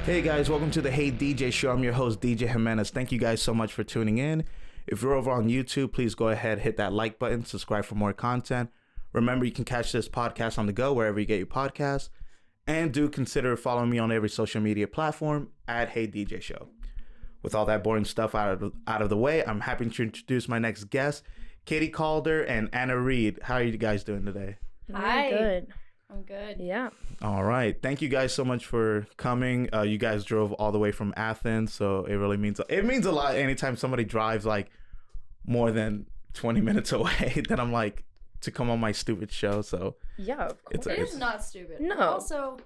Hey guys, welcome to the Hey DJ Show. I'm your host, DJ Jimenez. Thank you guys so much for tuning in. If you're over on YouTube, please go ahead, hit that like button, subscribe for more content. Remember, you can catch this podcast on the go wherever you get your podcasts. And do consider following me on every social media platform at Hey DJ Show. With all that boring stuff out of the way, I'm happy to introduce my next guests, Katie Calder and Anna Reid. How are you guys doing today? Hi. Good. I'm good. Yeah. All right. Thank you guys so much for coming. You guys drove all the way from Athens, so it really means a lot anytime somebody drives like more than 20 minutes away. Then I'm like to come on my stupid show. So Yeah, of course. It is not stupid. No. Also,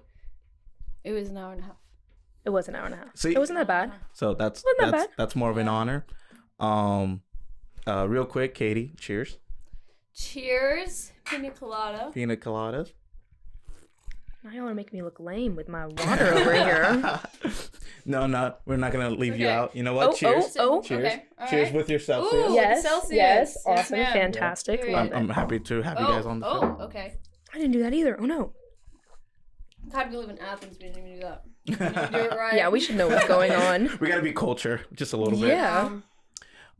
it was an hour and a half. It was an hour and a half. See? It wasn't that bad. So that's Wasn't that bad. that's more of an honor. Real quick, Katie, cheers. Cheers. Pina colada. Pina coladas. Now you want to make me look lame with my water over here. No, we're not gonna leave you Okay. out. You know what? Cheers. Oh. Cheers. Okay. All Cheers right. with your Celsius. Ooh. Yes, Celsius. yes, Yes, awesome, ma'am. fantastic. Period. Love it. I'm happy to have you guys on the show. Oh, okay. I didn't do that either. Oh no. God, we live in Athens. We didn't even do that. We didn't do it right. Yeah, we should know what's going on. We gotta be culture, just a little bit. Yeah.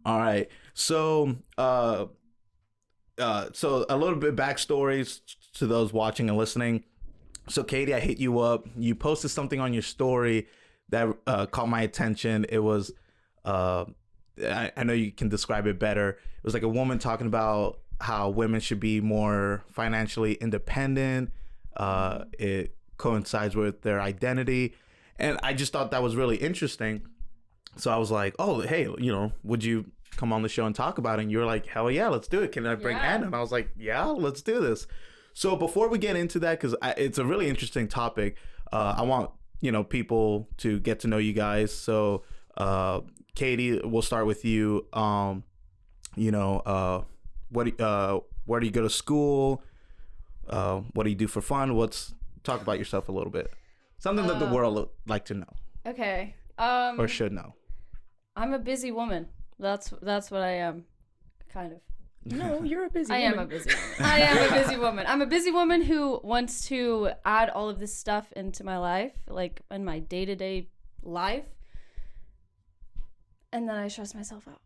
All right. So, so a little bit backstories to those watching and listening. So, Katie, I hit you up. You posted something on your story that caught my attention. It was, I know you can describe it better. It was like a woman talking about how women should be more financially independent. It coincides with their identity. And I just thought that was really interesting. So I was like, oh, hey, would you come on the show and talk about it? And you were like, hell yeah, let's do it. Can I bring Anna? And I was like, yeah, let's do this. So before we get into that, because it's a really interesting topic, I want, people to get to know you guys. So, Katie, we'll start with you. Where do you go to school? What do you do for fun? Talk about yourself a little bit. Something that the world would like to know. Okay. Or should know. I'm a busy woman. That's what I am, kind of. No, you're a busy I woman. am a busy woman. I am a busy woman. I'm a busy woman who wants to add all of this stuff into my life, like in my day-to-day life. And then I stress myself out.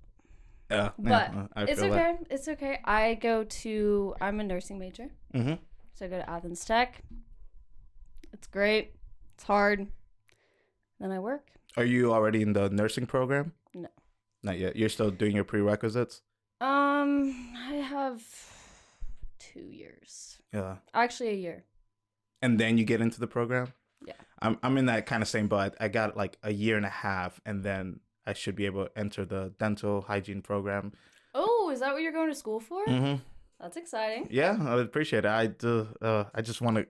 Yeah. But I it's feel okay. It's okay. I'm a nursing major. Mm-hmm. So I go to Athens Tech. It's great. It's hard. Then I work. Are you already in the nursing program? No. Not yet. You're still doing your prerequisites? I have 2 years. Yeah. Actually, a year. And then you get into the program? Yeah. I'm in that kind of same boat. I got like a year and a half, and then I should be able to enter the dental hygiene program. Oh, is that what you're going to school for? Mm-hmm. That's exciting. Yeah, I appreciate it. I just want to.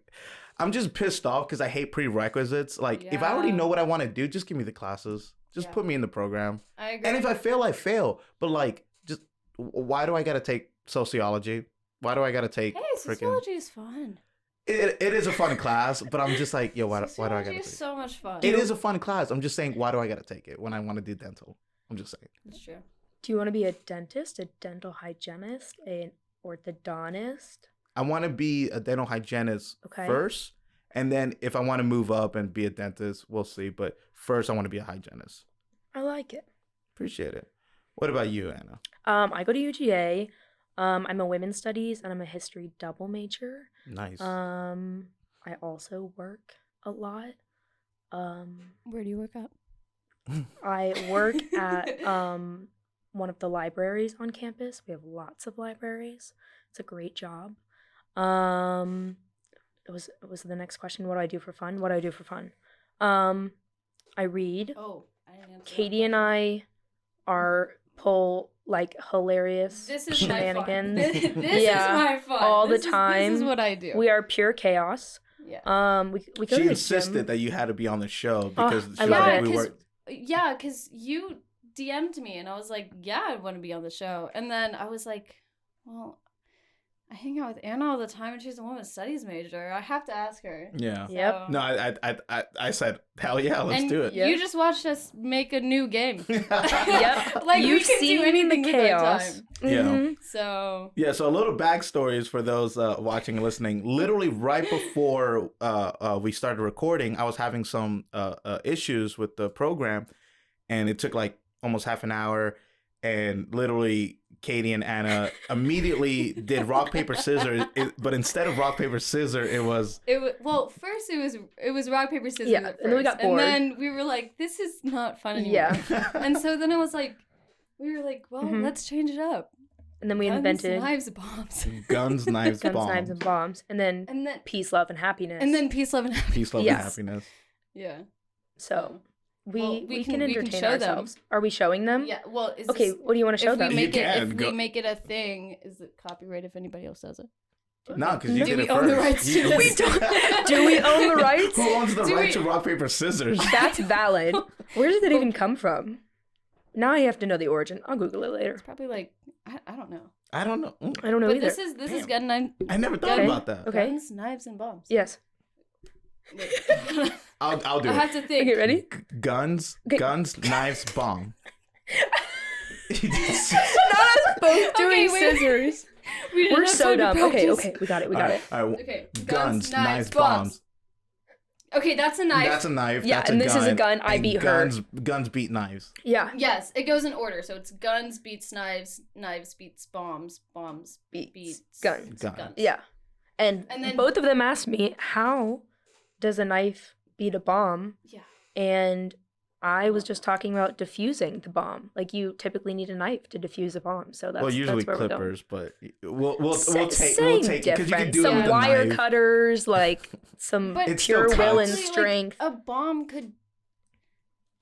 I'm just pissed off because I hate prerequisites. Like, if I already know what I want to do, just give me the classes. Just put me in the program. I agree. And if I fail, I fail. But like, just why do I got to take sociology? Why do I got to take? Hey, sociology is fun. It is a fun class, but I'm just like, why do I got to Sociology take is it? so much fun. It is a fun class. I'm just saying, why do I got to take it when I want to do dental? I'm just saying. That's true. Do you want to be a dentist, a dental hygienist, an orthodontist? I want to be a dental hygienist first. And then if I want to move up and be a dentist, we'll see. But first, I want to be a hygienist. I like it. Appreciate it. What about you, Anna? I go to UGA. I'm a women's studies and I'm a history double major. Nice. I also work a lot. Where do you work at? I work at one of the libraries on campus. We have lots of libraries. It's a great job. It was the next question. What do I do for fun? I read. Oh, I didn't answer Katie and I pull like hilarious shenanigans. This is my fun. All the time. This is what I do. We are pure chaos. Yeah. We go to She the insisted gym. that you had to be on the show because I love it. Yeah, because you DM'd me and I was like, yeah, I want to be on the show. And then I was like, well, I hang out with Anna all the time, and she's a women's studies major. I have to ask her. Yeah. Yep. No, I said, hell yeah, let's do it. Yep. You just watched us make a new game. Yep. Like, we You've can do seen anything the with our chaos. time. Yeah. Mhm. So Yeah, so a little backstories for those watching and listening. Literally right before we started recording, I was having some issues with the program, and it took like almost half an hour, and literally Katie and Anna immediately did rock, paper, scissors, but instead of rock, paper, scissors, it was... well, first it was rock, paper, scissors Yeah, at first. and then we got bored. And then we were like, this is not fun anymore. Yeah. And so then it was like, we were like, well, Mhm. let's change it up. And then we Guns, invented knives, bombs. Guns, knives, guns, bombs. knives, and bombs. And then And then peace, love, and happiness. peace, love, and happiness. Peace, love, Yes. and happiness. Yeah. So we Well, we can can entertain show them. ourselves. Are we showing them? Yeah. Well, is Okay, this, what do you want to show if them? we make You it can, if go- we make it a thing, is it copyright if anybody else does it? No, because you Do did we it own first. the rights to You- this? We don't. Do we own the rights? Who owns the Do right we- to rock, paper, scissors? That's valid. Where did that even come from? Now I have to know the origin. I'll Google it later. It's probably like I don't know. I don't know. I don't know But either. this is gun, knife, I never thought Okay. about that. Okay. guns, knives, and bombs. Yes. Wait. I'll do I it. have to think. Okay, ready? Guns, Okay. guns, knives, bomb. Not us both doing wait. scissors. We didn't We're have so time to dumb. Okay, practice. okay, we got it. We got it. All right. Okay. Guns, knives, bombs. Okay, that's a knife. That's a knife. Yeah, that's and a this gun, is a gun. I and beat her. Guns beat knives. Yeah. Yes, it goes in order. So it's guns beats knives, knives beats bombs, bombs Beats beats guns. Gun. Yeah. And then- both of them asked me, how does a knife beat a bomb? Yeah. And I was just talking about diffusing the bomb. Like, you typically need a knife to diffuse a bomb. So that's Well, usually that's where we're going. clippers, but we'll Same take because you can difference. do it Some with a wire knife. cutters, like some But It's still pure will and cuts. strength. A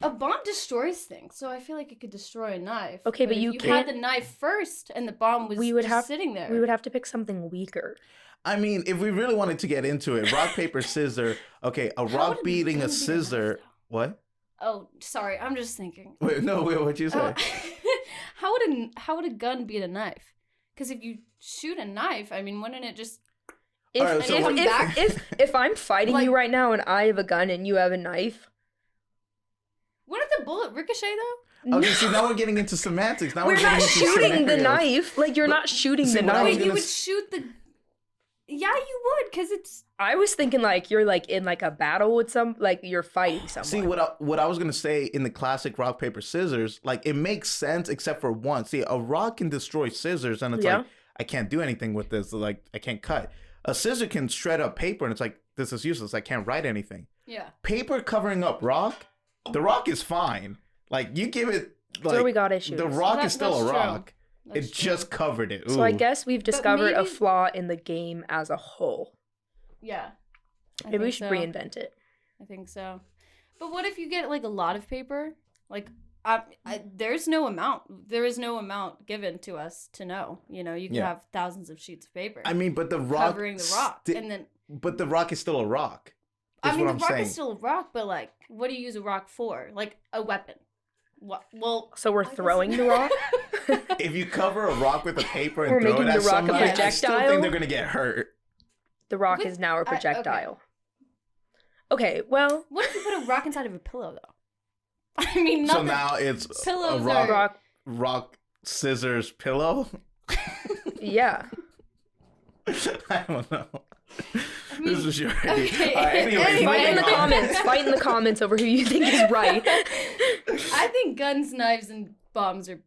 bomb destroys things, so I feel like it could destroy a knife. Okay, but if you had can't- the knife first and the bomb was We would just have- sitting there. We would have to pick something weaker. I mean, if we really wanted to get into it, rock, paper, scissor. Okay, a How rock would beating gun a beat knife, scissor. though? What? Oh, sorry, I'm just thinking. Wait, no, wait, what'd you say? Oh, how would a gun beat a knife? Because if you shoot a knife, I mean, wouldn't it just? If, Alright, so what- if I'm fighting Like- you right now and I have a gun and you have a knife, Wouldn't the bullet ricochet though? Okay, see, now we're getting into semantics. Now we're getting not into shooting the scenarios. knife. Like, you're not shooting see, the what I was knife. Wait, you gonna would s- shoot the? Yeah, you would, because it's. I was thinking like you're like in like a battle with like you're fighting someone. See, what I was gonna say in the classic rock, paper, scissors, like it makes sense except for one. See, a rock can destroy scissors, and it's Yeah. like I can't do anything with this. Like I can't cut. A scissor can shred up paper, and it's like this is useless. I can't write anything. Yeah. Paper covering up rock, the rock is fine. Like you give it, That's where we like got issues. the rock That- is still a that's true. rock. That's It true. just covered it. Ooh. So I guess we've discovered a maybe- flaw in the game as a whole. Yeah. I Maybe we think should so. reinvent it. I think so. But what if you get like a lot of paper? Like, there's no amount. There is no amount given to us to know. You know, you can Yeah. have thousands of sheets of paper. I mean, but the rock covering the rock, and then but the rock is still a rock. I Is mean, what the I'm rock saying. is still a rock, but like, what do you use a rock for? Like a weapon. What? Well, So we're I guess- throwing the rock. If you cover a rock with a paper and We're throw making it at the rock a somebody, I still projectile? think they're gonna get hurt. The rock With- is now a okay. projectile. Okay, well, What if you put a rock inside of a pillow though? I mean, So nothing. now it's a Pillows rock, are- rock. scissors, pillow. Yeah. I don't know. I mean, This was your idea. okay. All right, anyway, Anyway. Fight in the moving on. comments. Fight in the comments over who you think is right. I think guns, knives, and bombs are.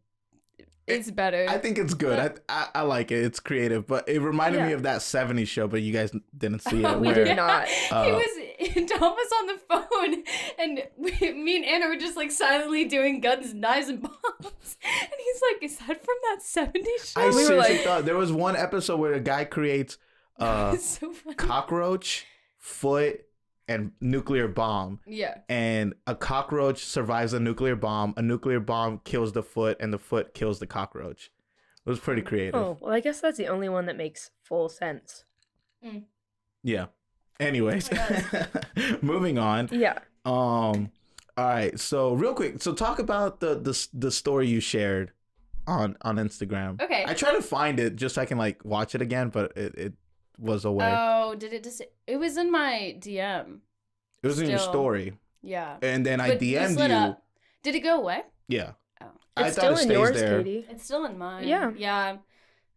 It's better. I think it's good. I like it. It's creative, but it reminded me Yeah. of that 70s show, but you guys didn't see it. We where- did not. He was Tom was on the phone, and me and Anna were just like silently doing guns, knives, and bombs. And he's like, "Is that from that '70s show?" I We were seriously like- thought there was one episode where a guy creates It's so funny. cockroach, foot, and nuclear bomb. Yeah. And a cockroach survives a nuclear bomb kills the foot, and the foot kills the cockroach. It was pretty creative. Oh, well, I guess that's the only one that makes full sense. Yeah. Anyways, moving on. Yeah. All right. So real quick, so talk about the story you shared on Instagram. Okay. I tried to find it just so I can like watch it again, but it was away. Oh, did it just? It was in my DM. It was in your Still. story, Yeah. and then I But we DM'd slid you. up. Did it go away? Yeah. Oh. It's still in yours, Katie. It's still in mine. Yeah. Yeah.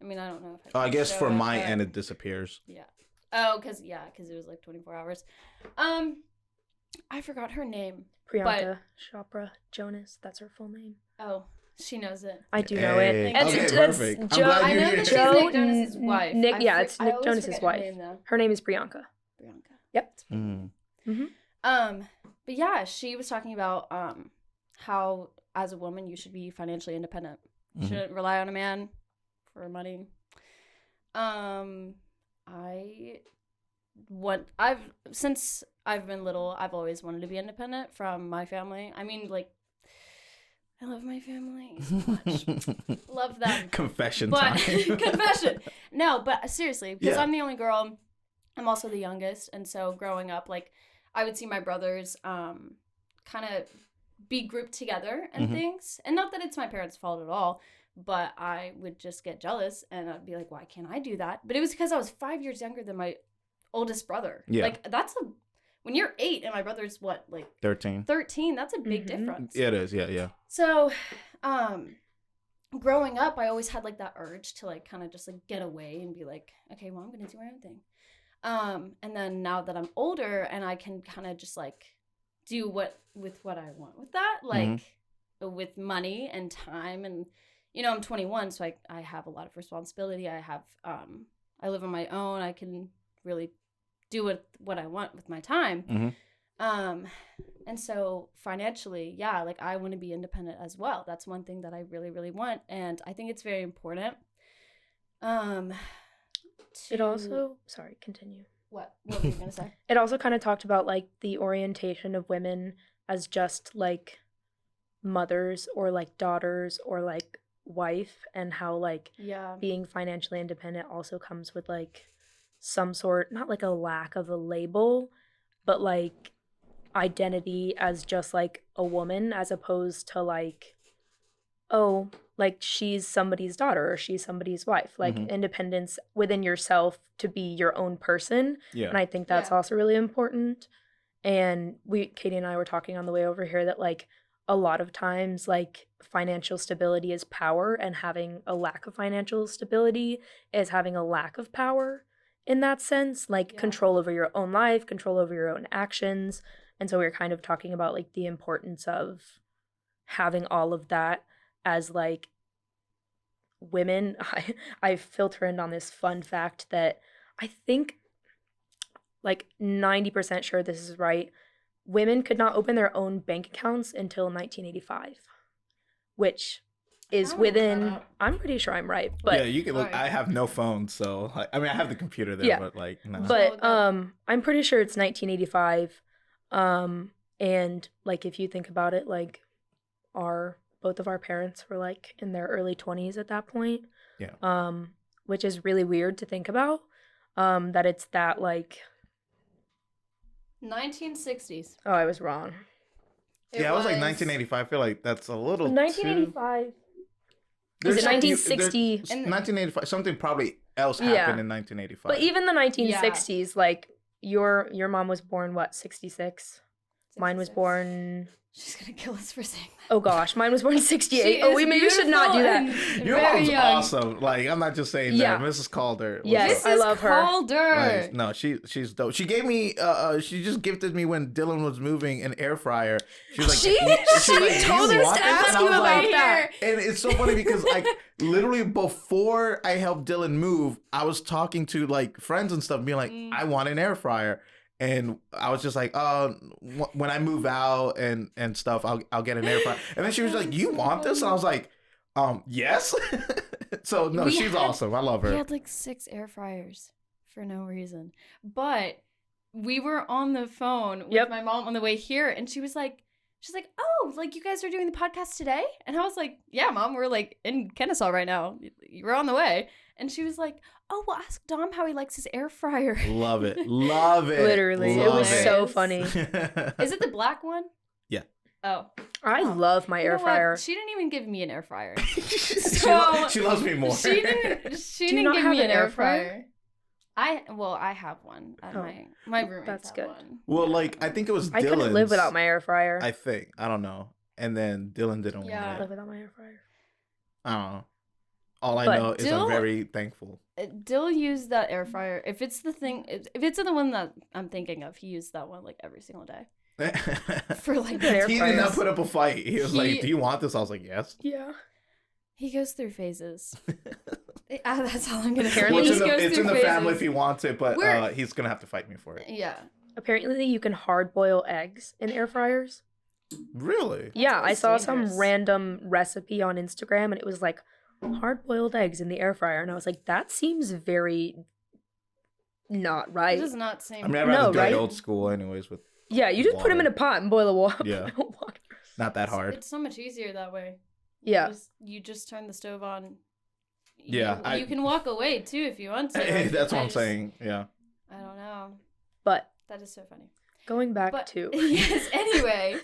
I mean, I don't know if I can guess show from it, my but- end it disappears. Yeah. Oh, because it was like 24 hours. I forgot her name. Priyanka Chopra Jonas. That's her full name. Oh, she knows it. I do know Hey. it. It's, Okay, it's perfect. I'm Joe. glad I you're know here. that she's Joe Nick Jonas's wife. Nick, yeah, I it's I Nick always Jonas's forget her wife. name, though. Her name is Priyanka. Bianca. Yep. But yeah, she was talking about how as a woman you should be financially independent. You shouldn't rely on a man for money. Since I've been little, I've always wanted to be independent from my family. I mean, like, I love my family so much. Love them. Confession But time. confession. No, but seriously, because Yeah. I'm the only girl. I'm also the youngest, and so growing up, like, I would see my brothers kind of be grouped together and things. And not that it's my parents' fault at all, but I would just get jealous and I'd be like, why can't I do that? But it was because I was 5 years younger than my oldest brother. Yeah. Like, when you're 8 and my brother's what, like 13. 13, that's a big difference. It is, yeah. So, growing up, I always had like that urge to like kind of just like get away and be like, okay, well, I'm gonna do my own thing. And then now that I'm older and I can kind of just like do what I want with that, like with money and time, and I'm 21, so I have a lot of responsibility. I have I live on my own. I can really do what I want with my time. And so financially, yeah, like I want to be independent as well. That's one thing that I really, really want. And I think it's very important. It also, sorry, continue. What were you going to say? It also kind of talked about like the orientation of women as just like mothers or like daughters or like wife, and how like being financially independent also comes with like some sort, not like a lack of a label, but like identity as just like a woman, as opposed to like, oh, like she's somebody's daughter or she's somebody's wife. Like independence within yourself to be your own person. Yeah. And I think that's also really important. And Katie and I were talking on the way over here that like a lot of times like financial stability is power, and having a lack of financial stability is having a lack of power in that sense, like control over your own life, control over your own actions. And so we were kind of talking about like the importance of having all of that as like women. I filter in on this fun fact that I think like 90% sure this is right. Women could not open their own bank accounts until 1985, which is within, I'm pretty sure I'm right, but yeah, you can look. Right. I have no phone, so like, I mean, I have the computer there, but like, no. But I'm pretty sure it's 1985. And like if you think about it, like both of our parents were like in their early 20s at that point. Yeah. Which is really weird to think about. That it's that like 1960s. Oh, I was wrong. It was like 1985. I feel like that's a little 1985. There's Is it something- 1960? there's 1985. Something probably else Yeah. happened in 1985. But even the 1960s, like your mom was born what, 66? Mine was 66. born. She's gonna kill us for saying that. Oh gosh, mine was born 68. She Oh, is we maybe should not do that. beautiful and Your very mom's young. awesome. Like, I'm not just saying Yeah. that. Mrs. Calder. was Yes, a- I love her. Calder. Like, no, she's dope. She gave me she just gifted me when Dylan was moving an air fryer. She was like, She told "Do you us want to this?" ask And I you was about like, that. and it's so funny because like literally before I helped Dylan move, I was talking to like friends and stuff, being like, I want an air fryer. And I was just like, when I move out and stuff, I'll get an air fryer. And then she was like, you want this? And I was like, yes. So no, she's awesome. I love her. We had like 6 air fryers for no reason. But we were on the phone with my mom on the way here, and she's like, oh, like you guys are doing the podcast today? And I was like, yeah, Mom, we're like in Kennesaw right now. You're on the way. And she was like, oh, well, ask Dom how he likes his air fryer. Love it. Love it. Literally, Love it was it. so funny. Is it the black one? Yeah. Oh. I love my air fryer. She didn't even give me an air fryer. She loves me more. She didn't give me an air fryer. I have one at my roommates. That's have good. One. Well, like I think it was Dylan's. I couldn't live without my air fryer. I think. I don't know. And then Dylan didn't Yeah. want it. live without my air fryer. I don't know. All I But know is I'm very thankful. Dill used that air fryer. If it's the one that I'm thinking of, he used that one like every single day. For like He did not put up a fight. He was like, "Do you want this?" I was like, "Yes." Yeah. He goes through phases. That's all I'm gonna say. Well, it's in the family if he wants it, but he's gonna have to fight me for it. Yeah. Apparently, you can hard boil eggs in air fryers. Really? Yeah, I saw dangerous. some random recipe on Instagram, and it was like hard boiled eggs in the air fryer, and I was like, that seems very not right. It does not seem. I mean, I'd rather do right? it old school, anyways. With Yeah, you just put them in a water. pot and boil the water. Yeah. Not that hard. It's so much easier that way. Yeah. You just turn the stove on. Yeah, You can walk away too if you want to. That's what I'm saying. Yeah. I don't know. But That is so funny. going back to yes. Anyway,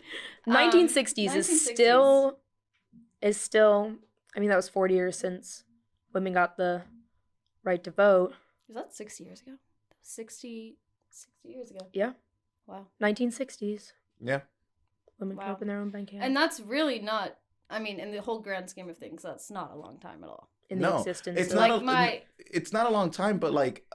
1960s is still. I mean, that was 40 years since women got the right to vote. Was that 60 years ago? That was 60 years ago. Yeah. Wow. 1960s. Yeah. Women can open their own bank account. And that's really not. I mean, in the whole grand scheme of things, that's not a long time at all. In the existence. It's of... not it's not a long time, but like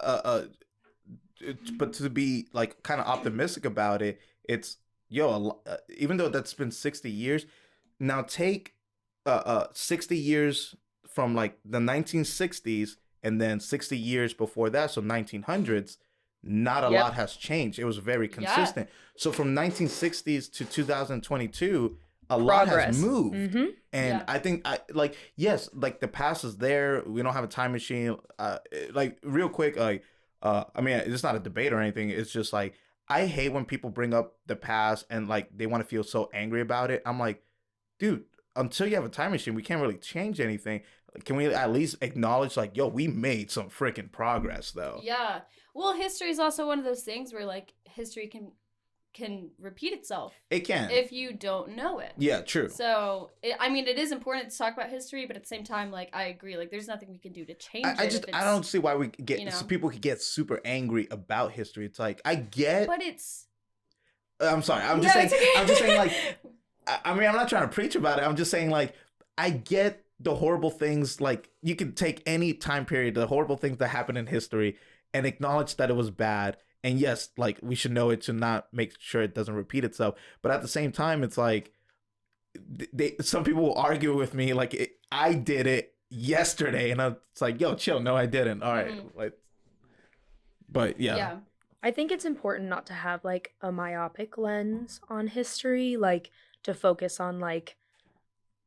but to be like kind of optimistic about it, it's even though that's been 60 years, now take 60 years from like the 1960s and then 60 years before that, so 1900s, not a lot has changed. It was very consistent. So from 1960s to 2022, a lot has moved. Mm-hmm. And I think yes, like the past is there. We don't have a time machine. Like real quick, I mean, it's not a debate or anything. It's just like, I hate when people bring up the past and like they want to feel so angry about it. I'm like, dude, until you have a time machine, we can't really change anything. Can we at least acknowledge like, yo, we made some freaking progress though? Yeah. Well, history is also one of those things where like history can repeat itself. It can. If you don't know it. Yeah, true. So, I mean, it is important to talk about history, but at the same time, like, I agree. Like, there's nothing we can do to change it. I don't see why we get so people could get super angry about history. It's like, I get. But it's. I'm sorry. I'm just saying. It's okay. I'm just saying. Like, I mean, I'm not trying to preach about it. I'm just saying, like, I get the horrible things. Like, you can take any time period, the horrible things that happened in history, and acknowledge that it was bad. And yes, like, we should know it to not make sure it doesn't repeat itself. But at the same time, it's like, some people will argue with me, like, I did it yesterday. And it's like, yo, chill. No, I didn't. All right. Mm-hmm. Like, but yeah. I think it's important not to have, like, a myopic lens on history. Like, to focus on, like,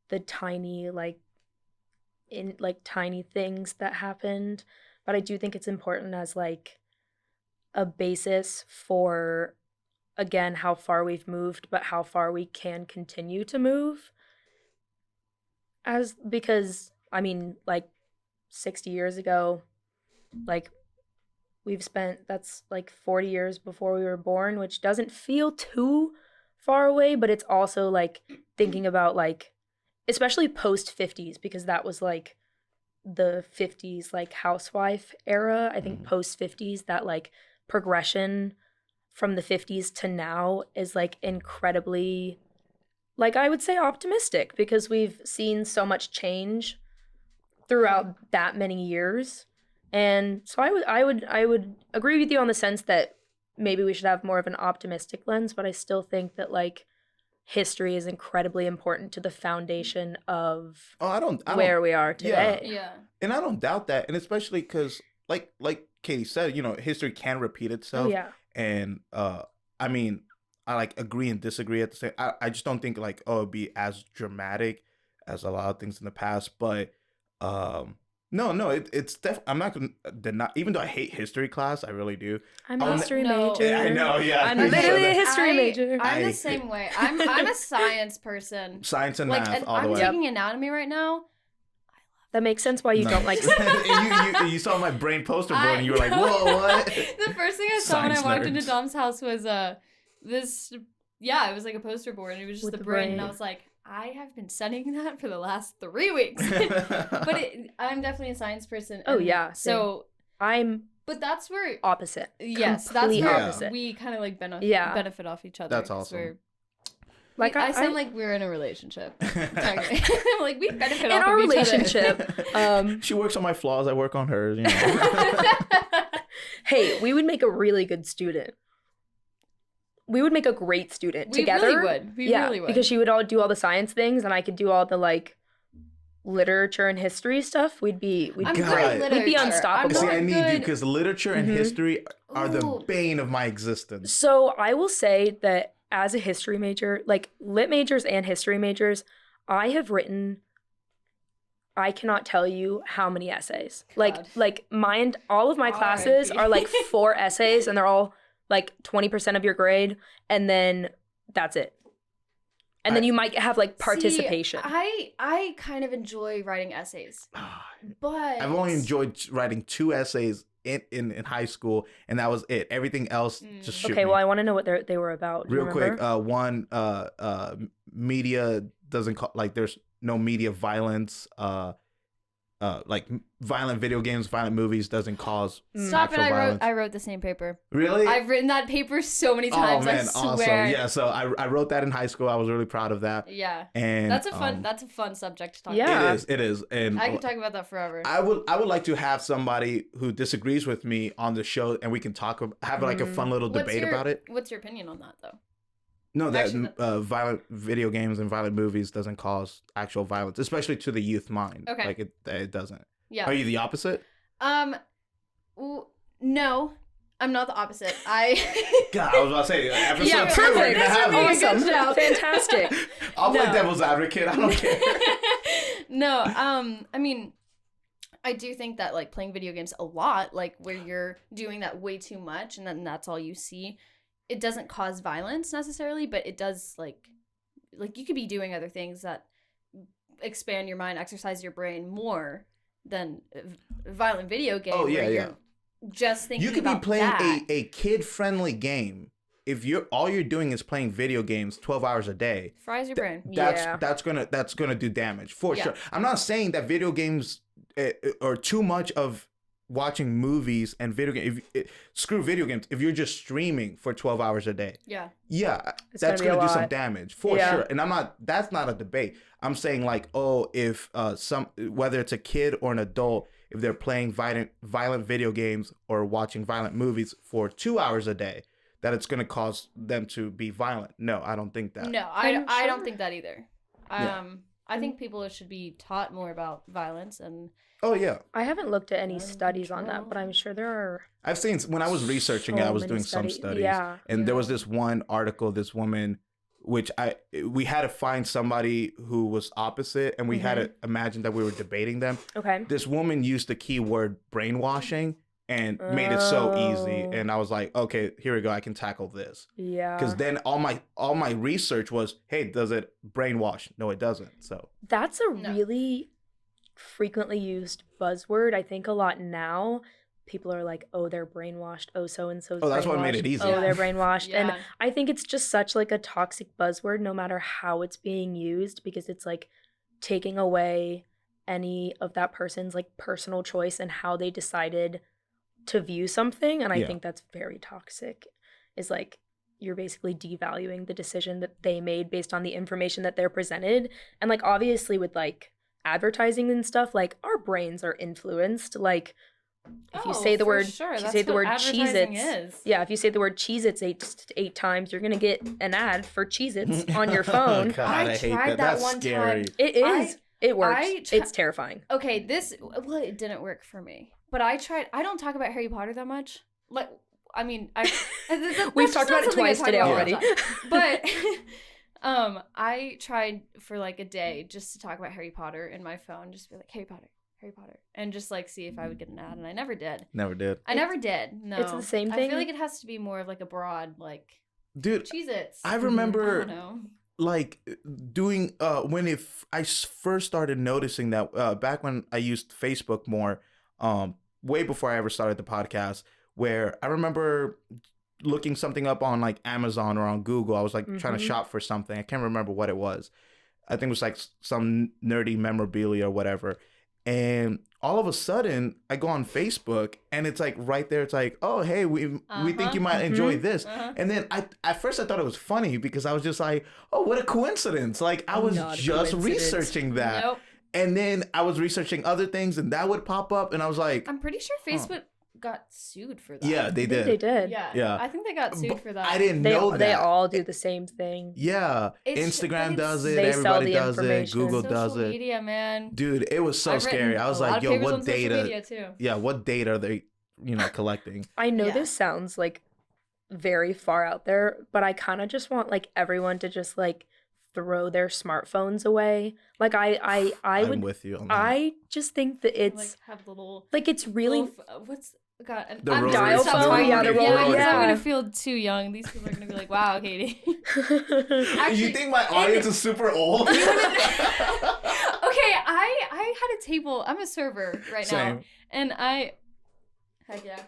the tiny, tiny things that happened. But I do think it's important as, like, a basis for, again, how far we've moved, but how far we can continue to move. Because, I mean, like, 60 years ago, like, that's like 40 years before we were born, which doesn't feel too far away, but it's also, like, thinking about, like, especially post 50s, because that was, like, the 50s, like, housewife era. I think post 50s, that, like, progression from the 50s to now is, like, incredibly, like, I would say optimistic, because we've seen so much change throughout that many years. And so I would agree with you on the sense that maybe we should have more of an optimistic lens, but I still think that, like, history is incredibly important to the foundation of where we are today. Yeah. And I don't doubt that. And especially because, like Katie said, you know, history can repeat itself. Yeah. And I mean, I, like, agree and disagree at the same. I just don't think, like, it'd be as dramatic as a lot of things in the past. But no, it's I'm not gonna deny. Even though I hate history class, I really do. I'm a history major. Yeah, I know. Yeah, I'm literally a history major. I'm the same way. I'm a science person. Science and like, math, and all the I'm way. taking anatomy right now. That makes sense why you don't like you saw my brain poster board and you were like, whoa, what? The first thing I saw when I walked into Dom's house was this Yeah, it was like a poster board, and it was just With the the brain, and I brain. was like, I have been studying that for the last 3 weeks. But I'm definitely a science person. Oh, and yeah, So, I'm but that's where, opposite. yes, that's Complete where opposite. we kind of like Yeah. benefit off each other. That's 'cause awesome. Like I sound like we're in a relationship. I'm like, we benefit in off our of each relationship. She works on my flaws. I work on hers. You know. other. Hey, we would make a really good student. We would make a great student We together. really would. We really would. Because she would all do all the science things, and I could do all the like literature and history stuff. We'd be I'm God. good at We'd be literature. unstoppable. See, I'm I need good. you because literature and Mhm. history are the Ooh. bane of my existence. So I will say that as a history major, like lit majors and history majors, I have written, I cannot tell you how many essays. God. Like mine, all of my classes R.I.P. are like 4 essays, and they're all like 20% of your grade, and then that's it. And then you might have like participation. See, I kind of enjoy writing essays, but I've only enjoyed writing 2 essays in high school, and that was it. Everything else just shoot Okay, me. well, I want to know what they were about. Do you Real quick, remember? one media doesn't call, like there's no media violence. Like violent video games, violent movies doesn't cause Stop it! actual violence. I wrote the same paper. Really? I've written that paper so many times. Oh man, I swear. awesome! Yeah, so I wrote that in high school. I was really proud of that. Yeah. And That's a fun subject to talk Yeah. about. It is, and I could talk about that forever. I would like to have somebody who disagrees with me on the show, and we can have like a fun little debate about it. What's your opinion on that though? No, that Actually, violent video games and violent movies doesn't cause actual violence, especially to the youth mind. Okay. Like it doesn't. Yeah. Are you the opposite? No, I'm not the opposite. I God, I was about to say episode Yeah, 2. We're Perfect. gonna have This you. would be a good Awesome. show. Fantastic. I'll play No. devil's advocate. I don't care. No, I mean, I do think that like playing video games a lot, like where you're doing that way too much and then that's all you see, it doesn't cause violence necessarily, but it does like you could be doing other things that expand your mind, exercise your brain more than a violent video game. Oh, yeah, where yeah. You're just thinking You could be about playing that. a kid-friendly game. If all you're doing is playing video games 12 hours a day, Fries your brain. that's gonna do damage for Yeah. sure. I'm not saying that video games are too much of watching movies and video games. Screw video games. If you're just streaming for 12 hours a day, Yeah. It's that's gonna be gonna a do some lot. damage for Yeah. sure. And that's not a debate. I'm saying like, if whether it's a kid or an adult, if they're playing violent video games or watching violent movies for 2 hours a day, that it's gonna cause them to be violent. No, I don't think that. No, I'm I don't sure. think that either. Yeah. I think people should be taught more about violence and Oh yeah. I haven't looked at any Gun studies on that, control. but I'm sure there are. I've seen when I was researching it, So I was many doing some studies. studies, Yeah. and there was this one article, this woman, which we had to find somebody who was opposite, and we had to imagine that we were debating them. Okay. This woman used the keyword brainwashing and made it so easy, Oh. and I was like, okay, here we go, I can tackle this. Yeah. Because then all my research was, hey, does it brainwash? No, it doesn't. So That's a No. really frequently used buzzword. I think a lot now people are like, oh, they're brainwashed. Oh, so-and-so's that's what made brainwashed. it easy. Oh, they're Yeah. brainwashed. And Yeah. I think it's just such like a toxic buzzword no matter how it's being used, because it's like taking away any of that person's like personal choice and how they decided to view something. And I Yeah. think that's very toxic. Is like you're basically devaluing the decision that they made based on the information that they're presented. And like obviously with like advertising and stuff, like our brains are influenced. Like if you say the for word, sure. if you That's say the what word advertising Cheez-Its, is. yeah, if you say the word Cheez-Its eight times, you're gonna get an ad for Cheez-Its on your phone. God, I hate tried that That's one scary. time. It is. It works. I It's terrifying. Okay, it didn't work for me. But I tried. I don't talk about Harry Potter that much. Like, I mean, We've talked about it twice today already. But I tried for like a day just to talk about Harry Potter in my phone, just be like Harry Potter, and just like see if I would get an ad, and I never did. Never did. I never did. No, It's the same I thing. feel like it has to be more of like a broad like Dude, Cheez-Its. I I remember don't know. like doing when I first started noticing that back when I used Facebook more, way before I ever started the podcast, where I remember looking something up on like Amazon or on Google. I was like trying to Mhm. shop for something. I can't remember what it was. I think it was like some nerdy memorabilia or whatever. And all of a sudden, I go on Facebook and it's like right there. It's like, oh, hey, we think you might enjoy this. And then at first I thought it was funny because I was just like, oh, what a coincidence. Like I was Not a just coincidence. researching that. Nope. And then I was researching other things and that would pop up. And I was like, I'm pretty sure Facebook got sued for that. yeah, they I think did. they did. Yeah. I think they got sued But for that. I didn't They, know that. they all do the same thing. Yeah. It's- Instagram but does it's- it. They sell Everybody the does it. information. Google Social does it. media, man. Dude, it was so I've scary. written I was a lot like, of yo, papers what on social data? media, too. Yeah, what data are they, collecting? I know Yeah. this sounds like very far out there, but I kind of just want like everyone to just like throw their smartphones away. Like I I'm would with you on that. I just think that it's Like have little like it's really what's God, The I'm rotary just gonna stop phone? talking Yeah, the about it. rotary because I'm phone. gonna feel too young. These people are gonna be like, "Wow, Katie." you Actually, think my audience is super old? Okay, I had a table. I'm a server right now, Same. and heck yeah.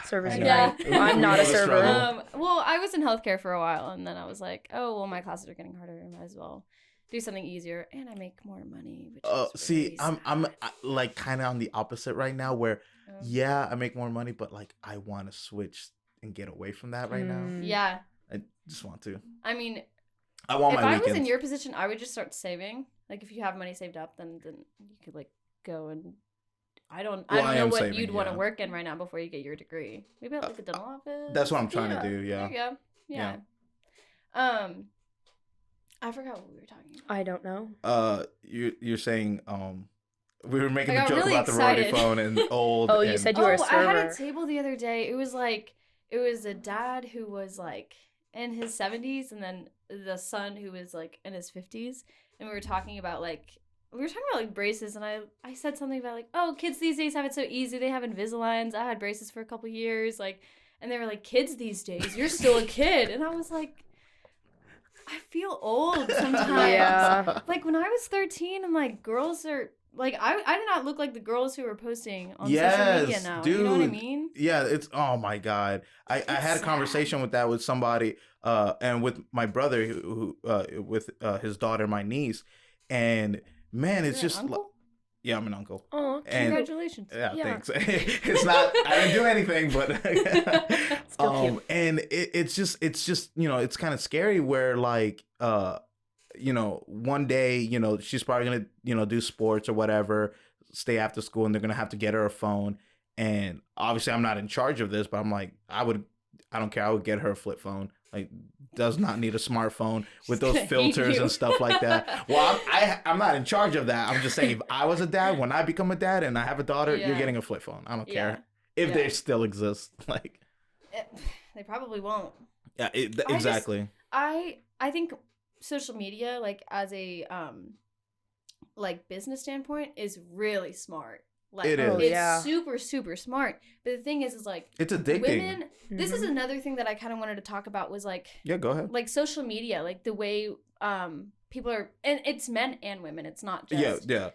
servers Yeah. unite. I'm not We a know the server. struggle. Well, I was in healthcare for a while, and then I was like, "Oh, well, my classes are getting harder. I might as well do something easier, and I make more money." Which is See, really I'm sad. like kind of on the opposite right now, where yeah, I make more money, but like I want to switch and get away from that right now. Mm. Yeah, I just want to. I mean, I want if my I weekends. was in your position, I would just start saving. Like if you have money saved up, then you could like go and I don't Well, I know am what saving, you'd want to yeah. work in right now before you get your degree. Maybe at like a dental office. That's what I'm trying to do. There Yeah. you go. Yeah. I forgot what we were talking about. I don't know. You're saying we were making I a got joke really about the rotary excited. phone and old. Oh, you and- said you were a I had a server. table the other day. It was a dad who was like in his 70s and then the son who was like in his 50s, and we were talking about like braces, and I said something about like, oh, kids these days have it so easy. They have Invisaligns. I had braces for a couple years, like, and they were like, kids these days, you're still a kid, and I was like, I feel old sometimes. Yeah. Like when I was 13, and like girls are like I did not look like the girls who were posting on social media now. dude. You know what I mean? Yeah, it's oh my god. I had a sad. conversation with that with somebody, and with my brother who with his daughter, my niece, and man, it's You're just an uncle? yeah, I'm an uncle. Oh, And- Congratulations. Yeah, Yeah. thanks. It's not. I didn't do anything, but Still cute. and it's just it's kind of scary where like one day she's probably gonna do sports or whatever, stay after school, and they're gonna have to get her a phone. And obviously, I'm not in charge of this, but I'm like, I don't care. I would get her a flip phone. Like, does not need a smartphone with those gonna hate filters you. and stuff like that. Well, I'm not in charge of that. I'm just saying, if I was a dad, when I become a dad and I have a daughter, you're Yeah. getting a flip phone. I don't Yeah. care if Yeah. they still exist. Like, They probably won't. yeah, just- exactly. I think social media, like as a like business standpoint, is really smart. Like It is. Oh, it's yeah. super, super smart. But the thing is like It's addicting. women. This is Mhm. another thing that I kind of wanted to talk about was like Yeah, go ahead. social media, like the way people are, and it's men and women. It's not just Yeah.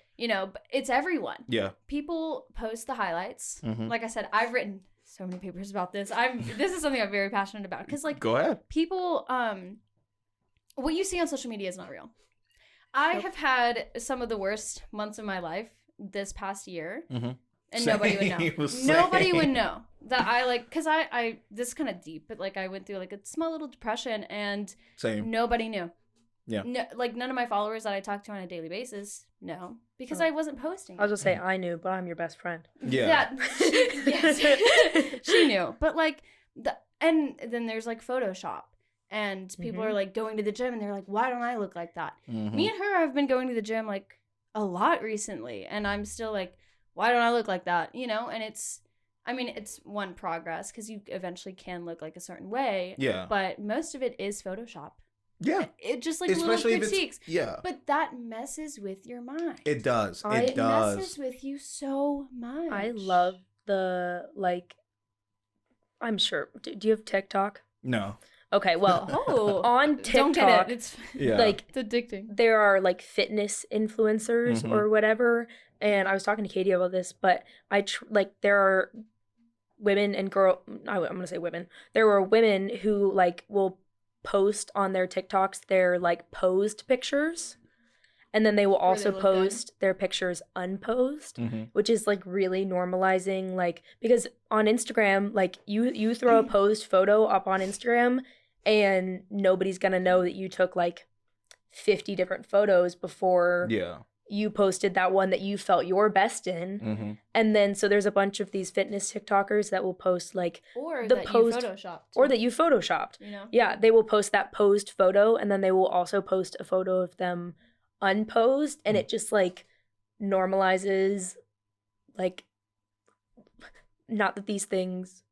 but it's everyone. Yeah. People post the highlights. Mhm. Like I said, I've written so many papers about this. This is something I'm very passionate about because like Go ahead. people what you see on social media is not real. I have had some of the worst months of my life this past year, Mhm. and nobody would know. Same. Nobody would know that I like, because I this is kind of deep, but like I went through like a small little depression, and Same. nobody knew. Yeah. No, like none of my followers that I talk to on a daily basis know because Oh. I wasn't posting. I was just say I knew, but I'm your best friend. Yeah. Yes. She knew. But like and then there's like Photoshop, and people are like going to the gym and they're like, why don't I look like that? Mhm. Me and her have been going to the gym like a lot recently, and I'm still like, why don't I look like that? And it's one progress because you eventually can look like a certain way. Yeah. But most of it is Photoshop. Yeah. It just like Especially little if critiques. it's yeah. But that messes with your mind. It does. I- It does. messes with you so much. I love the like. I'm sure. Do you have TikTok? No. Okay, well, Oh, on don't get TikTok, it. It's Yeah. like it's addicting. there are like fitness influencers Mhm. or whatever, and I was talking to Katie about this, but there are women and I'm gonna say women. There were women who like will post on their TikToks their like posed pictures, and then they will also look good. post their pictures unposed, which is like really normalizing, like, because on Instagram, like you throw a posed photo up on Instagram and nobody's gonna know that you took like 50 different photos before you posted that one that you felt your best in. And then so there's a bunch of these fitness TikTokers that will post like or the that posed you photoshopped, or that you photoshopped. you know? Yeah, they will post that posed photo, and then they will also post a photo of them unposed, and it just like normalizes, like, not that these things,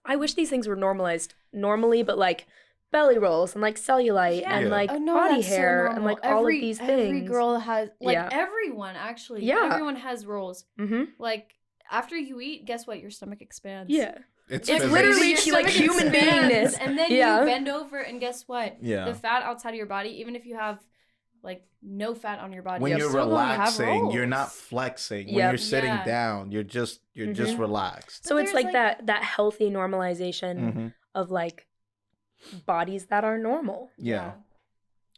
I wish these things were normalized normally, but like belly rolls and like cellulite and like body that's so hair and normal. like all of these things. Every girl has, like, Yeah. everyone actually. Yeah. Everyone has rolls. Like, after you eat, guess what? Your stomach expands. Yeah. It's literally Your like stomach human expands, beingness. and then Yeah. you bend over, and guess what? Yeah. The fat outside of your body, even if you have like no fat on your body, When you're still gonna have relaxing, you're rolls. not flexing. When Yep. you're sitting Yeah. down, you're just relaxed. So But it's there's, like like- that healthy normalization of like bodies that are normal. Yeah.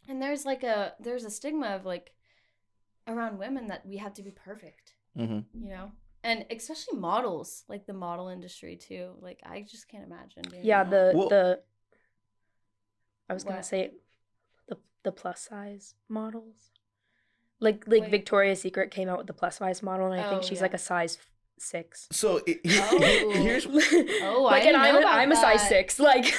And there's a stigma of like around women that we have to be perfect, you know, and especially models, like the model industry too. Like, I just can't imagine being Yeah, a model. the I was gonna What? say the plus size models. Like Wait. Victoria's Secret came out with the plus size model, and I think Oh, she's yeah. like a size 6. So Oh. here's Oh, like, I didn't and know about I'm a size that. 6. Like,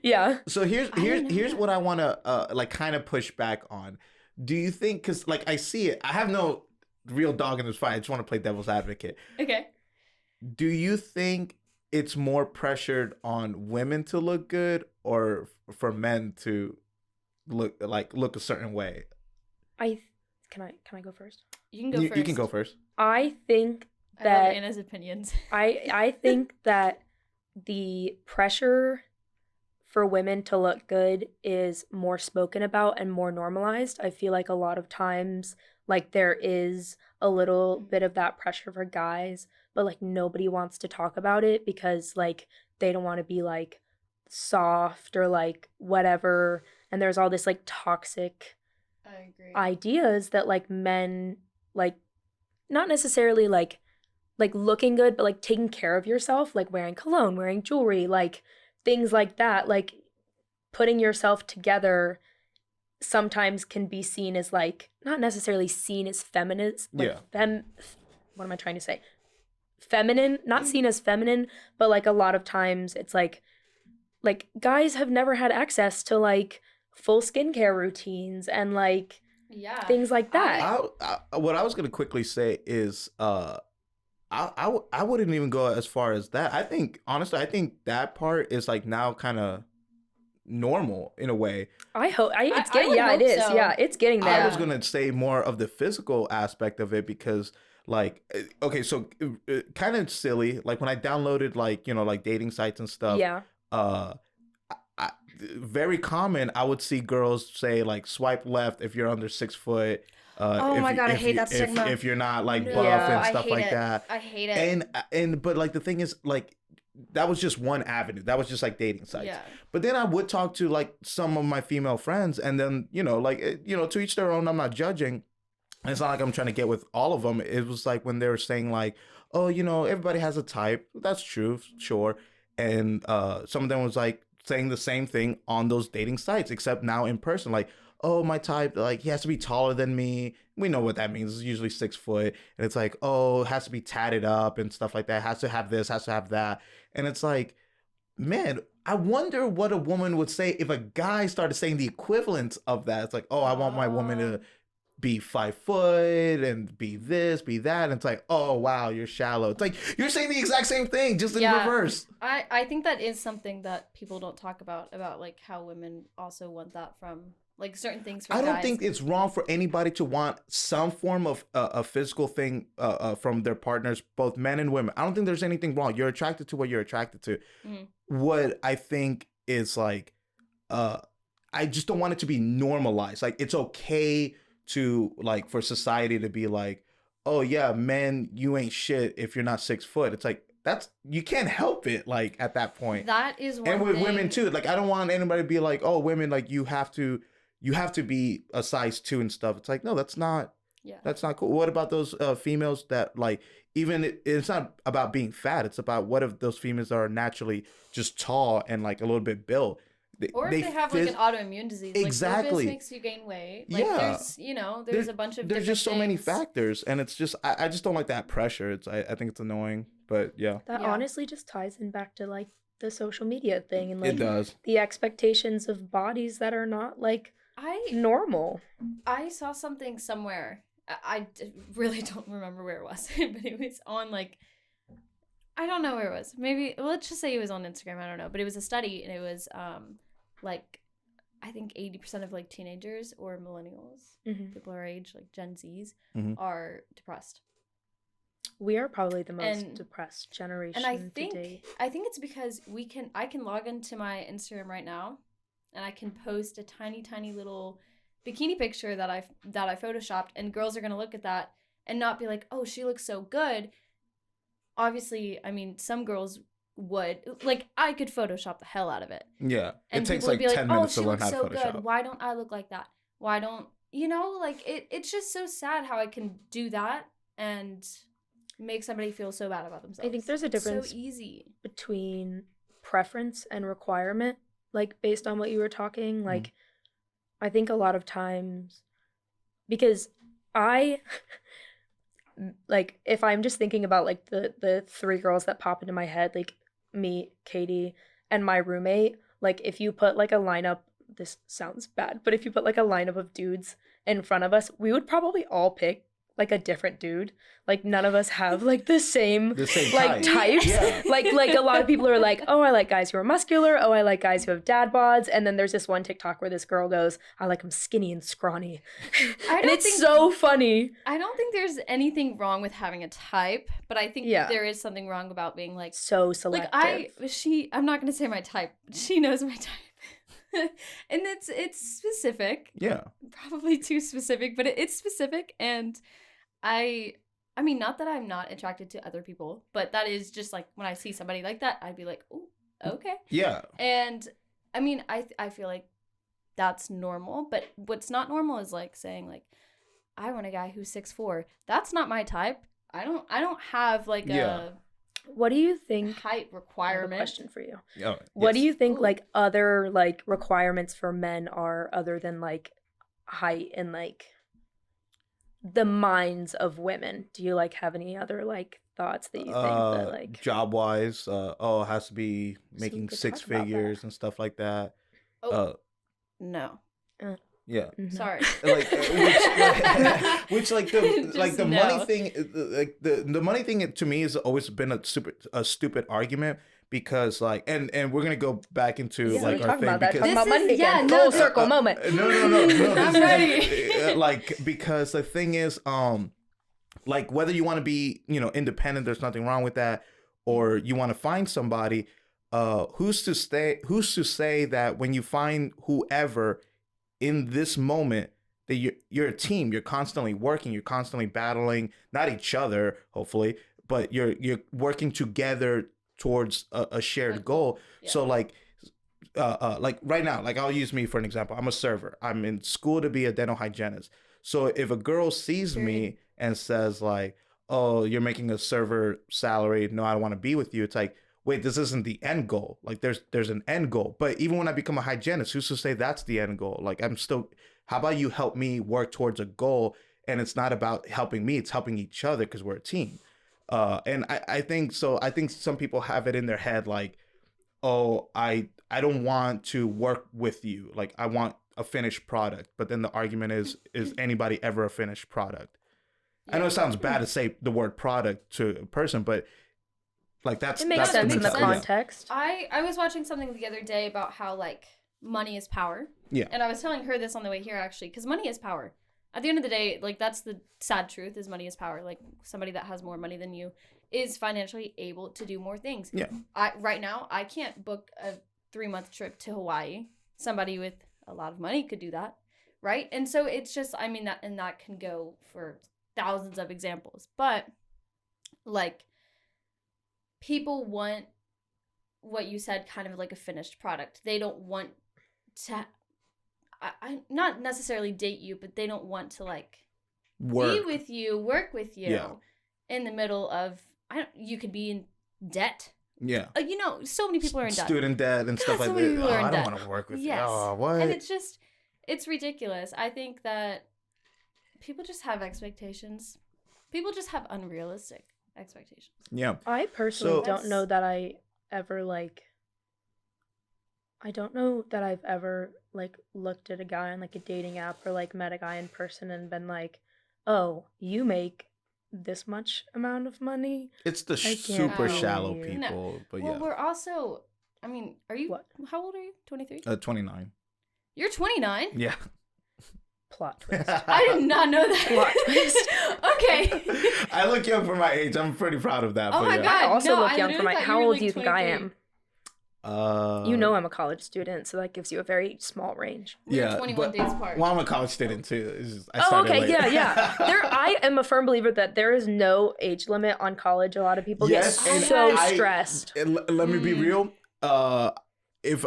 yeah. So here's I didn't know here's that. what I want to like kind of push back on. Do you think, because like I see it, I have no real dog in this fight, I just want to play devil's advocate. Okay. Do you think it's more pressured on women to look good or for men to look a certain way? Can I go first? You can go first. You can go first. I think I love that Anna's opinions. I think that the pressure for women to look good is more spoken about and more normalized. I feel like a lot of times, like, there is a little bit of that pressure for guys, but like nobody wants to talk about it because like they don't want to be like soft or like whatever. And there's all this like toxic I agree. ideas that like men, like, not necessarily like looking good, but like taking care of yourself, like wearing cologne, wearing jewelry, like things like that, like putting yourself together sometimes can be seen as like, not necessarily seen as feminist, like what am I trying to say? Feminine, not seen as feminine, but like a lot of times it's like guys have never had access to like full skincare routines and like things like that. What I was gonna quickly say is I wouldn't even go as far as that. I think that part is like now kind of normal in a way. I hope it's I getting would it hope is. so. Yeah, it's getting there. I was gonna say more of the physical aspect of it because like, okay, so kind of silly. Like when I downloaded like, you know, like dating sites and stuff. Yeah. Very common. I would see girls say like swipe left if you're under 6 foot. Oh my God, I hate that stigma. If you're not like buff Yeah. and stuff like that. I hate it. And but like the thing is like that was just one avenue. That was just like dating sites. Yeah. But then I would talk to like some of my female friends, and then to each their own. I'm not judging. And it's not like I'm trying to get with all of them. It was like when they were saying like, oh, everybody has a type. That's true, sure. And some of them was like saying the same thing on those dating sites, except now in person. Like, oh, my type, like he has to be taller than me. We know what that means. It's usually 6 foot. And it's like, oh, it has to be tatted up and stuff like that. Has to have this, has to have that. And it's like, man, I wonder what a woman would say if a guy started saying the equivalent of that. It's like, oh, I want my woman to be 5 foot and be this, be that. And it's like, oh, wow, you're shallow. It's like, you're saying the exact same thing, just in reverse. I think that is something that people don't talk about like how women also want that from like certain things for I don't guys. think it's wrong for anybody to want some form of a physical thing from their partners, both men and women. I don't think there's anything wrong. You're attracted to what you're attracted to. Mm-hmm. What I think is like, I just don't want it to be normalized. Like, it's okay to for society to be like, oh yeah, men, you ain't shit if you're not 6 foot. It's like, that's you can't help it like at that point. That is one And with thing. women too. Like I don't want anybody to be like, oh, women, like you have to be a size 2 and stuff. It's like, no, that's not cool. What about those females that like even it's not about being fat. It's about what if those females are naturally just tall and like a little bit built. Or if they have like an autoimmune disease. Exactly. Like lupus makes you gain weight. Like there's, there's a bunch of there's different just so things. many factors, and it's just I just don't like that pressure. I think it's annoying, but yeah. That honestly just ties in back to like the social media thing and like It does. the expectations of bodies that are not like normal. I saw something somewhere. I really don't remember where it was, but it was on like, I don't know where it was. Maybe let's just say it was on Instagram. I don't know, but it was a study, and it was like I think 80% of like teenagers or millennials, people our age, like Gen Zs, are depressed. We are probably the most depressed generation. And I think it's because I can log into my Instagram right now, and I can post a tiny little bikini picture that I photoshopped, and girls are gonna look at that and not be like, oh, she looks so good. Obviously, I mean, some girls would, like, I could Photoshop the hell out of it. Yeah. And it takes people would like be 10 like, minutes oh, to learn how to so Photoshop. good. Why don't I look like that? Why don't, like, it's just so sad how I can do that and make somebody feel so bad about themselves. I think there's a difference so easy between preference and requirement, like, based on what you were talking. Like, I think a lot of times, because like, if I'm just thinking about, like, the 3 girls that pop into my head, like, me, Katie, and my roommate, like, if you put, like, a lineup, this sounds bad, but if you put, like, a lineup of dudes in front of us, we would probably all pick, like, a different dude. Like, none of us have, like, the same like, types. Yeah. Like, a lot of people are like, oh, I like guys who are muscular. Oh, I like guys who have dad bods. And then there's this one TikTok where this girl goes, I like them skinny and scrawny. And it's so funny. I don't think there's anything wrong with having a type, but I think there is something wrong about being, like, so selective. Like, I'm not going to say my type. She knows my type. And it's specific. Yeah. Probably too specific, but it's specific. And I mean, not that I'm not attracted to other people, but that is just like when I see somebody like that, I'd be like, oh, okay. Yeah. And I mean, I feel like that's normal, but what's not normal is like saying like, I want a guy who's 6'4". That's not my type. I don't have like a what do you think height requirement? I have a question for you. Oh, what do you think like other like requirements for men are other than like height and like the minds of women? Do you like have any other like thoughts that you think that like job wise, it has to be making 6 figures and stuff like that. No. Yeah. Sorry. Like which like the money thing, like the money thing to me has always been a stupid argument, because like and we're gonna go back into like our thing because talking about money again. Full circle moment. No. I'm ready. Like, because the thing is, like, whether you want to be, independent, there's nothing wrong with that, or you want to find somebody, who's to say that when you find whoever in this moment that you're a team, you're constantly working, you're constantly battling, not each other, hopefully, but you're working together towards a shared goal. Yeah. So like right now, like I'll use me for an example. I'm a server. I'm in school to be a dental hygienist. So if a girl sees me and says like, oh, you're making a server salary, no, I don't want to be with you. It's like, wait, this isn't the end goal. Like there's an end goal. But even when I become a hygienist, who's to say that's the end goal? Like how about you help me work towards a goal? And it's not about helping me, it's helping each other because we're a team. And I think some people have it in their head like, oh, I don't want to work with you. Like I want a finished product. But then the argument is anybody ever a finished product? Yeah. I know it sounds bad to say the word product to a person, but like it makes sense in the context. I was watching something the other day about how like money is power. Yeah. And I was telling her this on the way here actually, because money is power. At the end of the day, like that's the sad truth is money is power. Like somebody that has more money than you is financially able to do more things. Yeah. Right now I can't book a 3-month trip to Hawaii. Somebody with a lot of money could do that, right? And so it's just, I mean, that can go for thousands of examples, but like people want what you said, kind of like a finished product. They don't want to, I not necessarily date you, but they don't want to like be with you, work with you in the middle of, you could be in debt. Yeah. You know, so many people are in debt. Student debt and stuff like that. Many people are in I don't debt. want to work with Yes. you. Oh, what? And it's ridiculous. I think that people just have expectations. People just have unrealistic expectations. Yeah. I personally don't know that I ever like. I don't know that I've ever like looked at a guy on like a dating app or like met a guy in person and been like, "Oh, you make this much amount of money." It's the super shallow people. No. But well, yeah. we're also. I mean, are you? What? How old are you? 23. 29. You're 29. Yeah. Plot twist. I did not know that. Plot twist. Okay. I look young for my age. I'm pretty proud of that. Oh my yeah. God. I also No, look I young for my. literally thought How you were, old like, do you think I 23. am? You know I'm a college student, so that gives you a very small range. We're 21 days apart. Well, I'm a college student too. It's just, I Oh, started okay, late. yeah. I am a firm believer that there is no age limit on college. A lot of people get Yes, and so stressed. Let me be real. If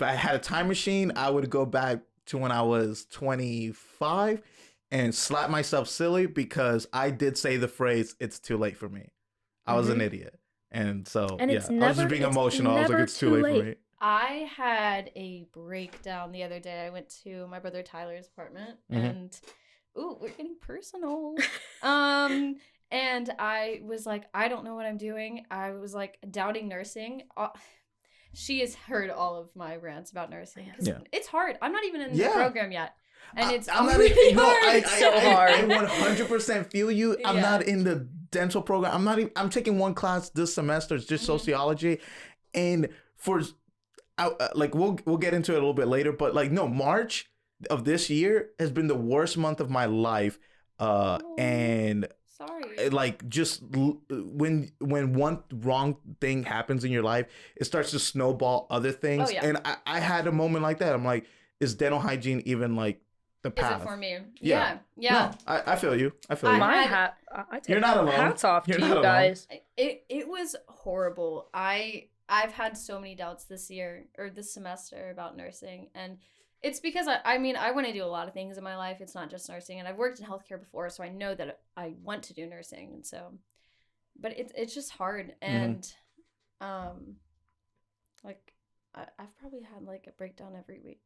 I had a time machine, I would go back to when I was 25 and slap myself silly because I did say the phrase, "It's too late for me." I was an idiot. And so, And yeah, it's I was never- just being it's emotional. I was like, never it's too too late for late. me. I had a breakdown the other day. I went to my brother Tyler's apartment and we're getting personal. And I was like, I don't know what I'm doing. I was like doubting nursing. She has heard all of my rants about nursing. Yeah. It's hard. I'm not even in the program yet. And it's I'm not really even, no, hard. It's so hard. I 100% feel you. I'm Yeah. not in the dental program. I'm not even, I'm taking one class this semester. It's just sociology. And for, like, we'll get into it a little bit later, but like, no, March of this year has been the worst month of my life. And Sorry. like just when one wrong thing happens in your life, it starts to snowball other things. Oh, yeah. And I had a moment like that. I'm like, is dental hygiene even like the path? Is it for me? Yeah. Yeah. No, I feel you. I feel you. My had- hat. I take You're not alone. hats off You're to not you alone. guys. It was horrible. I've had so many doubts this year or this semester about nursing, and it's because I mean I want to do a lot of things in my life. It's not just nursing, and I've worked in healthcare before, so I know that I want to do nursing, and so, but it's just hard, and like I've probably had like a breakdown every week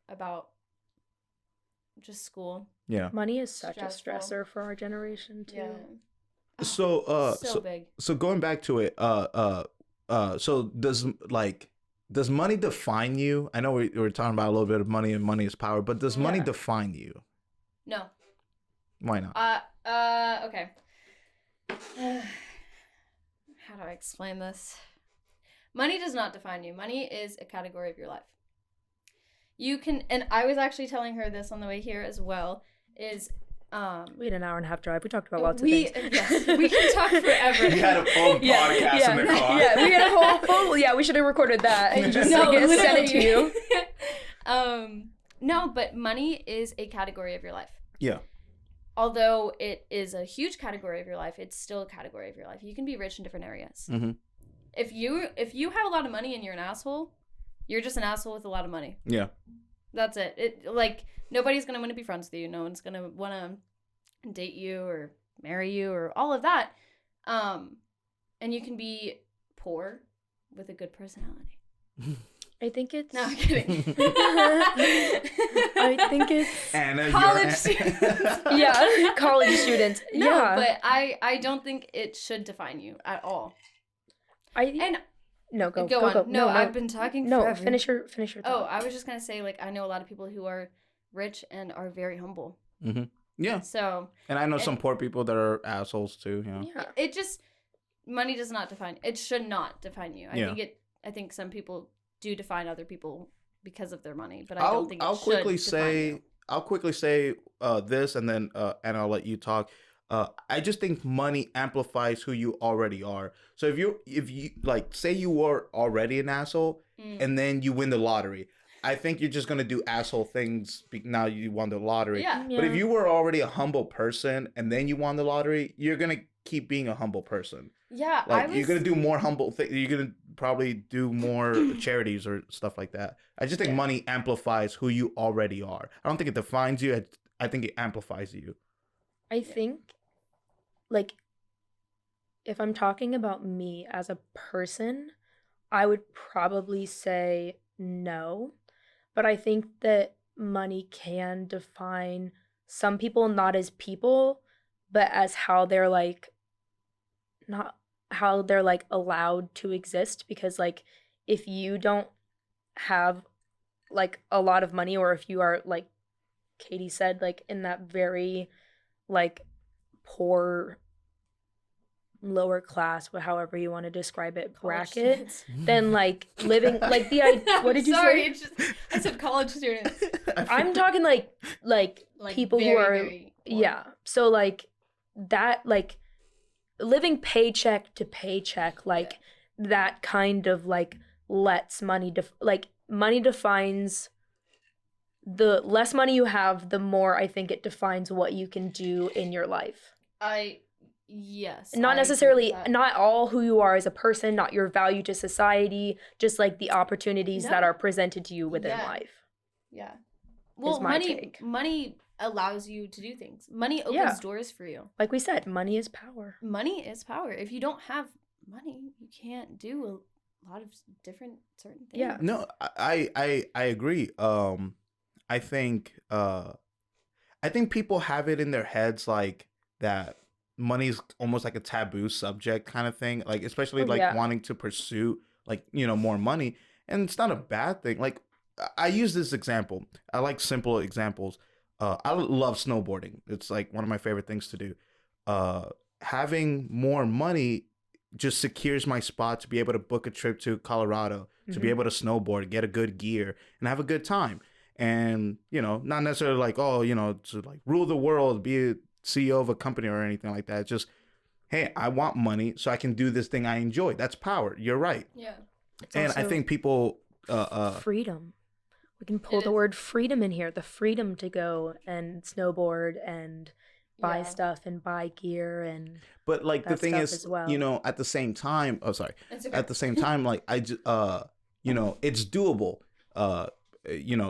about just school. Yeah. Money is such Stressful. a stressor for our generation too. Yeah. So big. so going back to it, so does money define you? I know we're talking about a little bit of money and money is power, but does money Yeah. define you? No. Why not? Okay. How do I explain this? Money does not define you. Money is a category of your life. You can, and I was actually telling her this on the way here as well, is We had an hour and a half drive. We talked about lots of things. Yes, we can talk forever. We had a full podcast in the car. Yeah, we had a whole full. Yeah, we should have recorded that and just No, send it to you. No, but money is a category of your life. Yeah. Although it is a huge category of your life, it's still a category of your life. You can be rich in different areas. Mm-hmm. If you have a lot of money and you're an asshole, you're just an asshole with a lot of money. Yeah. That's it. It like nobody's gonna want to be friends with you. No one's gonna want to date you or marry you or all of that. And you can be poor with a good personality. I think it's. No, I'm kidding. I think it's. Anna, College students. Yeah, college students. No, yeah, but I don't think it should define you at all. No, go on. go. No, I've been talking No, forever. finish your Oh, thought. I was just gonna say, like, I know a lot of people who are rich and are very humble. Mm-hmm. Yeah. So And I know some poor people that are assholes too. You know. Yeah. it just money does not define. It should not define you. I think some people do define other people because of their money, but I don't think I'll it quickly should define say you. I'll quickly say this, and then and I'll let you talk. I just think money amplifies who you already are. So if you like, say you were already an asshole, and then you win the lottery, I think you're just gonna do asshole things. Now you won the lottery. Yeah. But if you were already a humble person and then you won the lottery, you're gonna keep being a humble person. Yeah, Like you're gonna do more humble things. You're gonna probably do more charities or stuff like that. I just think money amplifies who you already are. I don't think it defines you. I think it amplifies you. I think, like, if I'm talking about me as a person, I would probably say no. But I think that money can define some people not as people, but as how they're like, not how they're like allowed to exist. Because, like, if you don't have like a lot of money, or if you are, like Katie said, like in that very like poor, lower class, however you want to describe it, bracket, then like living like what did you Sorry, say? it's just, I said college students. I'm talking like people very, who are very poor. yeah. So like that, like living paycheck to paycheck, like that kind of like lets money like money defines. The less money you have, the more I think it defines what you can do in your life. Yes. Not necessarily, not all who you are as a person, not your value to society, just like the opportunities that are presented to you within life. Yeah. Well, money allows you to do things. Money opens doors for you. Like we said, money is power. Money is power. If you don't have money, you can't do a lot of different certain things. Yeah. No, I agree. I think people have it in their heads like that money's almost like a taboo subject kind of thing, like especially wanting to pursue like more money, and it's not a bad thing. Like I use this example. I like simple examples. I love snowboarding. It's like one of my favorite things to do. Having more money just secures my spot to be able to book a trip to Colorado, to be able to snowboard, get a good gear, and have a good time. And, not necessarily like, to like rule the world, be a CEO of a company or anything like that. Just, hey, I want money so I can do this thing I enjoy. That's power. You're right. Yeah. And I think people... freedom. We can pull the word freedom in here. The freedom to go and snowboard and buy stuff and buy gear and... But like the thing is, at the same time... Oh, sorry. At the same time, like, it's doable.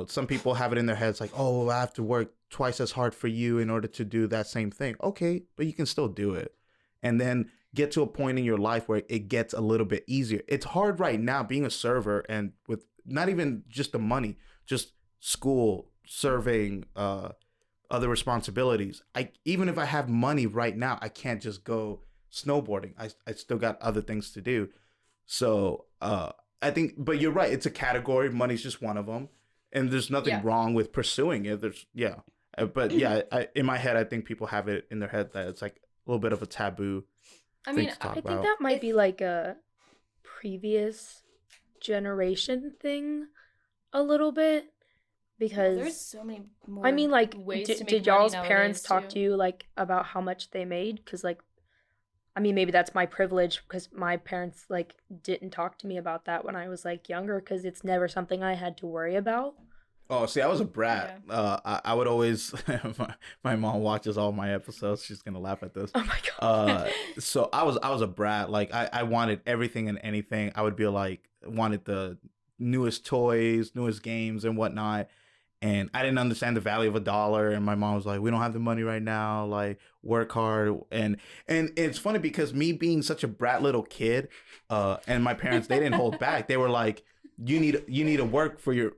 Some people have it in their heads like, oh, I have to work twice as hard for you in order to do that same thing. Okay, but you can still do it. And then get to a point in your life where it gets a little bit easier. It's hard right now being a server, and with not even just the money, just school, serving, other responsibilities. Even if I have money right now, I can't just go snowboarding. I still got other things to do. So I think, but you're right. It's a category. Money's just one of them. And there's nothing wrong with pursuing it. But in my head, I think people have it in their head that it's like a little bit of a taboo thing to talk about. I think that might be like a previous generation thing a little bit, because there's so many more ways to make did y'all's parents talk to you like about how much they made? Because like, I mean, maybe that's my privilege because my parents like didn't talk to me about that when I was like younger, because it's never something I had to worry about. Oh, see, I was a brat. Yeah. I would always, my mom watches all my episodes. She's going to laugh at this. Oh my God. So I was a brat. Like I wanted everything and anything. I would be like, wanted the newest toys, newest games and whatnot. And I didn't understand the value of $1. And my mom was like, we don't have the money right now. Like, work hard. And it's funny because me being such a brat little kid, and my parents, they didn't hold back. They were like, you need to work for your,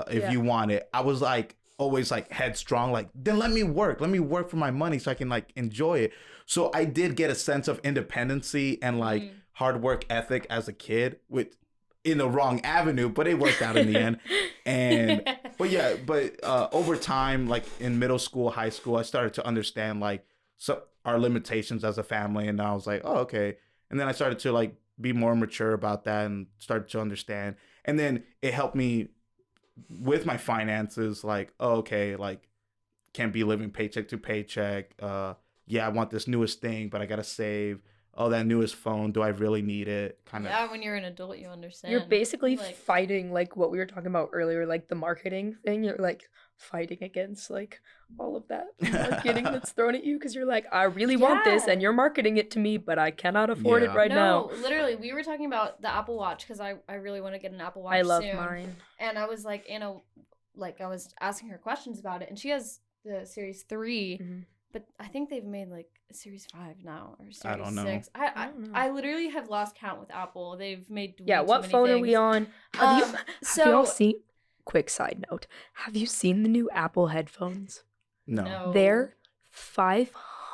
if you want it. I was like, always like headstrong, like, then let me work for my money so I can like enjoy it. So I did get a sense of independency and like hard work ethic as a kid, with in the wrong avenue, but it worked out in the end. And but over time, like in middle school, high school, I started to understand like our limitations as a family, and I was like, oh, okay. And then I started to like be more mature about that and started to understand. And then it helped me with my finances, like, oh, okay, like can't be living paycheck to paycheck. I want this newest thing, but I gotta save. oh, that newest phone, do I really need it? Kind of. Yeah, when you're an adult, you understand. You're basically like, fighting like what we were talking about earlier, like the marketing thing. You're like fighting against like all of that marketing that's thrown at you because you're like, I really want this, and you're marketing it to me, but I cannot afford it right now. No, literally, we were talking about the Apple Watch because I really want to get an Apple Watch. I love soon. mine. And I was like, Anna, like I was asking her questions about it, and she has the Series 3. Mm-hmm. But I think they've made like a Series 5 now or Series I don't know. 6. I don't know. I literally have lost count with Apple. They've made what phone are we on? Have you all seen? Quick side note: have you seen the new Apple headphones? No. They're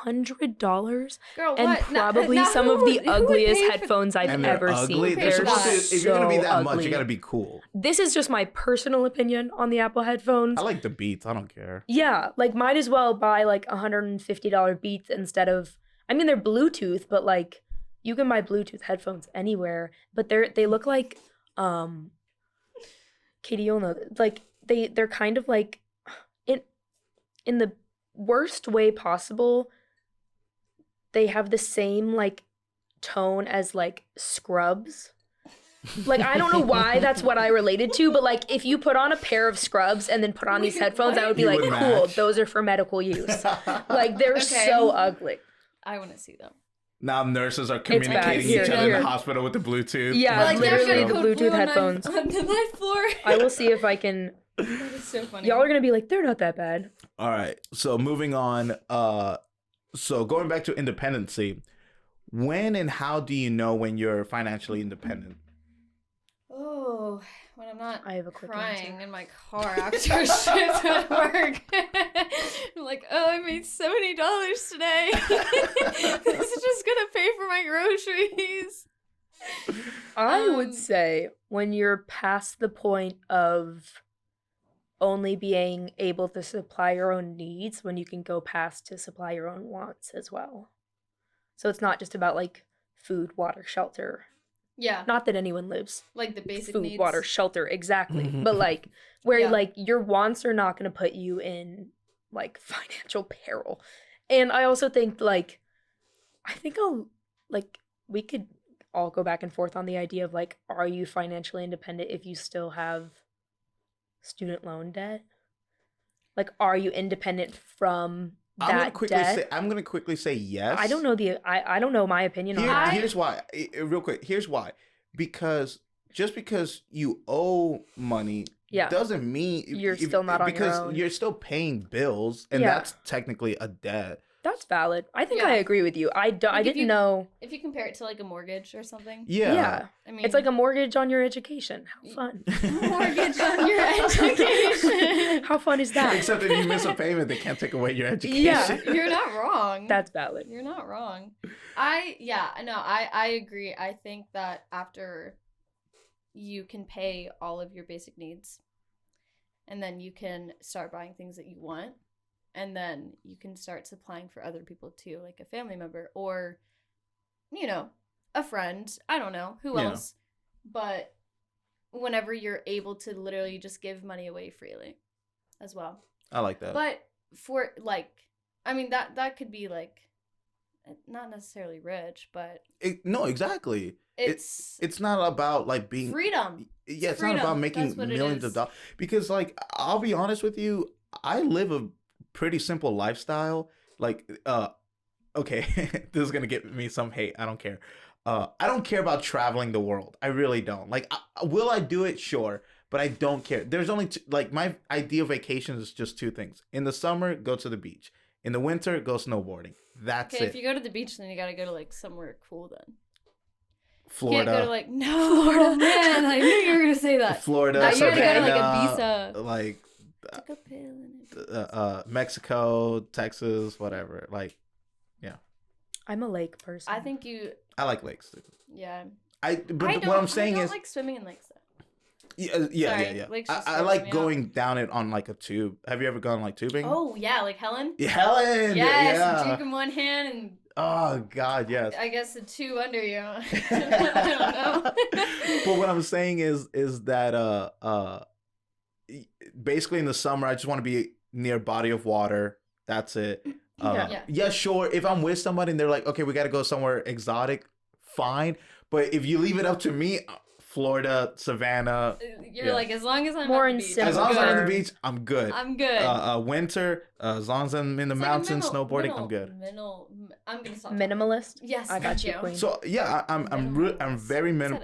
$500, Girl, and what? probably Now some of who the would ugliest pay for- headphones I've And they're ever ugly. seen. They're supposed to, so if you're gonna be that much, ugly. you gotta be cool. This is just my personal opinion on the Apple headphones. I like the Beats. I don't care. Yeah, like might as well buy like $150 Beats instead of. I mean, they're Bluetooth, but like you can buy Bluetooth headphones anywhere. But they look like Katie, you'll know, like they're kind of like in the worst way possible. They have the same like tone as like Scrubs. Like, I don't know why that's what I related to, but like if you put on a pair of Scrubs and then put on these headphones, I would be You like, would cool, match. those are for medical use. Like, they're so ugly. I want to see them. Now nurses are bad. communicating Here, each other in here. the hospital with the Bluetooth. Yeah, Like, literally they're the gonna go Bluetooth blue headphones. on the ninth floor. I will see if I can. That is so funny. Y'all are gonna be like, they're not that bad. All right. So moving on. So going back to independency, when and how do you know when you're financially independent? Oh, when I'm not I have a quick crying answer. in my car after shift at work. I'm like, oh, I made $70 today. This is just gonna pay for my groceries. I would say when you're past the point of only being able to supply your own needs, when you can go past to supply your own wants as well. So it's not just about like food, water, shelter. Yeah, Not that anyone lives like the basic food, needs. water, shelter, exactly. Mhm. But like where Yeah. like your wants are not going to put you in like financial peril. And I also think like we could all go back and forth on the idea of like, are you financially independent if you still have student loan debt? Like, are you independent from that debt? I'm gonna quickly say yes. I don't know I don't know my opinion on that. Here's why. Real quick. Here's why. Because just because you owe money doesn't mean You're still not on your because own. you're still paying bills, and Yeah. that's technically a debt. That's valid. I think Yeah. I agree with you. I if didn't you- know. If you compare it to like a mortgage or something. Yeah. I mean, It's like a mortgage on your education. How fun. mortgage on your education. How fun is that? Except if you miss a payment, they can't take away your education. Yeah. You're not wrong. That's valid. You're not wrong. I agree. I think that after you can pay all of your basic needs, and then you can start buying things that you want, and then you can start supplying for other people too, like a family member or, a friend. I don't know who Yeah. else, but whenever you're able to literally just give money away freely as well. I like that. But for that could be like not necessarily rich, but No, exactly. It's not about like being freedom. Yeah, it's freedom. not about making That's what it millions of is. dollars. Because like I'll be honest with you, I live a pretty simple lifestyle. Like okay, this is gonna get me some hate. I don't care. I don't care about traveling the world. I really don't. Like, will I do it? Sure, but I don't care. There's only like my ideal vacation is just two things. In the summer, go to the beach. In the winter, go snowboarding. That's Okay, it. if you go to the beach, then you gotta go to like somewhere cool. Then Florida. you can't go to like Florida. Man, I knew you were gonna say that. Florida. No, you gotta go to like Savannah, Ibiza. Like Take a pill and Mexico, Texas, whatever. Like, I'm a lake person. I think you. I like lakes too. Yeah. But I don't, what I'm saying I don't is, like swimming in lakes. yeah. Lakes just I gross like me going down it on like a tube. Have you ever gone like tubing? Oh yeah, like Helen. Yeah, Helen. Yes, Yeah. drink in one hand and Oh God, yes. I guess the two under you. I don't know. But what I'm saying is that basically in the summer I just want to be near body of water. That's it. Yeah, sure. If I'm with somebody and they're like, okay, we got to go somewhere exotic, fine. But if you leave it up to me, Florida, Savannah. You're like, as long as I'm More at in the beach. As long as I'm Sure. on the beach, I'm good. I'm good. Winter, as long as I'm in the It's like a mountains, snowboarding, I'm good. I'm gonna stop. Minimalist. Yes, I got thank you, queen. So yeah, I'm very now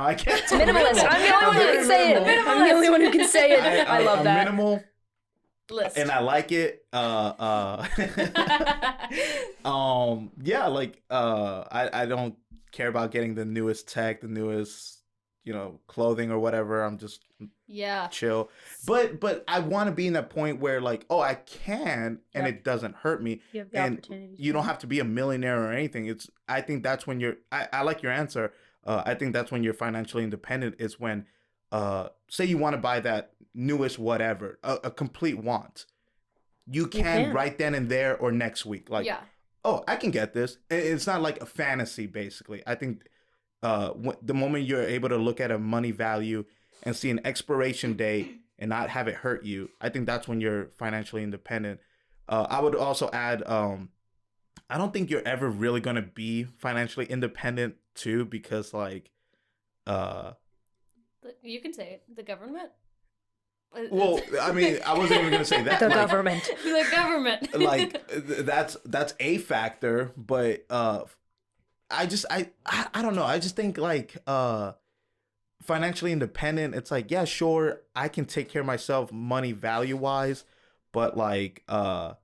I can't. Minimalist. I'm the only one who can say it. Minimalist. I'm the only one who can say it. I love I'm that. minimal. List. And I like it. Yeah, like I don't care about getting the newest tech, the newest, clothing or whatever. I'm just chill. But I want to be in that point where like, oh, I can and it doesn't hurt me. You have the And opportunity. you don't have to be a millionaire or anything. I think that's when I like your answer. I think that's when you're financially independent is when say you want to buy that newest whatever, a complete want. You can right then and there or next week. Like, oh, I can get this. It's not like a fantasy, basically. I think the moment you're able to look at a money value and see an expiration date and not have it hurt you, I think that's when you're financially independent. I would also add, I don't think you're ever really going to be financially independent too, because like, you can say it. The government. Well, I mean, I wasn't even going to say that. The government. The government. Like that's a factor, but I don't know. I just think like financially independent, it's like, yeah, sure, I can take care of myself money value wise, but like I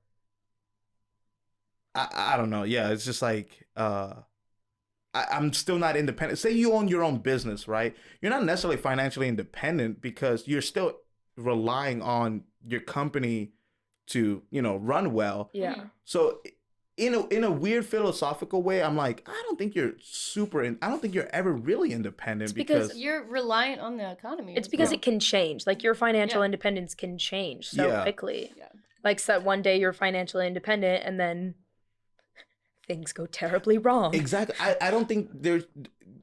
don't know. Yeah, it's just like I'm still not independent. Say you own your own business, right? You're not necessarily financially independent because you're still relying on your company to, run well. Yeah. So in a weird philosophical way, I'm like, I don't think you're I don't think you're ever really independent because you're reliant on the economy. It's because it can change. Like your financial independence can change so quickly. Yeah. Like so one day you're financially independent and then things go terribly wrong. Exactly. I don't think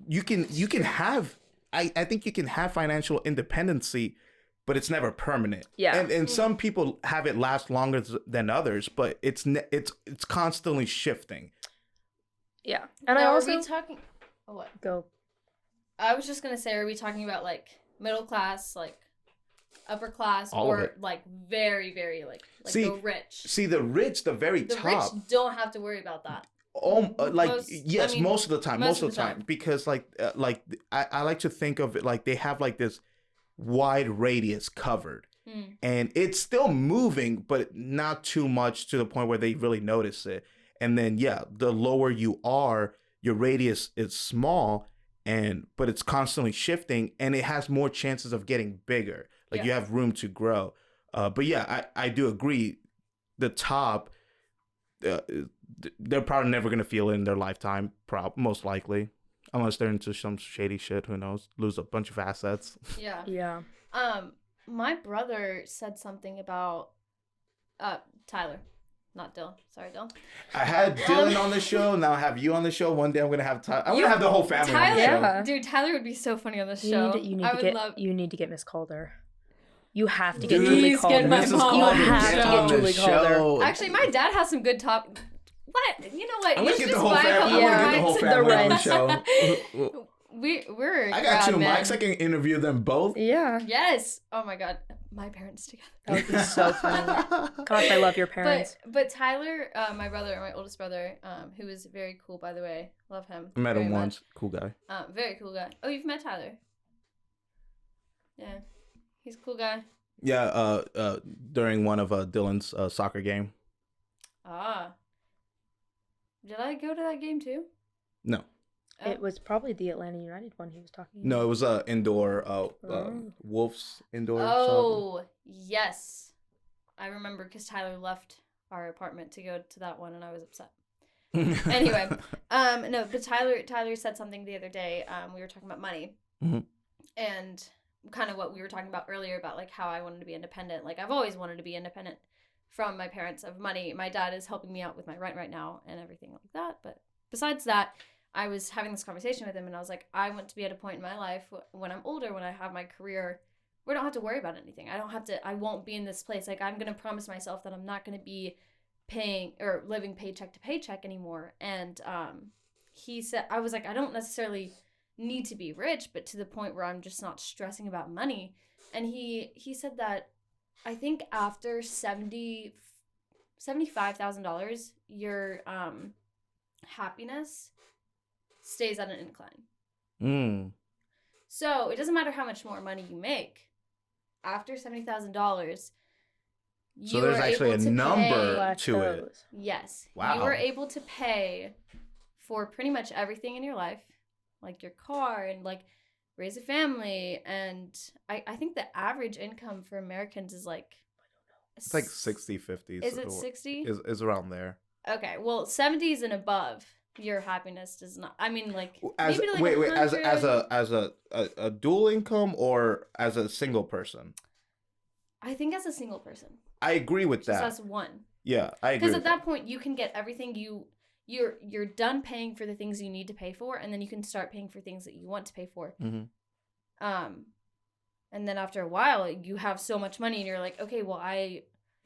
you can have I think you can have financial independency, but it's never permanent. Yeah. And some people have it last longer than others, but it's constantly shifting. Yeah. And now, I also are we talking what? Go. I was just going to say, are we talking about like middle class, like upper class, all or like very, very like the rich? See, the rich, the very top. The rich don't have to worry about that. Most of the time, because like I like to think of it like they have like this wide radius covered, and it's still moving, but not too much to the point where they really notice it. And then the lower you are, your radius is small, but it's constantly shifting, and it has more chances of getting bigger. Like you have room to grow. But I do agree. The top. They're probably never going to feel it in their lifetime, most likely. Unless they're into some shady shit, who knows? Lose a bunch of assets. Yeah. Yeah. My brother said something about Tyler. Not Dylan. Sorry, Dylan. I had Dylan on the show. Now I have you on the show. One day I'm going to have Tyler. I'm going to have the whole family on the show. Yeah. Dude, Tyler would be so funny on the show. You need to get Miss Calder. You have to get Julie Calder. Get my mom you on the have to get show. Julie Calder. Actually, my dad has some good top. What? You know what? I'm You going to should get the just whole buy a family. couple I'm going to get the whole family on the show. We're I got two men. mics. I can interview them both. Yeah. Yes. Oh my God. My parents together. That would be so funny. Gosh, I love your parents. But Tyler, my brother, my oldest brother, who is very cool, by the way. Love him. I met him once. Cool guy. Very cool guy. Oh, you've met Tyler? Yeah. He's a cool guy. Yeah, during one of Dylan's soccer game. Ah. Did I go to that game too? No. Oh. It was probably the Atlanta United one he was talking about. No, it was indoor, Wolves indoor. Oh, yes. I remember because Tyler left our apartment to go to that one and I was upset. Anyway, no, but Tyler said something the other day. We were talking about money. Mm-hmm. And kind of what we were talking about earlier about like how I wanted to be independent. Like I've always wanted to be independent from my parents of money. My dad is helping me out with my rent right now and everything like that. But besides that, I was having this conversation with him and I was like, I want to be at a point in my life when I'm older, when I have my career, where I don't have to worry about anything. I won't be in this place. Like I'm going to promise myself that I'm not going to be paying or living paycheck to paycheck anymore. And he said, I was like, I don't necessarily need to be rich, but to the point where I'm just not stressing about money. And he said that I think after $75,000, your happiness stays at an incline. So it doesn't matter how much more money you make. After $70,000, so there's actually a number to it. Yes. Wow. You were able to pay for pretty much everything in your life, like your car and like raise a family. And I think the average income for Americans is like, it's like 60, 50. Is it 60? Is around there. Okay. Well, 70s and above, your happiness does not. I mean, like, as maybe like wait, as 100. a dual income or as a single person? I think as a single person. I agree with that. Just as one. Yeah, I agree. Because at that point, you can get everything you're done paying for the things you need to pay for, and then you can start paying for things that you want to pay for. And then after a while, you have so much money, and you're like, okay, well, I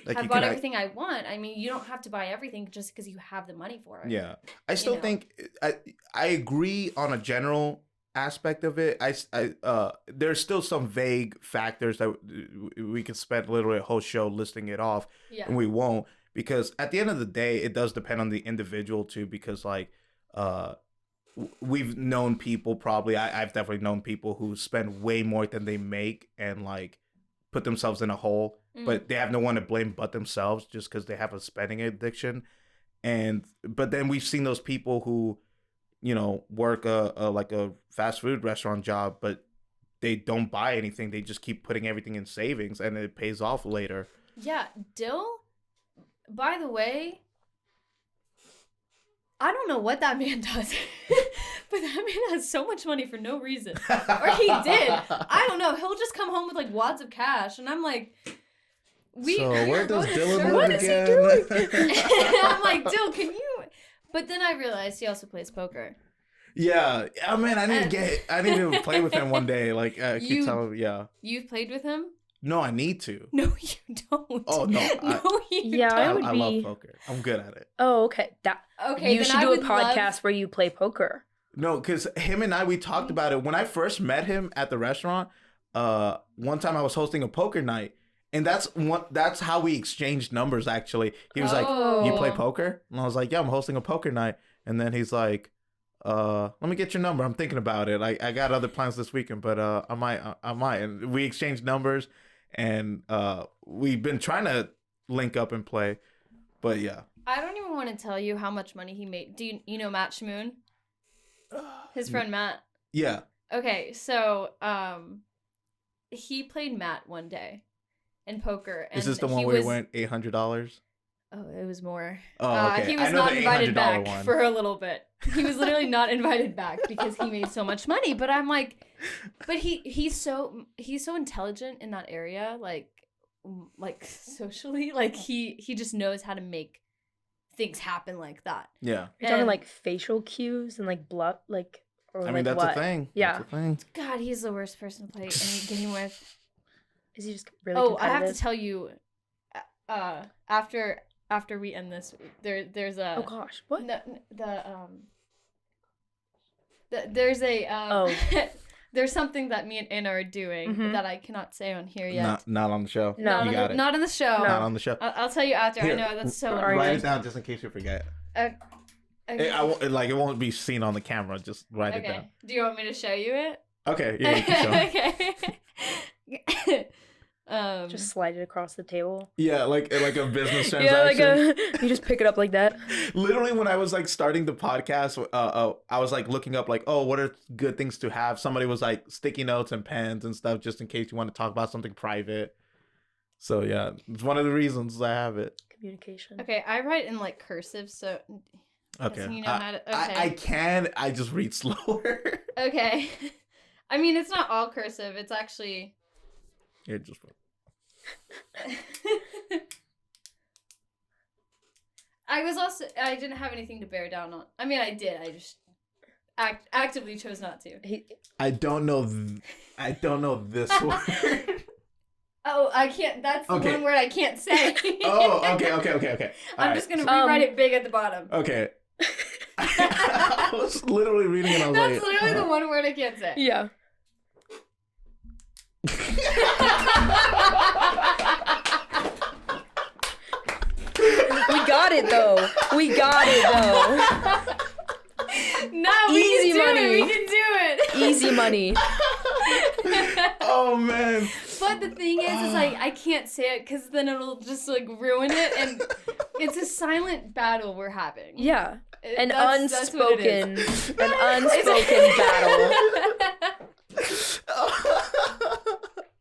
have bought everything I want. I mean, you don't have to buy everything just because you have the money for it. Yeah, I still think I agree on a general aspect of it. There's still some vague factors that we could spend literally a whole show listing it off, and we won't, because at the end of the day, it does depend on the individual too. Because like, we've known people, probably I've definitely known people who spend way more than they make and like put themselves in a hole, but they have no one to blame but themselves just because they have a spending addiction. But then we've seen those people who, you know, work like a fast food restaurant job, but they don't buy anything. They just keep putting everything in savings, and it pays off later. Yeah, Dill, by the way, I don't know what that man does, but that man has so much money for no reason. Or he did. I don't know. He'll just come home with like wads of cash, and I'm like, where does Dylan live what again? Is he doing? I'm like, Dill, can you? But then I realized he also plays poker. Yeah, I mean, I need to play with him one day. Like, keep telling me, yeah. You've played with him? No, I need to. No, you don't. Oh no, you don't. I love poker. I'm good at it. Oh, okay. You should do a podcast where you play poker. No, because him and we talked about it when I first met him at the restaurant. One time I was hosting a poker night, and that's how we exchanged numbers. Actually, he was like, "You play poker?" And I was like, "Yeah, I'm hosting a poker night." And then he's like, "Let me get your number. I'm thinking about it. I got other plans this weekend, but I might." And we exchanged numbers, and we've been trying to link up and play, but yeah. I don't even want to tell you how much money he made. Do you know Matt Shmoon? His friend Matt? Yeah. Okay, so he played Matt one day in poker. And is this the one where he went $800? Oh, it was more. Oh, okay. He was not invited back for a little bit. He was literally not invited back because he made so much money. But I'm like, but he's so intelligent in that area, like socially, like he just knows how to make things happen like that. Yeah. You're talking like facial cues and like bluff, like, or I mean, that's a thing. Yeah. That's a thing. God, he's the worst person to play any game with. Is he just really competitive? I have to tell you, after we end this, there's a. Oh gosh, what? There's a there's something that me and Anna are doing that I cannot say on here yet. Not on the show. No, you got it. Not on the show. Not on the show. I'll tell you after. Here, I know that's so. Write it down just in case you forget. Okay. It won't be seen on the camera. Just write it down. Do you want me to show you it? Okay. Yeah. You can show. Okay. Just slide it across the table. Yeah, like a business transaction. Yeah, you just pick it up like that. Literally, when I was like starting the podcast, I was like looking up like, oh, what are good things to have? Somebody was like sticky notes and pens and stuff just in case you want to talk about something private. So yeah, it's one of the reasons I have it. Communication. Okay, I write in like cursive, so. Okay. You know how to, okay. I can. I just read slower. Okay. I mean, it's not all cursive. It's actually. Here, just. I didn't have anything to bear down on. I mean, I did. I just actively chose not to. I don't know this word. Oh, I can't. That's the Okay. one word I can't say. Oh, okay. I'm just gonna rewrite it big at the bottom. Okay. I was literally reading it. I was That's like, literally the one word I can't say. Yeah. We got it though. No, Easy money. We can do it. Easy money. oh man. But the thing is like I can't say it because then it'll just like ruin it, and it's a silent battle we're having. Yeah. An That's what it is. unspoken battle.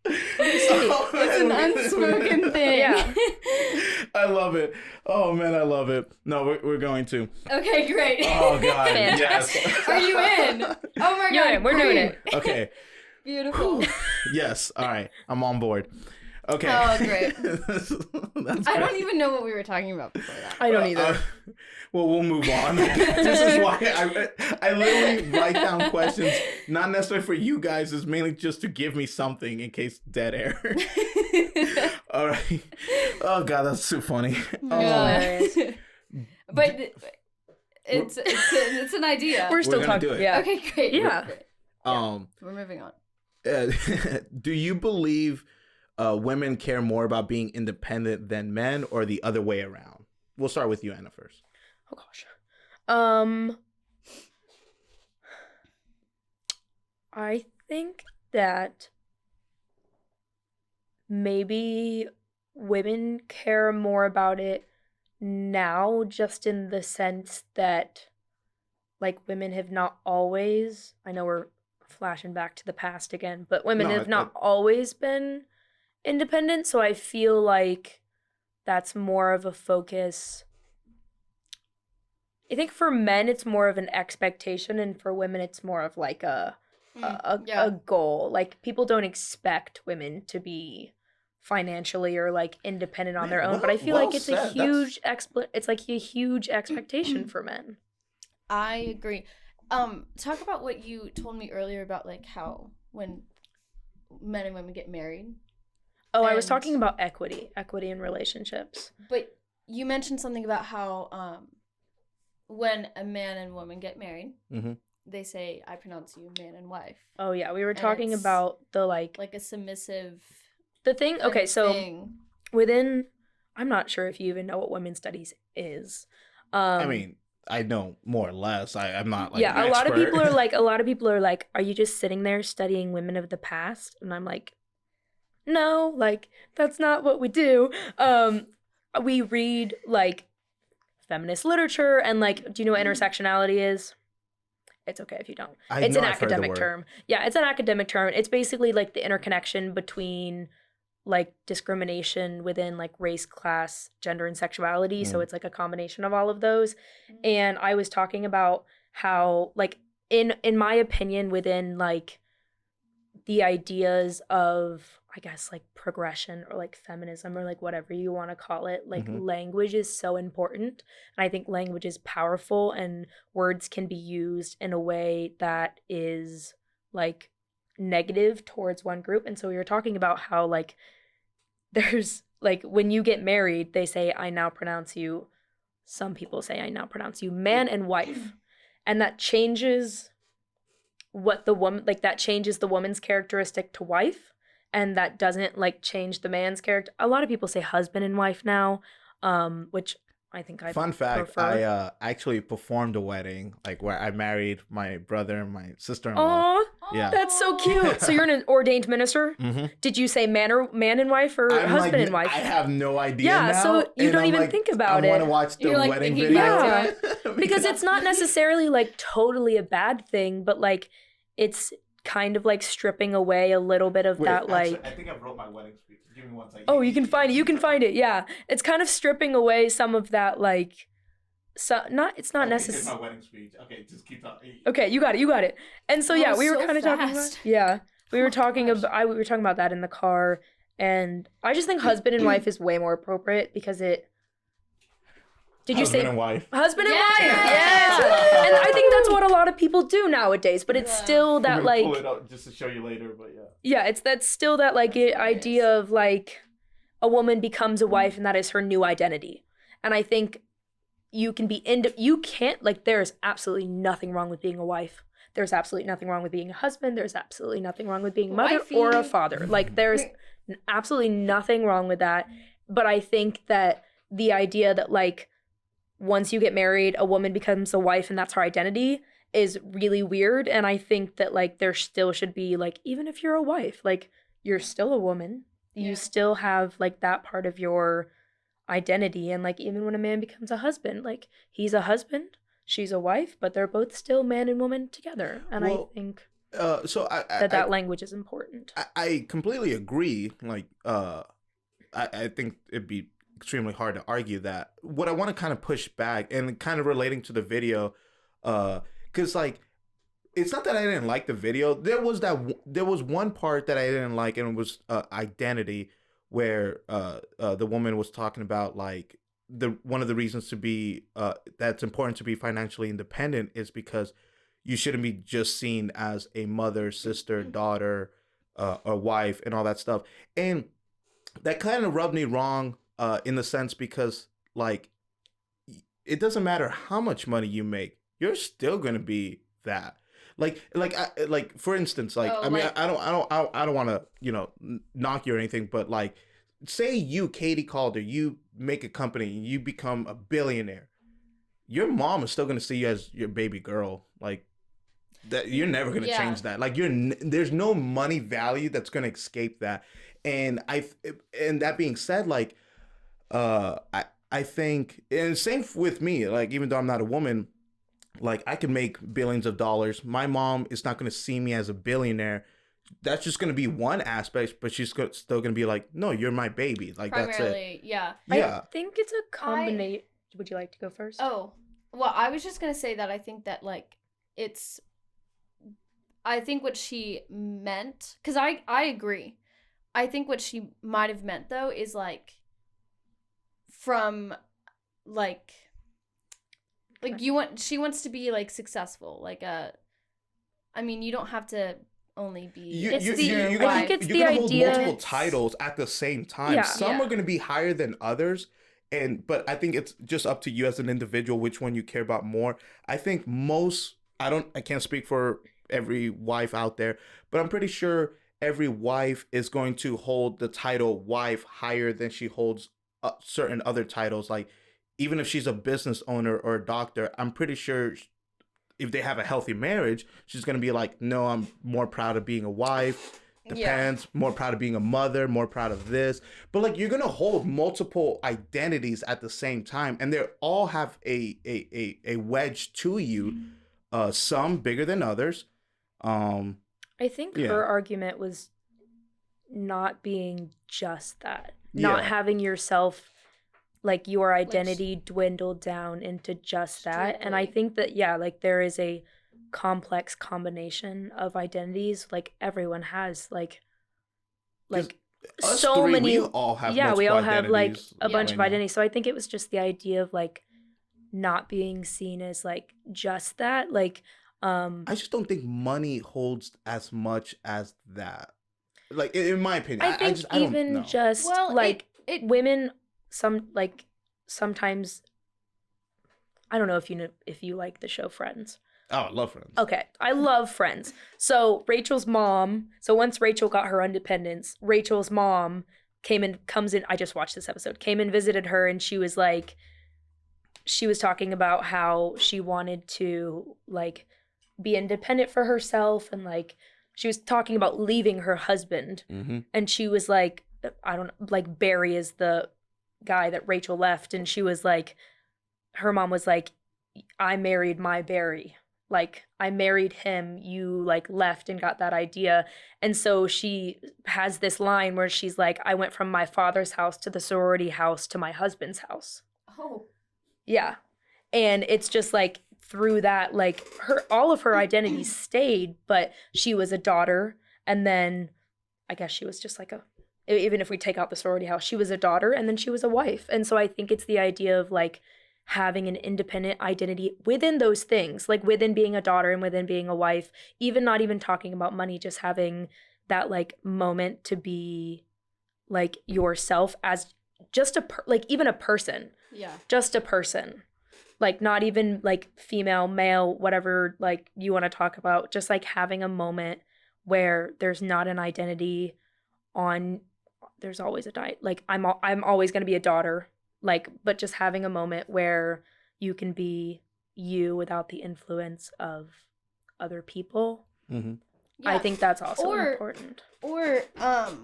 It's an unspoken thing. Yeah. I love it. Oh man, I love it. No, we're going to. Okay, great. Oh god, Fantastic. yes. Are you in? Oh my You're god, in. We're doing it. Okay. Beautiful. Yes. All right. I'm on board. Okay. Oh, great. That's I don't great. even know what we were talking about before that. I don't either. Well, we'll move on. This is why I literally write down questions, not necessarily for you guys, it's mainly just to give me something in case dead air. All right. Oh god, that's too funny. Hilarious. But it's an idea. We're still gonna talking. do it. Yeah. Okay, great. Yeah. Great. Um, We're moving on. do you believe women care more about being independent than men, or the other way around? We'll start with you, Anna, first. Oh gosh. I think that maybe women care more about it now, just in the sense that like women have not always, I know we're flashing back to the past again, but women No, have not always been independent, so I feel like that's more of a focus. I think for men it's more of an expectation, and for women it's more of like a goal. Like people don't expect women to be financially or like independent on their own, but I feel like it's a huge it's like a huge expectation for men. I agree. Talk about what you told me earlier about like how when men and women get married. Oh, I was talking about equity in relationships. But you mentioned something about how when a man and woman get married, they say, I pronounce you man and wife. Oh yeah, we were talking about the like a submissive the thing. Okay, so thing. within, I'm not sure if you even know what women's studies is. I mean, I know more or less. I'm not like yeah. an A lot of expert. people are like, are you just sitting there studying women of the past? And I'm like, no, like that's not what we do. We read like feminist literature and like, do you know what intersectionality is? It's okay if you don't. It's an academic term. Yeah, it's an academic term. It's basically like the interconnection between like discrimination within like race, class, gender, and sexuality. So it's like a combination of all of those. And I was talking about how like in my opinion, within like the ideas of, I guess, like progression or like feminism or like whatever you want to call it, like language is so important. And I think language is powerful, and words can be used in a way that is like negative towards one group. And so we were talking about how like there's like when you get married, they say, I now pronounce you, some people say, I now pronounce you man and wife. And that changes what the woman, like that changes the woman's characteristic to wife. And that doesn't like change the man's character. A lot of people say husband and wife now, which I think I Fun fact, prefer. I actually performed a wedding, like where I married my brother and my sister-in-law. Aw, Yeah. that's so cute. So you're an ordained minister? Did you say man and wife or I'm husband like, and wife? I have no idea Yeah, now, so you and don't I'm even like, think about I it. want to watch the You're, like, wedding thinking video. back to because it's not necessarily like totally a bad thing, but like it's kind of like stripping away a little bit of that like. I think I wrote my wedding speech. Give me one second. Oh, you can find it. You can find it. Yeah, it's kind of stripping away some of that like. So it's not necessary. It's my wedding speech. Okay, just keep talking. Okay, you got it. And so yeah, we were so kind of talking about fast. we were talking about we were talking about that in the car, and I just think husband and wife is way more appropriate because it. Did you Husband say and wife? Husband and Yes! wife. Yes. And I think that's what a lot of people do nowadays, but it's still that I'm like pull it up just to show you later, but yeah. yeah, that's still that like idea of like a woman becomes a wife and that is her new identity. And I think you can be you can't like there's absolutely nothing wrong with being a wife. There's absolutely nothing wrong with being a husband. There's absolutely nothing wrong with being a mother or a father. Like there's absolutely nothing wrong with that. But I think that the idea that like once you get married, a woman becomes a wife and that's her identity is really weird. And I think that like there still should be like, even if you're a wife, like you're still a woman. You still have like that part of your identity. And like even when a man becomes a husband, like he's a husband, she's a wife, but they're both still man and woman together. And I think so that language is important. I completely agree. Like I think it'd be extremely hard to argue that. What I want to kind of push back and kind of relating to the video, because like it's not that I didn't like the video. There was one part that I didn't like, and it was identity, where the woman was talking about like one of the reasons to be that's important to be financially independent is because you shouldn't be just seen as a mother, sister, daughter, a wife, and all that stuff. And that kind of rubbed me wrong in the sense because like it doesn't matter how much money you make, you're still gonna be that. Like for instance, like I mean, I don't want to knock you or anything, but like say you, Katie Calder, you make a company and you become a billionaire, your mom is still gonna see you as your baby girl. Like that, you're never gonna change that. Like there's no money value that's gonna escape that. And that being said, like I think, and same with me, like even though I'm not a woman, like I can make billions of dollars. My mom is not going to see me as a billionaire. That's just going to be one aspect, but she's still going to be like, no, you're my baby. Like primarily, that's it. I think it's a combination. Would you like to go first? Oh, well, I was just going to say that I think that like I think what she meant, because I agree. I think what she might have meant though is like from like she wants to be like successful, like I mean you don't have to only be you're gonna hold multiple titles at the same time. Some are gonna be higher than others, but I think it's just up to you as an individual which one you care about more. I think I can't speak for every wife out there, but I'm pretty sure every wife is going to hold the title wife higher than she holds certain other titles. Like even if she's a business owner or a doctor, I'm pretty sure if they have a healthy marriage, she's going to be like, no, I'm more proud of being a wife. Depends. More proud of being a mother, more proud of this. But like you're going to hold multiple identities at the same time, and they all have a wedge to you, some bigger than others. I think her argument was not being just that. Not having yourself, like your identity dwindled down into just that. And I think that, like there is a complex combination of identities. Like everyone has like so many. We all have we all have like a bunch of now. identities. So I think it was just the idea of like not being seen as like just that. Like I just don't think money holds as much as that. Like in my opinion, I think I don't know. Women sometimes I don't know if you like the show Friends. Oh, I love Friends. Okay, I love Friends. So Rachel's mom. So once Rachel got her independence, Rachel's mom comes in. I just watched this episode. Came and visited her, and she was talking about how she wanted to like be independent for herself, and like she was talking about leaving her husband, and she was like, Barry is the guy that Rachel left, and she was like, her mom was like, I married my Barry. Like, I married him, you like left and got that idea. And so she has this line where she's like, I went from my father's house to the sorority house to my husband's house. Oh. Yeah. And it's just like through that, like all of her identities stayed, but she was a daughter. And then I guess she was just like even if we take out the sorority house, she was a daughter and then she was a wife. And so I think it's the idea of like having an independent identity within those things, like within being a daughter and within being a wife, even not even talking about money, just having that like moment to be like yourself as just like even a person. Yeah. Just a person. Like not even like female, male, whatever like you want to talk about, just like having a moment where there's not an identity on, there's always a like I'm always going to be a daughter, like, but just having a moment where you can be you without the influence of other people. Mm-hmm. Yeah. I think that's also important. Or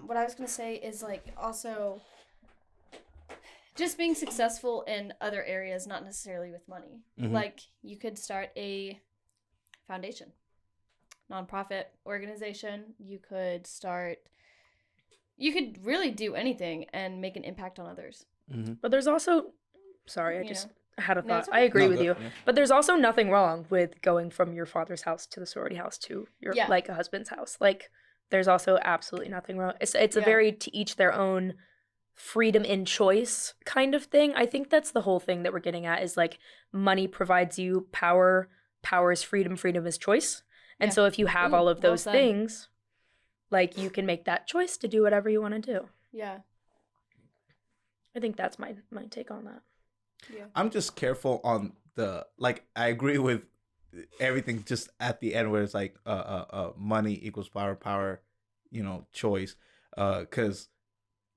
what I was going to say is like also just being successful in other areas, not necessarily with money. Mm-hmm. Like you could start a foundation, nonprofit organization. You could really do anything and make an impact on others. Mm-hmm. But there's also, sorry, I just had a thought. it's okay. I agree with you. Yeah. But there's also nothing wrong with going from your father's house to the sorority house to your like a husband's house. Like there's also absolutely nothing wrong. It's a very to each their own freedom in choice kind of thing. I think that's the whole thing that we're getting at is like money provides you power. Power is freedom. Freedom is choice. And so if you have all of those things, like you can make that choice to do whatever you want to do. Yeah. I think that's my take on that. Yeah. I'm just careful on the, like, I agree with everything just at the end where it's like money equals power, choice. Because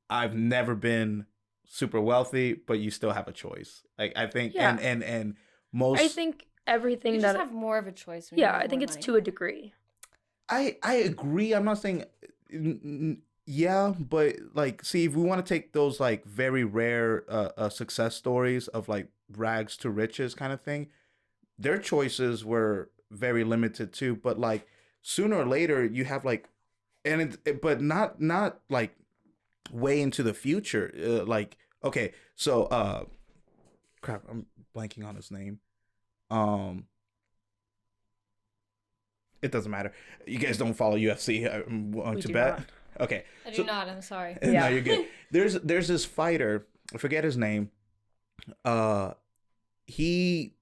I've never been super wealthy, but you still have a choice. Like I think, and most. I think everything you that just have more of a choice. When you have I think more it's money. to a degree. I agree. I'm not saying, yeah, but like, see, if we want to take those like very rare success stories of like rags to riches kind of thing, their choices were very limited too. But like sooner or later, you have like, but not like way into the future. Like, okay, so crap, I'm blanking on his name. It doesn't matter. You guys don't follow UFC. I'm willing to bet. Not. Okay. I do not. I'm sorry. Yeah. No, you're good. There's this fighter. I forget his name. He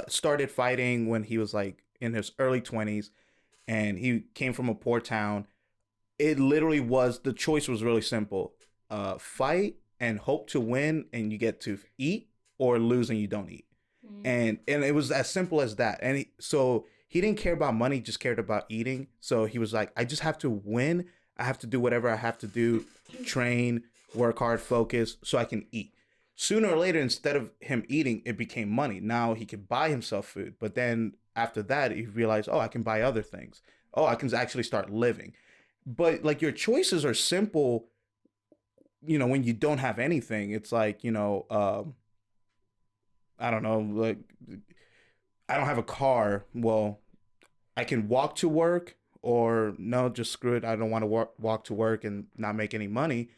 started fighting when he was like in his early 20s, and he came from a poor town. It literally was, the choice was really simple. Fight and hope to win, and you get to eat, or lose and you don't eat. And it was as simple as that. And he didn't care about money, just cared about eating. So he was like, I just have to win. I have to do whatever I have to do, train, work hard, focus, so I can eat. Sooner or later, instead of him eating, it became money. Now he could buy himself food. But then after that, he realized, I can buy other things. I can actually start living. But like your choices are simple, when you don't have anything. It's like, I don't know, like, I don't have a car. Well, I can walk to work, or no, just screw it. I don't want to walk to work and not make any money.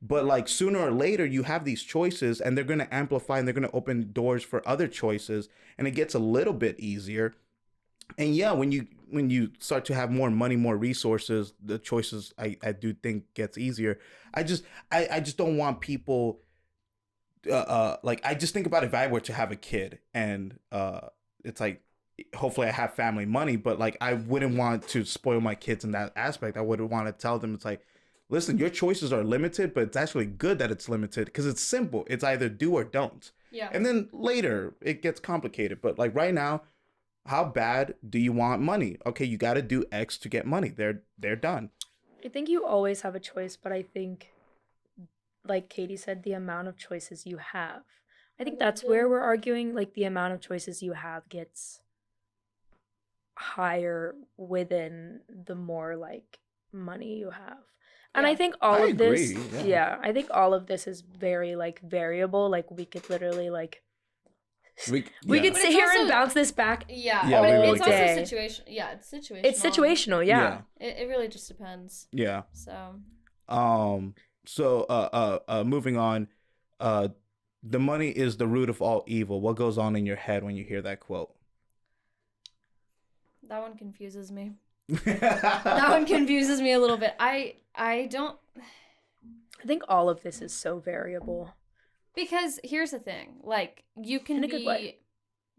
But like sooner or later, you have these choices, and they're going to amplify, and they're going to open doors for other choices, and it gets a little bit easier. And yeah, when you start to have more money, more resources, the choices I do think gets easier. I just don't want people. Like I just think about if I were to have a kid, and it's like, hopefully I have family money, but like I wouldn't want to spoil my kids in that aspect. I would want to tell them, it's like, listen, your choices are limited, but it's actually good that it's limited because it's simple. It's either do or don't. Yeah. And then later it gets complicated. But like right now, how bad do you want money? Okay, you got to do X to get money. They're done. I think you always have a choice, but I think, like Katie said, the amount of choices you have. I think that's where we're arguing. Like the amount of choices you have gets higher within the more like money you have. And I think all of this, I think all of this is very like variable. Like we could literally like, we could sit here and bounce this back. Yeah, all it's day. also situation. Yeah, it's situational. It's situational. Yeah. It really just depends. Yeah. So. Moving on. The money is the root of all evil. What goes on in your head when you hear that quote? That one confuses me. That one confuses me a little bit. I don't. I think all of this is so variable. Because here's the thing, like, you can In a good way.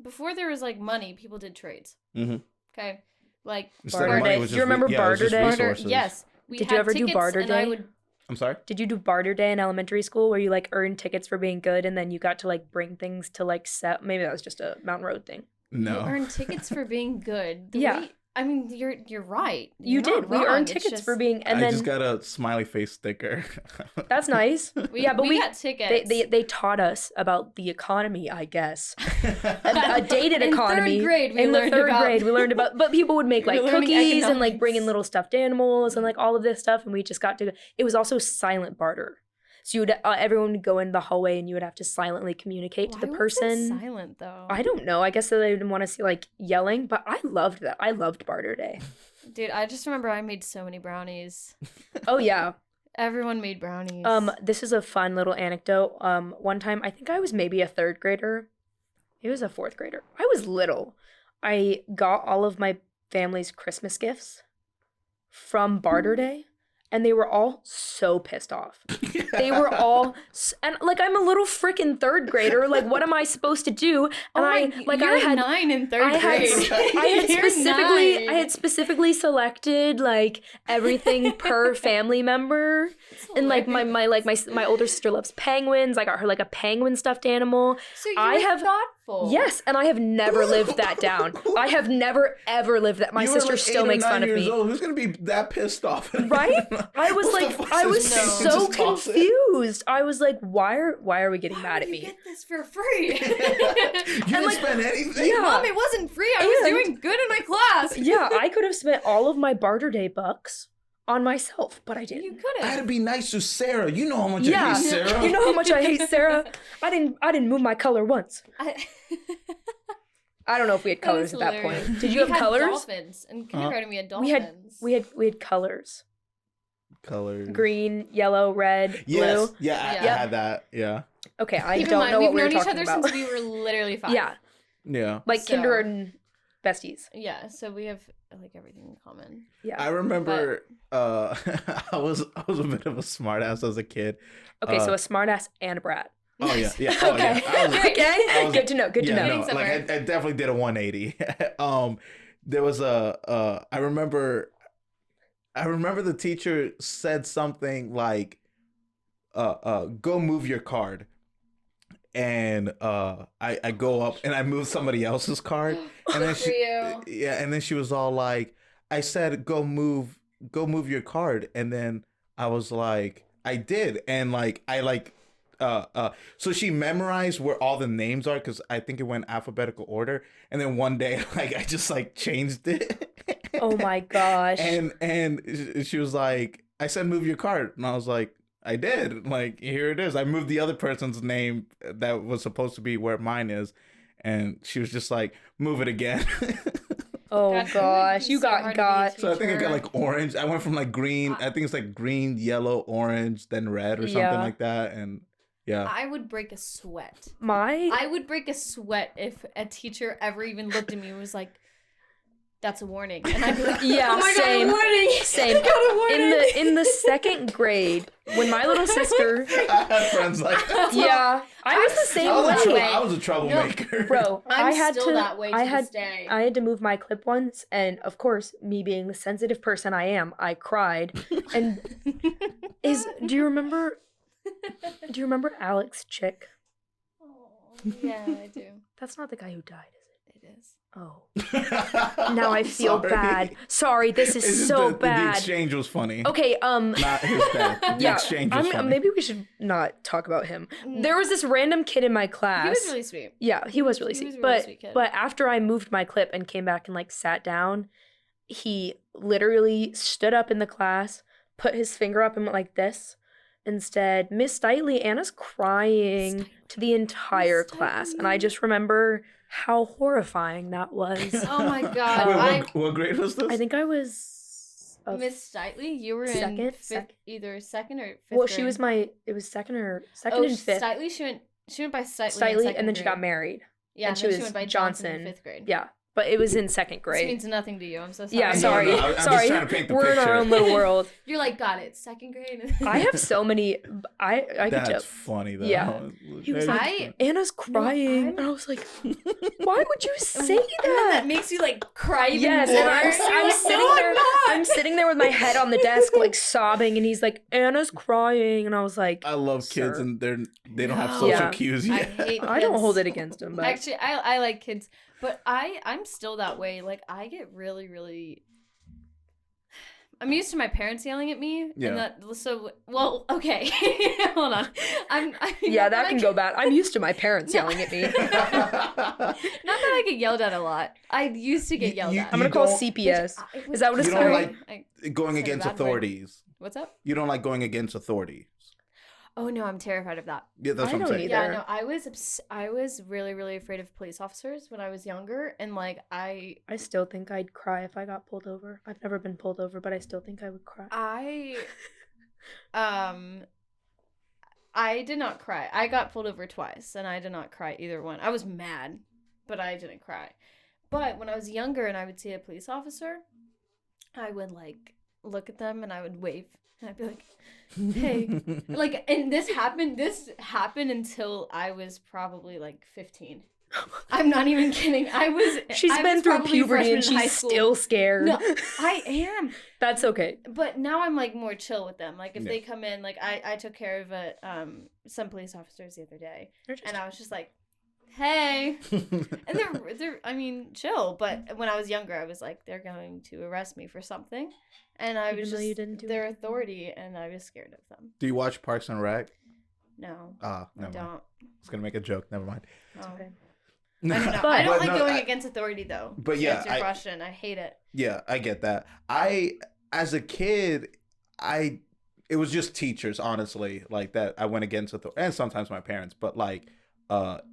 before there was, like, money, people did trades. Mm-hmm. Okay? Like, Instead of Barter money, day. it was Do just you remember it was just barter day? resources. yes. We Did you had ever do tickets, barter and I day? would, I'm sorry? Did you do barter day in elementary school where you like earned tickets for being good and then you got to like bring things to like sell? Maybe that was just a Mountain Road thing. No. you earn tickets for being good. Yeah. I mean, you're right. You You're did. not We wrong. earned It's tickets for being, and I then just got a smiley face sticker. that's nice. Yeah, but we got tickets. they taught us about the economy, I guess. A dated In economy. third grade, we In the learned third about- grade, we learned about. But people would make We like were learning cookies and like bring in economics. little stuffed animals and like all of this stuff, and we just got to. It was also silent barter. So you would everyone would go in the hallway and you would have to silently communicate to the Why was it person. silent though? I don't know. I guess they didn't want to see like yelling, but I loved that. I loved barter day. Dude, I just remember I made so many brownies. Oh yeah. Everyone made brownies. This is a fun little anecdote. One time I think I was maybe a third grader. It was a fourth grader. I was little. I got all of my family's Christmas gifts from barter day. And they were all so pissed off. They were all, and like I'm a little freaking third grader. Like, what am I supposed to do? And you're 9 in third grade. I had specifically selected like everything per family member. And like my older sister loves penguins. I got her like a penguin stuffed animal. So you were thoughtful. Yes, and I have never lived that down. I have never ever lived that. My You were sister like still 8 or makes 9 fun of years me. old. Who's gonna be that pissed off? Right? I was What like, the fuck I is was this? so Just toss it. confused. I was like, why are we getting Why mad would at you me? get this for free? You didn't like, spend anything. yeah. Mom, it wasn't free. I was And- doing good in my class. Yeah, I could have spent all of my barter day bucks on myself, but I You didn't. could I had have. to be nice to Sarah. You know how much Yeah, I hate Sarah. you know how much I hate Sarah. I didn't move my color once. I don't know if we had colors at that point. Did you have colors? Dolphins. In kindergarten, we had dolphins. We had colors. Colors. Green, yellow, red, Yes. blue. Yeah, I Yeah. had that. Yeah. Okay, I Keep in don't mind, know what we've we were known each talking other about. since we were literally 5. Yeah, Yeah. like So- kindergarten besties. Yeah, so we have like everything in common. Yeah. I remember I was a bit of a smartass as a kid. Okay, so a smartass and a brat. Oh yeah, yeah. Oh, Okay. yeah. I was- Okay. I was- Good to know. Good to yeah, know. Getting no, somewhere. like I definitely did a 180. There was I remember the teacher said something like go move your card. And I go up and I move somebody else's card. And then Good for you. yeah, and then she was all like, I said go move your card. And then I was like, I did. And like I like so she memorized where all the names are because I think it went alphabetical order. And then one day like I just like changed it. Oh my gosh. And she was like, I said move your card. And I was like, I did. Like, here it is. I moved the other person's name that was supposed to be where mine is. And she was just like, move it again. Oh God, gosh, it you would be so got hard to got. be So I think I got teacher. like orange. I went from like green. I think it's like green, yellow, orange, then red or something Yeah. like that. And yeah. I would break a sweat. My I would break a sweat if a teacher ever even looked at me and was like, "That's a warning," and I'd be like, Yeah, "Oh my same. god, a warning! Same. I got a warning!" in the second grade when my little sister. I had friends like that. Yeah, I was the same way. I was a troublemaker. Bro, I'm I had still to. that way to I had. this day. I had to move my clip once, and of course, me being the sensitive person I am, I cried. And do you remember? Do you remember Alex Chick? Yeah, I do. That's not the guy who died, is it? It is. Oh, now I feel bad. Sorry, this It's is just so the bad. exchange was funny. Okay, Not his dad. The yeah, exchange was funny. maybe we should not talk about him. There was this random kid in my class. He was really sweet. Yeah, he was really He sweet. was a really but sweet kid. but after I moved my clip and came back and like sat down, he literally stood up in the class, put his finger up and went like this. Instead, Miss Stitley, Anna's crying to the entire Miss class, and Stitley. I just remember how horrifying that was. Oh my god! Wait, what grade was this? I think I was. Miss Stitley, you were Second? in fifth, Sec- either second or fifth. Well, grade. she was it was second and fifth. Stitley, she went by Stitley, Stitley, second and then she got grade. married. Yeah, and then she she was went by Johnson. in fifth grade. Yeah, but it was in second This grade. means nothing to you. I'm so sorry. Yeah, sorry. No, I'm just sorry. trying to paint the We're in our picture. own little world. You're like, got it. Second grade. I have so many. I could That's just. funny though. Yeah. He was like, Anna's crying. I'm- And I was like, why would you say And then that that? makes you like cry even Yes, more. and I'm sitting No, there. I'm not. I'm sitting there with my head on the desk, like sobbing, and he's like, "Anna's crying," and I was like, I love kids, Sir. and they don't have No. social Yeah. cues I yet. hate I don't kids. hold it against him, but Actually, I like kids, but I'm still that way. Like I get really, really. I'm used to my parents yelling at me, Yeah. and that so well. Okay, hold on. yeah, that can go bad. I'm used to my parents No. yelling at me. Not that I get yelled at a lot. I used to get yelled You- at. I'm gonna you call don't- CPS. Which Is that what it's You don't called? like going It's in a against bad way. authorities. What's up? You don't like going against authority. Oh no, I'm terrified of that. Yeah, that's I what I'm don't saying. either. Yeah, no, I was really, really afraid of police officers when I was younger, and like I still think I'd cry if I got pulled over. I've never been pulled over, but I still think I would cry. I did not cry. I got pulled over twice, and I did not cry either one. I was mad, but I didn't cry. But when I was younger and I would see a police officer, I would like look at them and I would wave, and I'd be like, "Hey," like, and this happened until I was probably like 15. I'm not even kidding. She's I been was through probably a puberty freshman and in high she's school. still scared. No, I am. That's okay. But now I'm like more chill with them. Like if Yeah. they come in, like I took care of some police officers the other day, and I was just like, "Hey," and they're I mean chill. But when I was younger, I was like, they're going to arrest me for something, and I Even was though just you didn't do their anything. authority, and I was scared of them. Do you watch Parks and Rec? No, Ah, I never mind. don't. I was gonna make a joke. Never mind. Oh. Okay. I don't know. But- I don't But like no, going I- against authority though. But To yeah, answer your question, I hate it. Yeah, I get that. As a kid, it was just teachers, honestly, like that I went against authority, and sometimes my parents, but like,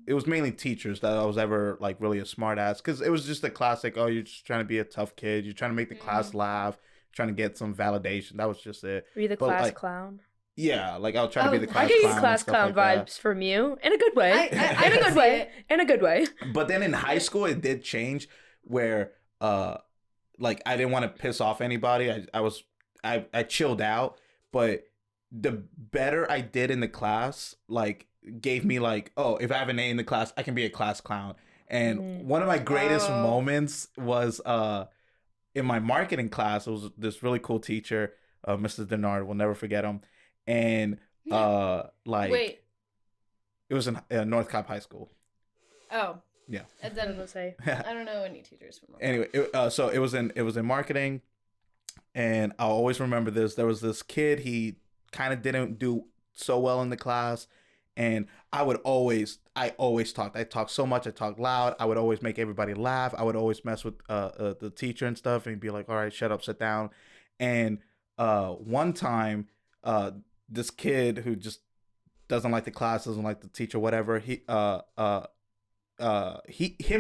it was mainly teachers that I was ever like really a smart ass, because it was just a classic, oh, you're just trying to be a tough kid, you're trying to make the class laugh, trying to get some validation. That was just it. Were you the But, class like, clown? Yeah, like I'll try to be the Oh, class I get clown. you class and stuff clown like vibes from you in a good way. I in a can good see way. it. In a good way. that. But then in high school, it did change where, like I didn't want to piss off anybody. I chilled out, but the better I did in the class, like gave me like, oh, if I have an A in the class, I can be a class clown. And one of my greatest Oh. moments was in my marketing class. It was this really cool teacher, Mr. Denard. We'll never forget him. And like Wait. it was in North Cobb High School. Oh. Yeah. And I then was gonna say. I don't know any teachers from. Anyway, so it was in marketing, and I'll always remember this. There was this kid. He kind of didn't do so well in the class, and I always talked. I talked so much. I talked loud. I would always make everybody laugh. I would always mess with the teacher and stuff, and be like, "All right, shut up, sit down." And one time, this kid who just doesn't like the class, doesn't like the teacher, whatever. Him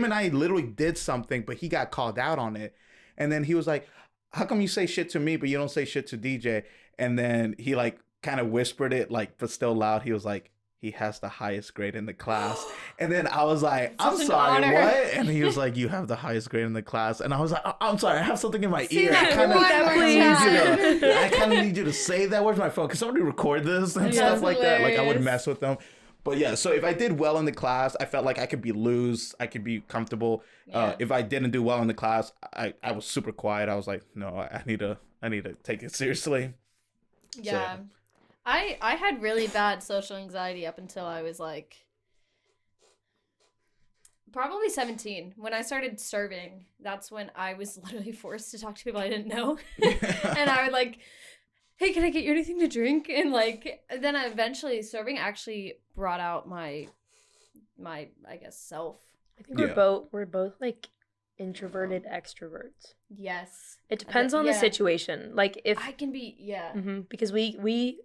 and I literally did something, but he got called out on it. And then he was like, "How come you say shit to me, but you don't say shit to DJ?" And then he like kind of whispered it, like, but still loud. He was like, "He has the highest grade in the class." And then I was like, Such "I'm an sorry, honor. what?" And he was like, "You have the highest grade in the class." And I was like, "I'm sorry, I have something in my Say ear. that I kind of one more need time. I kind of need you to say that. Where's my phone? Can somebody record this and That's stuff like that?" Like I would hilarious. mess with them. But yeah, so if I did well in the class, I felt like I could be loose. I could be comfortable. Yeah. If I didn't do well in the class, I was super quiet. I was like, no, I need to take it seriously. Yeah. I had really bad social anxiety up until I was like probably 17. When I started serving, that's when I was literally forced to talk to people I didn't know. And I would like, "Hey, can I get you anything to drink?" And like then eventually serving actually brought out my I guess self. I think Yeah. we're both like introverted extroverts. Yes. It depends on the Yeah. situation. Like if I can be because we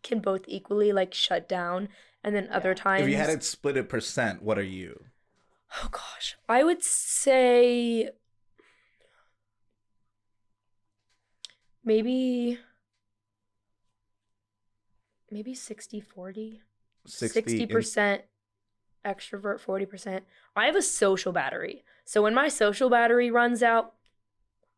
can both equally like shut down, and then other Yeah. times. If you had it split a percent, what are you? Oh gosh, I would say maybe 60-40. 60 60%. extrovert 40%. I have a social battery. So when my social battery runs out,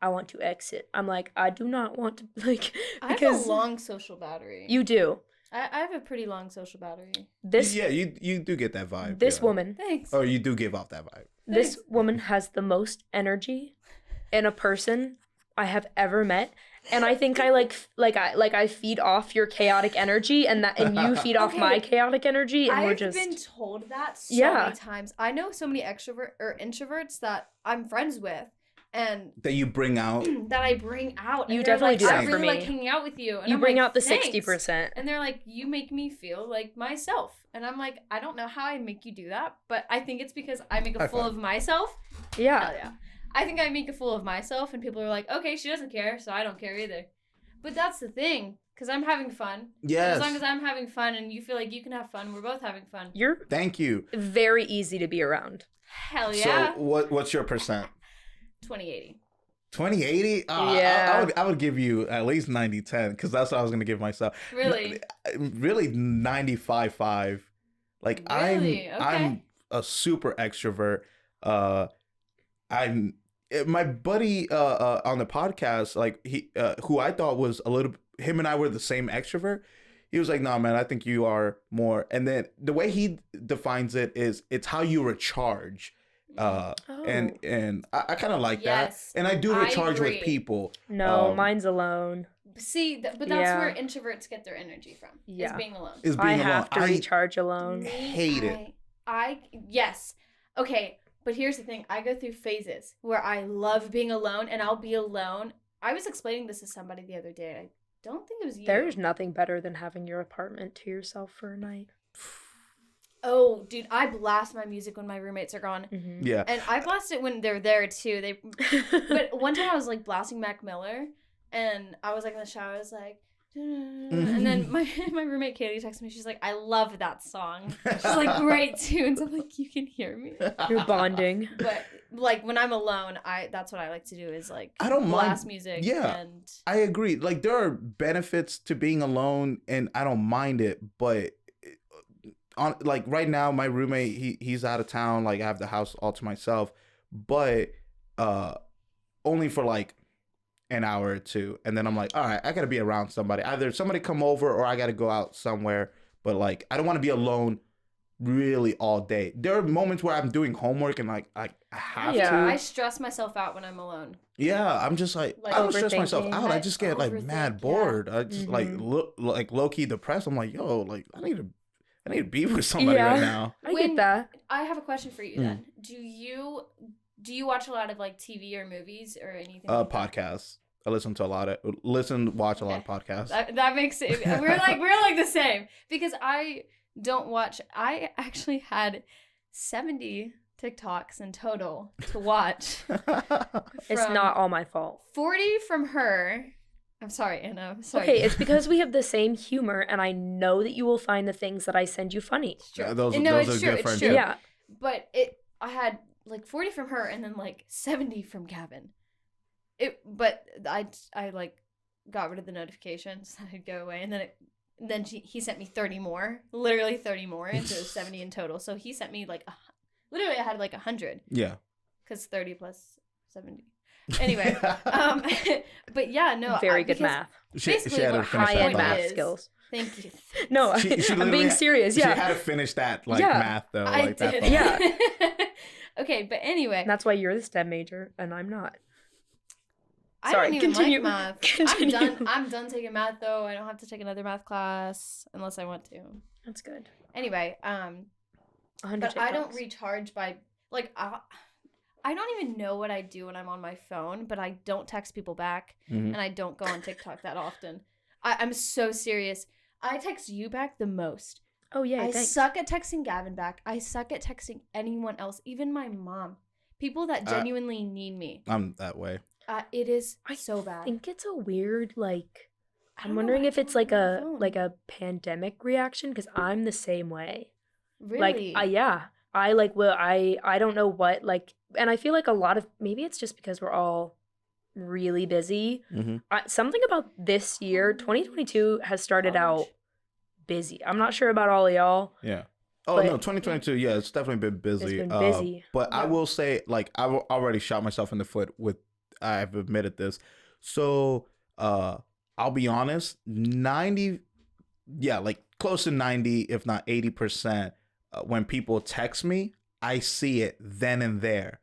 I want to exit. I'm like, I do not want to, like, I because have a long social battery. you do. I have a pretty long social battery. You do get that vibe. This woman. Thanks. Or you do give off that vibe. This woman has the most energy in a person I have ever met. And I think I feed off your chaotic energy and you feed off my chaotic energy, and we're just... I've been told that so many times. I know so many introverts that I'm friends with, and that you bring out. That I bring out. You definitely do that for me. I really like hanging out with you. And you I'm bring like, out the thanks. 60%. And they're like, you make me feel like myself. And I'm like, I don't know how I make you do that, but I think it's because I make a fool of myself. Yeah. Hell yeah. I think I make a fool of myself, and people are like, okay, she doesn't care, so I don't care either. But that's the thing, because I'm having fun. Yes. As long as I'm having fun and you feel like you can have fun, we're both having fun. Thank you. Very easy to be around. Hell yeah. So what's your percent? 2080. 2080? Yeah. I would give you at least 90-10, because that's what I was going to give myself. Really? Really 95-5. Like, really? I'm a super extrovert. My buddy on the podcast, like he who I thought was him and I were the same extrovert. He was like, "No, man, I think you are more." And then the way he defines it is, it's how you recharge. And I kind of like that. And I do recharge with people. No, mine's alone. See, but that's where introverts get their energy from. Yeah. Is being alone. I have to recharge alone. Hate it. Yes. Okay. But here's the thing. I go through phases where I love being alone, and I'll be alone. I was explaining this to somebody the other day. I don't think it was you. There's nothing better than having your apartment to yourself for a night. Oh, dude, I blast my music when my roommates are gone. Mm-hmm. Yeah. And I blast it when they're there, too. But one time I was, like, blasting Mac Miller, and I was, like, in the shower. I was like... And then my roommate Katie texted me. She's like, I love that song. She's like, great tunes. I'm like, you can hear me. You're bonding. But like when I'm alone, that's what I like to do is like I don't blast mind music. Yeah, and I agree. Like there are benefits to being alone, and I don't mind it. But on like right now, my roommate he's out of town. Like I have the house all to myself, but only for like an hour or two, and then I'm like, all right, I gotta be around somebody. Either somebody come over or I gotta go out somewhere. But like, I don't want to be alone really all day. There are moments where I'm doing homework and like I have to. I stress myself out when I'm alone. Yeah, I'm just like I don't stress myself out. I just get like mad bored. I just like low key depressed. I'm like, yo, like I need to be with somebody right now. I get that. I have a question for you then. Do you watch a lot of like TV or movies or anything? Podcasts. I listen to watch a lot of podcasts. That makes it. We're like the same, because I don't watch. I actually had 70 TikToks in total to watch. It's not all my fault. 40 from her. I'm sorry, Anna. I'm sorry. Okay, it's because we have the same humor, and I know that you will find the things that I send you funny. Yeah, those are good friends. Yeah, but I had like 40 from her and then like 70 from Gavin. But I like got rid of the notifications. I'd go away, and then he sent me 30 more, literally 30 more, into 70 in total. So he sent me like literally I had like 100. Yeah. Because 30 plus 70. Anyway, but yeah, no. Very good math. Basically, what high-end math skills. Thank you. No, I'm being serious. Yeah. She had to finish that math though. I did. Yeah. Okay, but anyway. And that's why you're the STEM major and I'm not. I don't even like math. I'm done taking math though. I don't have to take another math class unless I want to. That's good. Anyway, but I don't recharge by like I don't even know what I do when I'm on my phone, but I don't text people back and I don't go on TikTok that often. I'm so serious. I text you back the most. Oh yeah, I suck at texting Gavin back. I suck at texting anyone else, even my mom. People that genuinely need me. I'm that way. It is so bad. I think it's a weird I'm wondering if it's like a pandemic reaction, because I'm the same way. Really? I don't know what and I feel like a lot of, maybe it's just because we're all really busy. Something about this year, 2022 has started out busy. I'm not sure about all of y'all. Yeah. Oh But no, 2022. Yeah, it's definitely been busy. It's been busy. But I Yeah. will say, like, I've already shot myself in the foot with. I've admitted this. So, I'll be honest. 90, yeah, like close to 90, if not 80%. When people text me, I see it then and there.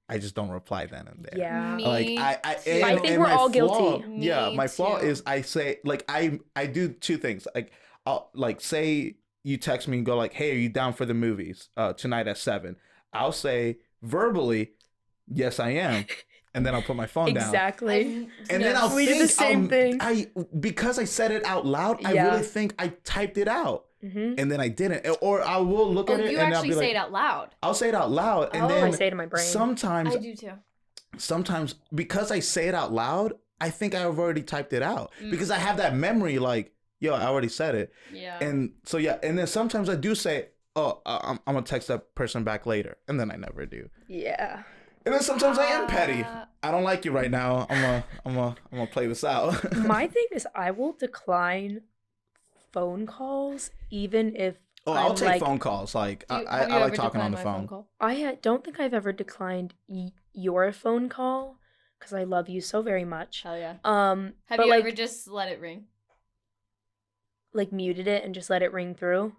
I just don't reply then and there. Yeah. Me Like too. I think we're my all flaw- guilty. Yeah, Me my flaw too. is I say like I do two things. Like I'll like say you text me and go like, "Hey, are you down for the movies tonight at 7?" I'll say verbally, "Yes, I am," and then I'll put my phone down. Exactly. And then I'll We think do the same thing. because I said it out loud. I Yeah. really think I typed it out, Mm-hmm. and then I didn't. Or I will look Oh, at it you and I'll actually be say like, it out loud. I'll say it out loud, and Oh. then I say it in my brain. sometimes I do too. sometimes because I say it out loud, I think I've already typed it out because I have that memory like, yo, I already said it. Yeah. And so, yeah. And then sometimes I do say, oh, I'm going to text that person back later. And then I never do. Yeah. And then sometimes I am petty. I don't like you right now. I'm gonna play this out. My thing is I will decline phone calls even if I'll I'm take like, phone calls. Like, Have you I ever like talking on declined the my phone. call? don't think I've ever declined your phone call because I love you so very much. Hell yeah. Have Have but you like ever just let it ring? like muted it and just let it ring through?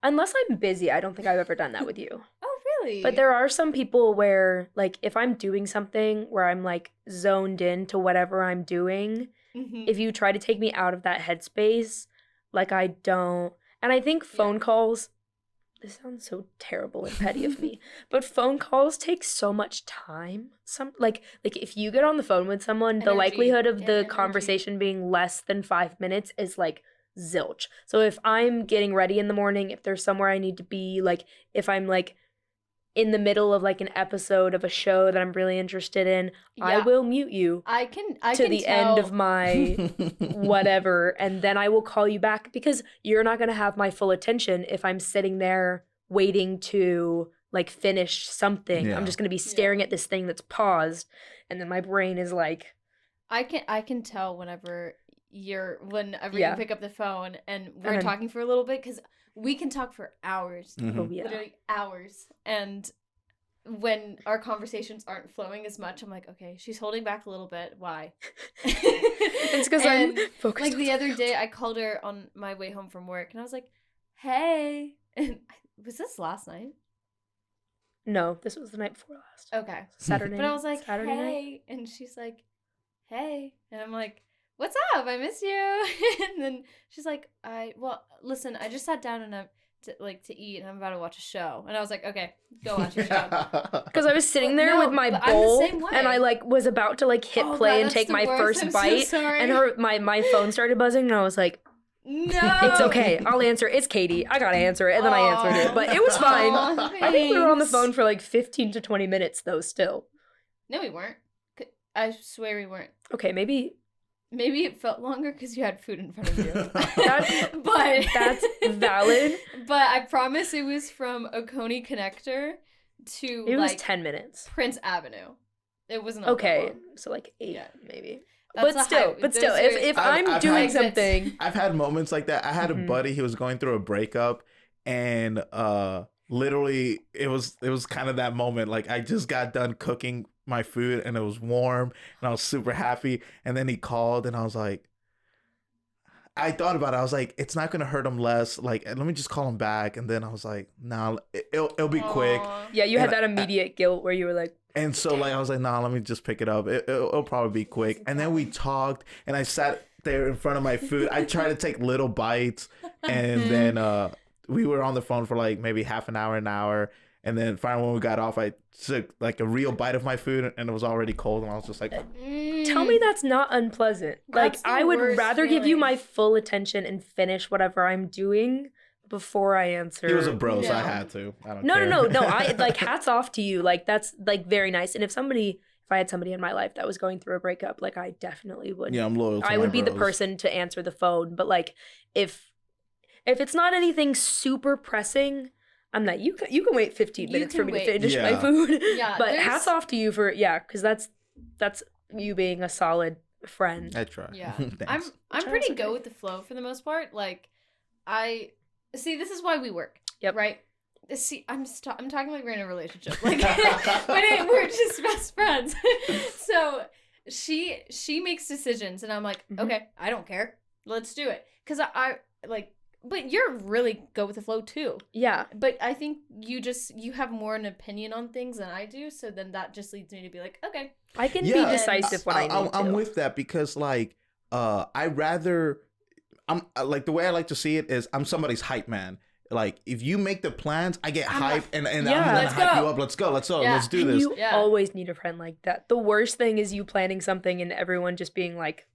Unless I'm busy, I don't think I've ever done that with you. Oh, really? But there are some people where, like, if I'm doing something where I'm, like, zoned in to whatever I'm doing, Mhm. if you try to take me out of that headspace, like, I don't. And I think phone calls, this sounds so terrible and petty of me, but phone calls take so much time. Like if you get on the phone with someone, the Energy likelihood of and the energy. conversation being less than 5 minutes is, like, zilch. So if I'm getting ready in the morning, if there's somewhere I need to be, like, if I'm, like, in the middle of, like, an episode of a show that I'm really interested in, I Yeah. will mute you I to can the tell. end of my whatever, and then I will call you back because you're not going to have my full attention if I'm sitting there waiting to, like, finish something. Yeah. I'm just going to be staring at this thing that's paused, and then my brain is like, I can tell whenever you Yeah. pick up the phone and we're And then- talking for a little bit because we can talk for hours, Mhm. oh yeah. literally hours. And when our conversations aren't flowing as much, I'm like, okay, she's holding back a little bit. Why? It's because I'm And, focused. like the other day, I called her on my way home from work, and I was like, "Hey," and was this last night? No, this was the night before last. Okay, Saturday. but I was like, Saturday "Hey," night. and she's like, "Hey," and I'm like, "What's up? I miss you." And then she's like, listen, I just sat down and to eat, and I'm about to watch a show." And I was like, "Okay, go watch a show." Because I was sitting But there no, with my but I'm the bowl, same way. and I, like, was about to, like, hit Oh, play God, and that's take the my worst. first I'm so bite, sorry. and my phone started buzzing, and I was like, No, "It's okay, I'll answer. It's Katie. I gotta answer it." And then I answered it, but it was fine. Aw, I think we were on the thanks. phone for like 15 to 20 minutes, though. Still, No, we weren't. I swear we weren't. okay, maybe Maybe it felt longer because you had food in front of you. That's- that's valid. But I promise it was from Oconee Connector to it was like 10 minutes. Prince Avenue. It wasn't all Okay, that long. so like 8 Yeah. maybe. That's But a still, high- those are- if I've I'm doing had- something, I've had moments like that. I had a Mhm. buddy. He was going through a breakup, and literally, it was kind of that moment. Like, I just got done cooking my food, and it was warm, and I was super happy. And then he called, and I was like, I thought about it. I was like, it's not gonna hurt him less. Like, let me just call him back. And then I was like, nah, it'll be quick. Aw. yeah, you had And that immediate guilt where you were like, And so, like, I was like, nah, let me just pick it up. It'll probably be quick. And then we talked, and I sat there in front of my food. I tried to take little bites, and then we were on the phone for like maybe half an hour. And then finally, when we got off, I took like a real bite of my food, and it was already cold. And I was just like, tell me that's not unpleasant. Like, That's the I would worst rather give you feeling. my full attention and finish whatever I'm doing before I answer. he was a bro, so I No. had to. I don't No, care. no. I like, hats off to you. Like, that's like very nice. And if I had somebody in my life that was going through a breakup, like, I definitely would. Yeah, I'm loyal to I my would be the bros. person to answer the phone. But like, if it's not anything super pressing, I'm not. You can wait 15 You minutes for can me wait. to finish my Yeah. food. Yeah, but there's- hats off to you for because that's you being a solid friend. I try. Yeah. Thanks. I'm Try pretty something. go with the flow for the most part. Like, I see, this is why we work. Yep. Right. See, I'm talking like we're in a relationship, like, but we're just best friends. So she makes decisions, and I'm like, okay, I don't care, let's do it, because I like. But you're really go with the flow too. Yeah. But I think you have more an opinion on things than I do, so then that just leads me to be like, okay, I can be decisive when I need to. I'm with that because like I rather I'm like the way I like to see it is I'm somebody's hype man. Like if you make the plans, I get hype and I'm gonna hype you up. Let's go. Let's do this. You always need a friend like that. The worst thing is you planning something and everyone just being like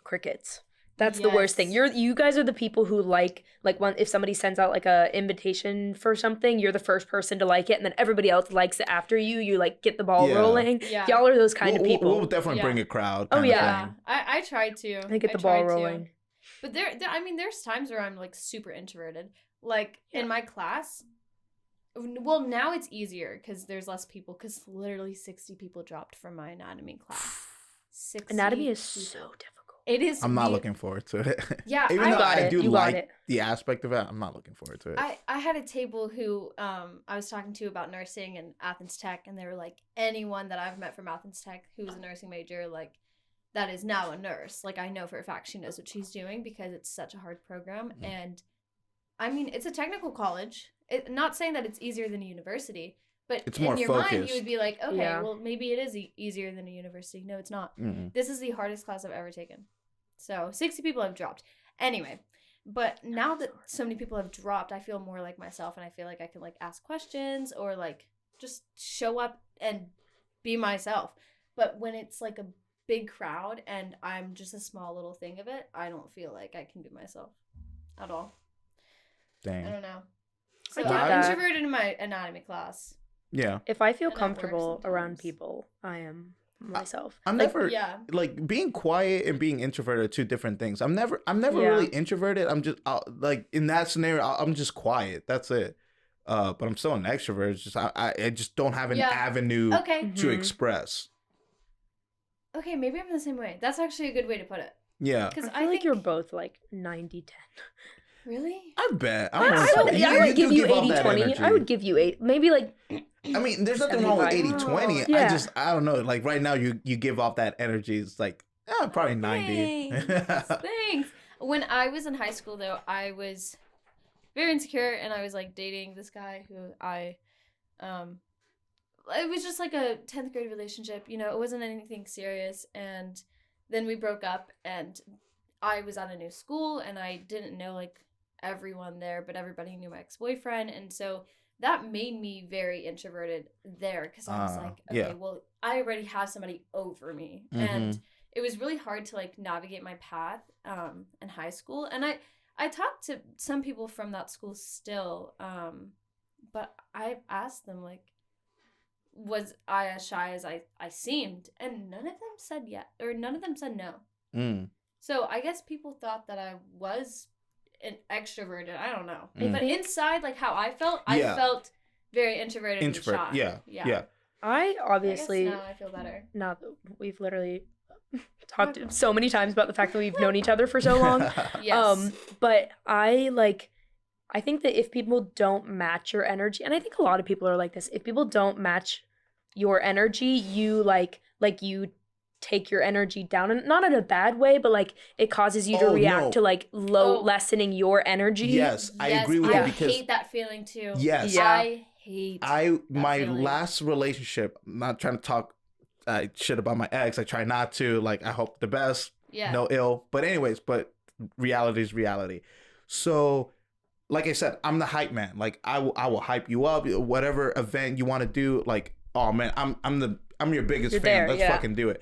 crickets. That's the worst thing. You guys are the people who like if somebody sends out like a invitation for something, you're the first person to like it, and then everybody else likes it after you. You like get the ball rolling. Yeah. Y'all are those kind of people. We'll definitely bring a crowd. Oh yeah, I try to. I get the ball rolling. But there's times where I'm like super introverted. Like in my class, well now it's easier because there's less people. Because literally 60 people dropped from my anatomy class. 60 anatomy is people. so difficult. It is. I'm not looking forward to it. Yeah, even though I do like the aspect of it, I'm not looking forward to it. I had a table who I was talking to about nursing and Athens Tech, and they were like, anyone that I've met from Athens Tech who was a nursing major, like that is now a nurse. Like I know for a fact she knows what she's doing because it's such a hard program. And I mean, it's a technical college. Not saying that it's easier than a university. But it's in more your focused. mind, you would be like, okay, well, maybe it is easier than a university. No, it's not. Mm-hmm. This is the hardest class I've ever taken. So 60 people have dropped. Anyway, but now that so many people have dropped, I feel more like myself, and I feel like I can like ask questions or like just show up and be myself. But when it's like a big crowd and I'm just a small little thing of it, I don't feel like I can be myself at all. Dang. I don't know. So I'm introverted in my anatomy class. Yeah. If I feel comfortable around people, I am myself. I'm never like being quiet and being introverted are two different things. I'm never really introverted. I'm just like in that scenario, I'm just quiet. That's it. But I'm still an extrovert. It's just I just don't have an avenue to express. Okay, maybe I'm the same way. That's actually a good way to put it. Yeah. Because I think you're both like 90-10. Really? I bet. I would give you 80-20. I would give you 8. Maybe like... I mean, there's nothing wrong with 80-20. Yeah. I don't know. Like right now, you give off that energy. It's like, probably 90. Thanks. When I was in high school, though, I was very insecure, and I was like dating this guy who it was just like a 10th grade relationship. You know, it wasn't anything serious. And then we broke up, and I was at a new school, and I didn't know like everyone there, but everybody knew my ex-boyfriend, and so that made me very introverted there because I was like, okay, well, I already have somebody over me, and it was really hard to like navigate my path in high school. And I talked to some people from that school still, but I asked them like, was I as shy as I seemed? And none of them said yes, or none of them said no. So I guess people thought that I was an extroverted. I don't know. But inside, like how I felt very introverted and shy. Yeah. I obviously... now I feel better. Now that we've literally talked so many times about the fact that we've known each other for so long. Yes. But I think that if people don't match your energy, and I think a lot of people are like this, if people don't match your energy, you you take your energy down, and not in a bad way, but like it causes you to react to like lessening your energy. Yes, I agree with you because I hate that feeling too. Yes. I hate my feeling. last relationship, I'm not trying to talk shit about my ex. I try not to. Like, I hope the best. Yeah. No ill. But anyways, reality is reality. So, like I said, I'm the hype man. Like, I will hype you up. Whatever event you want to do. Like, oh man, I'm your biggest fan. Let's fucking do it.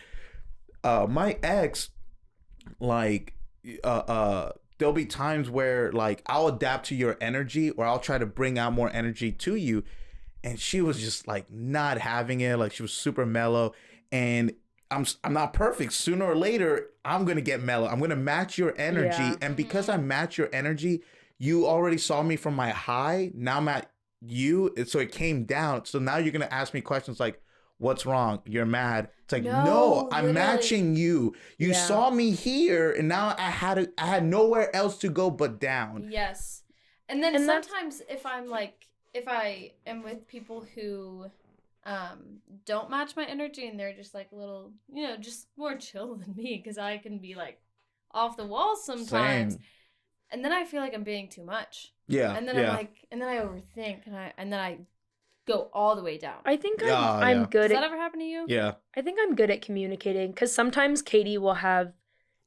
My ex, like, there'll be times where like I'll adapt to your energy, or I'll try to bring out more energy to you, and she was just like not having it. Like, she was super mellow, and I'm not perfect. Sooner or later, I'm gonna get mellow. I'm gonna match your energy, and because I match your energy, you already saw me from my high. Now I'm at you, so it came down. So now you're gonna ask me questions like, what's wrong? You're mad. It's like, no, I'm matching you. You saw me here, and now I had nowhere else to go but down. Yes. And then And that's- sometimes if I am with people who don't match my energy and they're just like a little, just more chill than me, because I can be like off the wall sometimes. Same. And then I feel like I'm being too much. Yeah. And then I'm like, and then I overthink and then I go all the way down. I think Yeah, I'm yeah. good Does that at ever happen to you? Yeah. I think I'm good at communicating, because sometimes Katie will have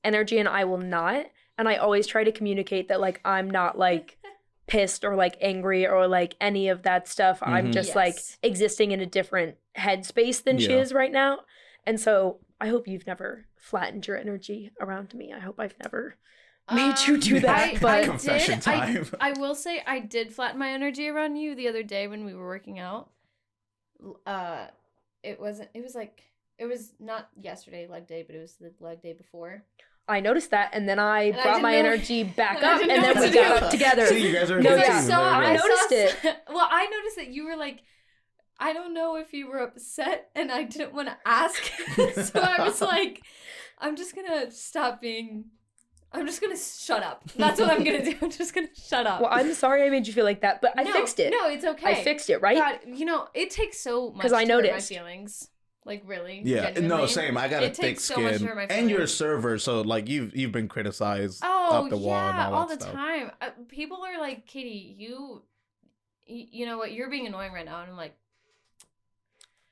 energy and I will not, and I always try to communicate that like I'm not like pissed or like angry or like any of that stuff. I'm Mhm. just like Yes. existing in a different headspace than she Yeah. is right now. And so I hope you've never flattened your energy around me. I hope I've never made you do that. But Confession time. I will say I did flatten my energy around you the other day when we were working out. It was not yesterday leg day, but it was the leg day before. I noticed that, and then I And I brought didn't my know- energy back I up, didn't and know then what we to got do. up together. See, you guys are No, a good yeah. team. I noticed it. Well, I noticed that you were like, I don't know if you were upset, and I didn't want to ask. So I was like, I'm just gonna shut up. That's what I'm gonna do. I'm just gonna shut up. Well, I'm sorry I made you feel like that, but I fixed it. No, it's okay. I fixed it, right? God, it takes so much 'Cause I to hurt my noticed. feelings. Like, really? Yeah, no, genuinely. same. I got a It thick takes so much to skin, hurt my and you're a feelings. server, so like you've been criticized Oh, up the wall and yeah, all that the stuff. time. People are like, Katie, you know what? You're being annoying right now, and I'm like,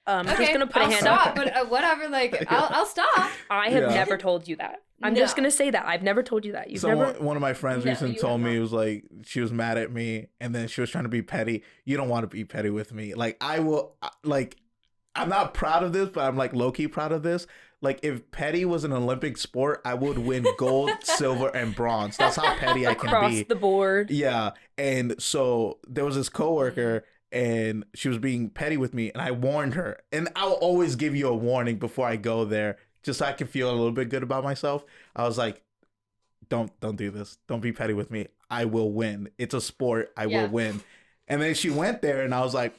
I'm okay, just gonna put I'll a hand stop, up. but whatever. Like, I'll stop. I have Yeah. never told you that. I'm just No. gonna say that I've never told you that. You've never. One of my friends No, recently you told have me, not. it was like she was mad at me, and then she was trying to be petty. You don't want to be petty with me. Like I will, like I'm not proud of this, but I'm like low key proud of this. Like if petty was an Olympic sport, I would win gold, silver, and bronze. That's how petty I can Across be. the board. Yeah, and so there was this coworker, and she was being petty with me, and I warned her. And I'll always give you a warning before I go there, just so I can feel a little bit good about myself. I was like, don't do this. Don't be petty with me. I will win. It's a sport. I Yeah. will win. And then she went there, and I was like,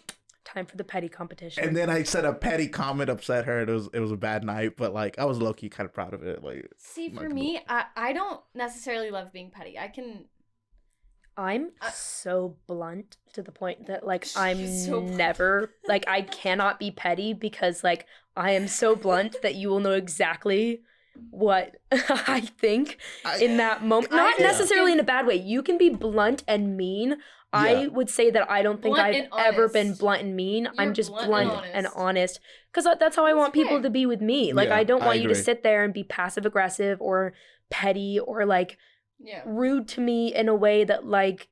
Time for the petty competition. and then I said a petty comment, upset her. It was a bad night, but like I was low key kind of proud of it. Like, See, not for gonna- me, I don't necessarily love being petty. I'm so blunt to the point that like I'm You're so blunt. never like I cannot be petty, because like I am so blunt that you will know exactly what I think in that moment. Not Yeah. necessarily in a bad way. You can be blunt and mean. I Yeah. would say that I don't think Blunt I've and ever been honest. blunt and mean. I'm You're just blunt blunt and and honest. honest. Because that's how I That's want people okay. to be with me. Like Yeah, I don't I want you to agree. sit there and be passive aggressive or petty or like Yeah. rude to me in a way that like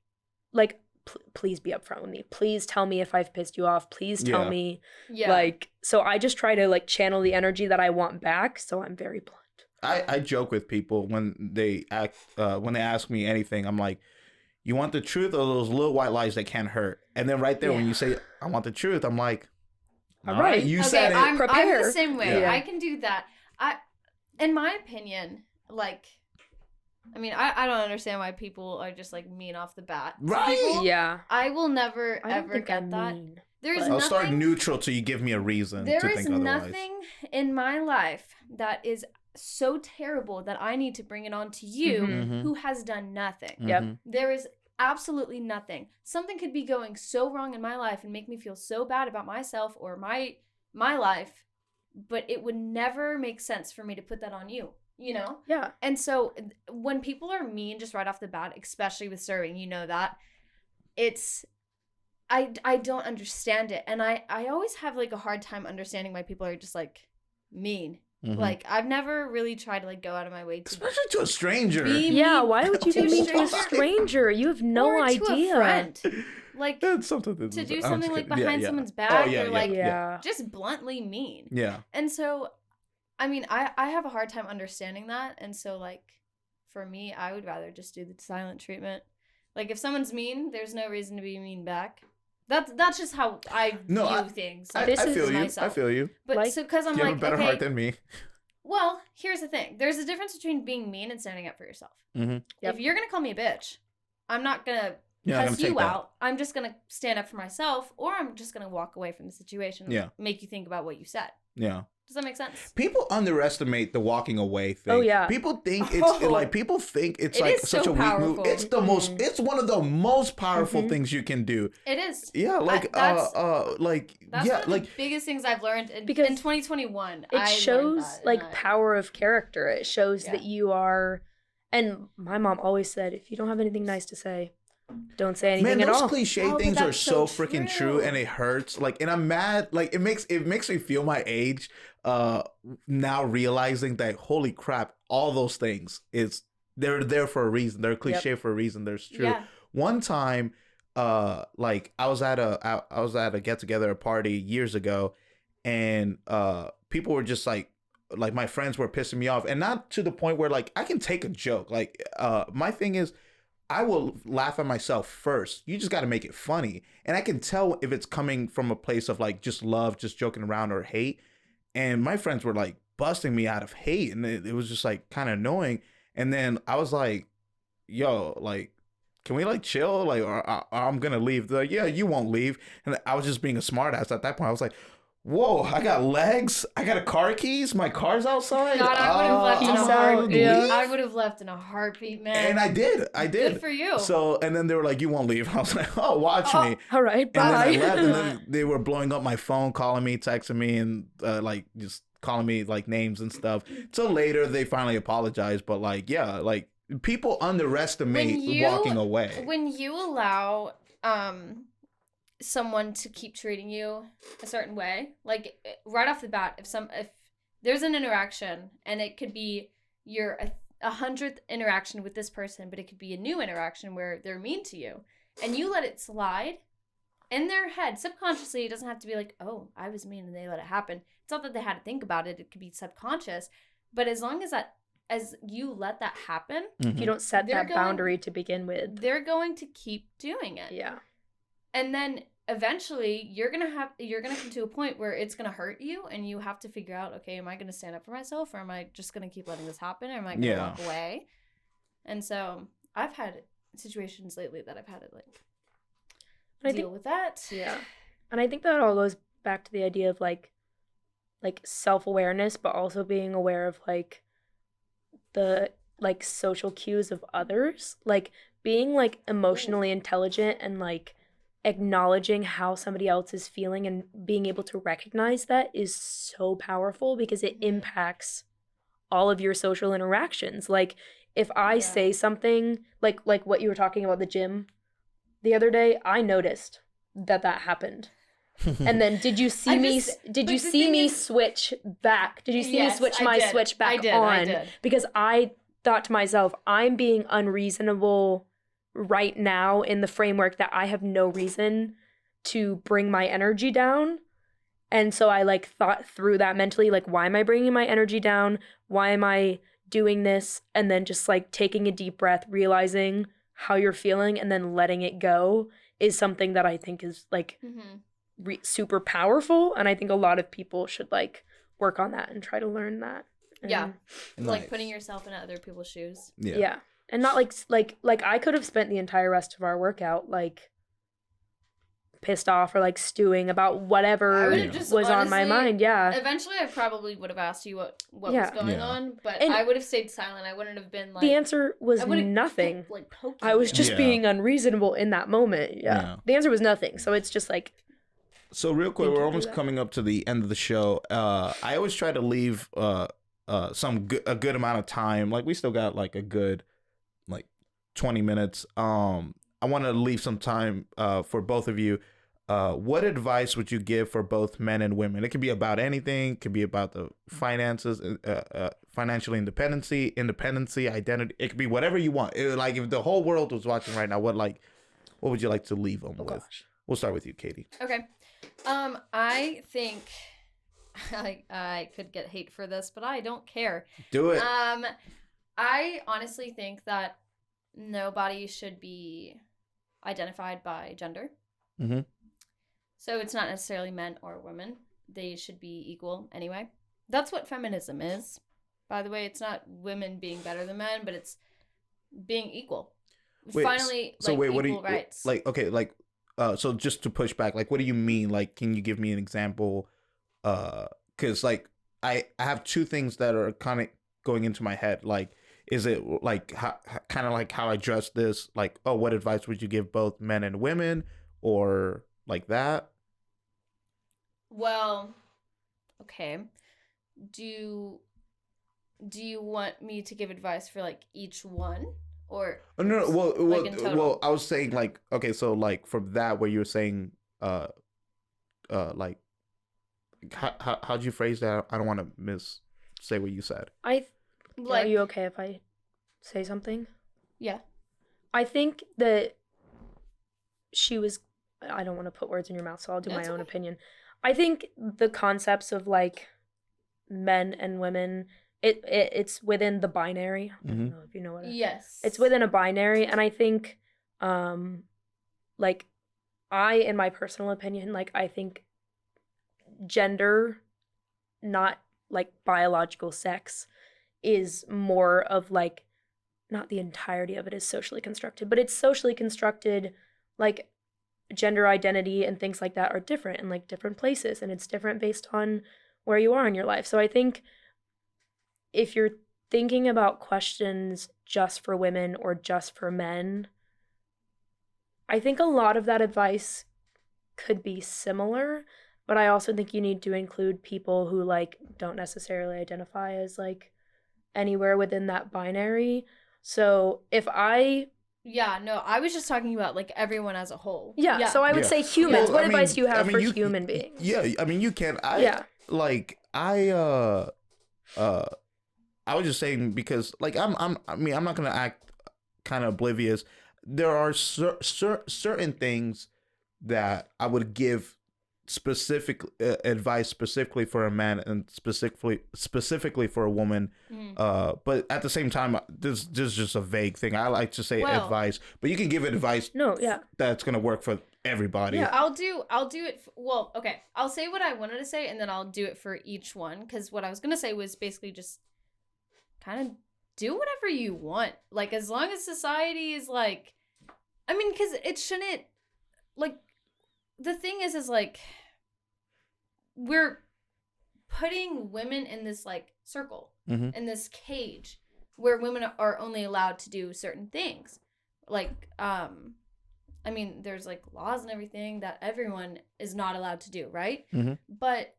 please be upfront with me. Please tell me if I've pissed you off. Please tell Yeah. me. Yeah. Like, so I just try to like channel the energy that I want back. So I'm very blunt. I joke with people when they ask me anything. I'm like, you want the truth or those little white lies that can't hurt? And then right there when Yeah. you say I want the truth, I'm like, all Right. right, you okay, said it. I'm Prepare. the same way. Yeah. I can do that. In my opinion, like, I mean, I don't understand why people are just like mean off the bat. Some Right. people, Yeah. I will never I don't ever think get I'm that. mean. There's but- I'll nothing. start neutral till you give me a reason There to is think otherwise. nothing in my life that is so terrible that I need to bring it on to you, Mhm. who has done nothing. Yep. Mhm. There is absolutely nothing. Something could be going so wrong in my life and make me feel so bad about myself or my life, but it would never make sense for me to put that on you, you know? Yeah. And so when people are mean just right off the bat, especially with serving, you know that, it's I don't understand it. And I always have like a hard time understanding why people are just like mean. Mhm. Like I've never really tried to like go out of my way to Especially to a stranger. be Yeah. mean Why would you to be a mean to a stranger. stranger? You have no or idea. to a friend. Like That's something to to do I'm something just like kidding. Yeah, behind yeah. someone's back yeah, or yeah, like Yeah. just bluntly mean. Yeah. And so, I mean, I have a hard time understanding that. And so, like, for me, I would rather just do the silent treatment. Like, if someone's mean, there's no reason to be mean back. That's just how I No, view I- things. I, This I is feel you. I myself. feel you. But Like, so, because I'm You have like, a better okay, heart than me. well, here's the thing. There's a difference between being mean and standing up for yourself. Mm-hmm. Yep. If you're going to call me a bitch, I'm not going to You're not gonna cuss you take that. out. I'm just gonna stand up for myself, or I'm just gonna walk away from the situation. And Yeah. make you think about what you said. Yeah. Does that make sense? People underestimate the walking away thing. Oh, yeah. People think Oh. people think it's It like is such so a weak move. powerful. It's the most. It's one of the most powerful Mhm. things you can do. It is. Yeah, like that's yeah, one of like the biggest things I've learned in Because 2021. It I learned shows that, and like power of character. It shows Yeah. that you are. And my mom always said, if you don't have anything nice to say, don't say anything man, at those all. cliche Oh, but things are that's so so freaking true. true, and it hurts. Like, and I'm mad. Like, it makes me feel my age. Now realizing that holy crap, all those things they're there for a reason. They're cliche for a reason. They're true. Yeah. One time, like I was at a get together, a party years ago, and people were just like my friends were pissing me off, and not to the point where like I can take a joke. Like, my thing is, I will laugh at myself first. You just got to make it funny, and I can tell if it's coming from a place of like just love, just joking around, or hate. And my friends were like busting me out of hate, and it was just like kind of annoying. And then I was like, yo, like, can we like chill? Like, or I'm gonna leave. They're like, yeah, you won't leave. And I was just being a smartass at that point. I was like, whoa, I got legs. I got a car keys. My car's outside. God, I would have left in a Peace out. heartbeat. Yeah. I would have left in a heartbeat, man. And I did. Good for you. So, and then they were like, you won't leave. I was like, oh, watch me. All right, And then I bye. left, and then they were blowing up my phone, calling me, texting me, and like just calling me like names and stuff. So later, they finally apologized. But like, yeah, like people underestimate walking away. When you allow someone to keep treating you a certain way, like right off the bat, if there's an interaction, and it could be your 100th interaction with this person, but it could be a new interaction where they're mean to you, and you let it slide in their head subconsciously. It doesn't have to be like, oh, I was mean and they let it happen. It's not that they had to think about it. It could be subconscious, but as long as you let that happen, If you don't set They're that going- boundary to begin with. they're going to keep doing it. Yeah. And then eventually you're gonna come to a point where it's gonna hurt you, and you have to figure out, okay, am I gonna stand up for myself, or am I just gonna keep letting this happen, or am I gonna walk away? And so I've had situations lately that I've had to like deal with that. Yeah. And I think that all goes back to the idea of like self-awareness, but also being aware of like the like social cues of others, like being like emotionally intelligent and like acknowledging how somebody else is feeling and being able to recognize that is so powerful, because it impacts all of your social interactions. Like if I say something like what you were talking about the gym the other day, I noticed that happened. And then did you see me switch back? Did you see me switch my switch back on? I did. Because I thought to myself, I'm being unreasonable right now in the framework that I have no reason to bring my energy down. And so I like thought through that mentally, like, why am I bringing my energy down? Why am I doing this? And then just like taking a deep breath, realizing how you're feeling, and then letting it go is something that I think is like super powerful. And I think a lot of people should like work on that and try to learn that. Yeah. Nice. Like putting yourself in other people's shoes. Yeah. And not like I could have spent the entire rest of our workout like pissed off or like stewing about whatever was on my mind. Yeah. Eventually I probably would have asked you what was going on, but and I would have stayed silent. I wouldn't have been like, the answer was nothing. Like poking I was just Yeah. being unreasonable in that moment. Yeah. The answer was nothing. So it's just like, So real quick, Thank we're you for almost that. coming up to the end of the show. I always try to leave a good amount of time. Like we still got like a good like 20 minutes. I want to leave some time for both of you. What advice would you give for both men and women? It could be about anything. It could be about the finances, financial independency, identity. It could be whatever you want. Like if the whole world was watching right now, what would you like to leave them with? gosh. We'll start with you, Katie. Okay. I think I could get hate for this, but I don't care. Do it. I honestly think that nobody should be identified by gender. Mm-hmm. So it's not necessarily men or women. They should be equal anyway. That's what feminism is. By the way, it's not women being better than men, but it's being equal. finally so like wait, what do equal you rights. like? Okay, like, so just to push back, like, what do you mean? Like, can you give me an example? Because like I have two things that are kind of going into my head. Like, is it like kind of like how I dress this? Like, oh, what advice would you give both men and women, or like that? Well, okay. Do you want me to give advice for like each one or Oh, no, well, like in total? well, I was saying like, okay, so like from that where you were saying, like, how'd you phrase that? I don't want to say what you said. Are Like you okay if I say something? yeah. I think that she was, I don't want to put words in your mouth, so I'll do That's my own okay. opinion. I think the concepts of like men and women, it's within the binary. I don't know if you know what Yes. it's within a binary, and I think like in my personal opinion, like I think gender, not like biological sex, is more of like, not the entirety of it is socially constructed, but it's socially constructed. Like gender identity and things like that are different in like different places, and it's different based on where you are in your life. So I think if you're thinking about questions just for women or just for men, I think a lot of that advice could be similar, but I also think you need to include people who like don't necessarily identify as like anywhere within that binary. So if I Yeah, no, I was just talking about like everyone as a whole. Yeah, so I would Yeah. say humans. Well, What I advice mean- do you have I mean, for human beings? Yeah, I mean, you can. Yeah. I was just saying because like I mean, I'm not gonna act kind of oblivious. There are certain things that I would give specific advice specifically for a man and specifically for a woman. But at the same time, this is just a vague thing. I like to say Well- advice, but you can give advice. No, yeah. That's gonna work for everybody. Yeah. I'll do it. Well, okay. I'll say what I wanted to say, and then I'll do it for each one. Because what I was gonna say was basically just kind of do whatever you want. Like as long as society is like, I mean, because it shouldn't. Like, the thing is like, we're putting women in this like circle, in this cage, where women are only allowed to do certain things. Like, I mean, there's like laws and everything that everyone is not allowed to do, right? But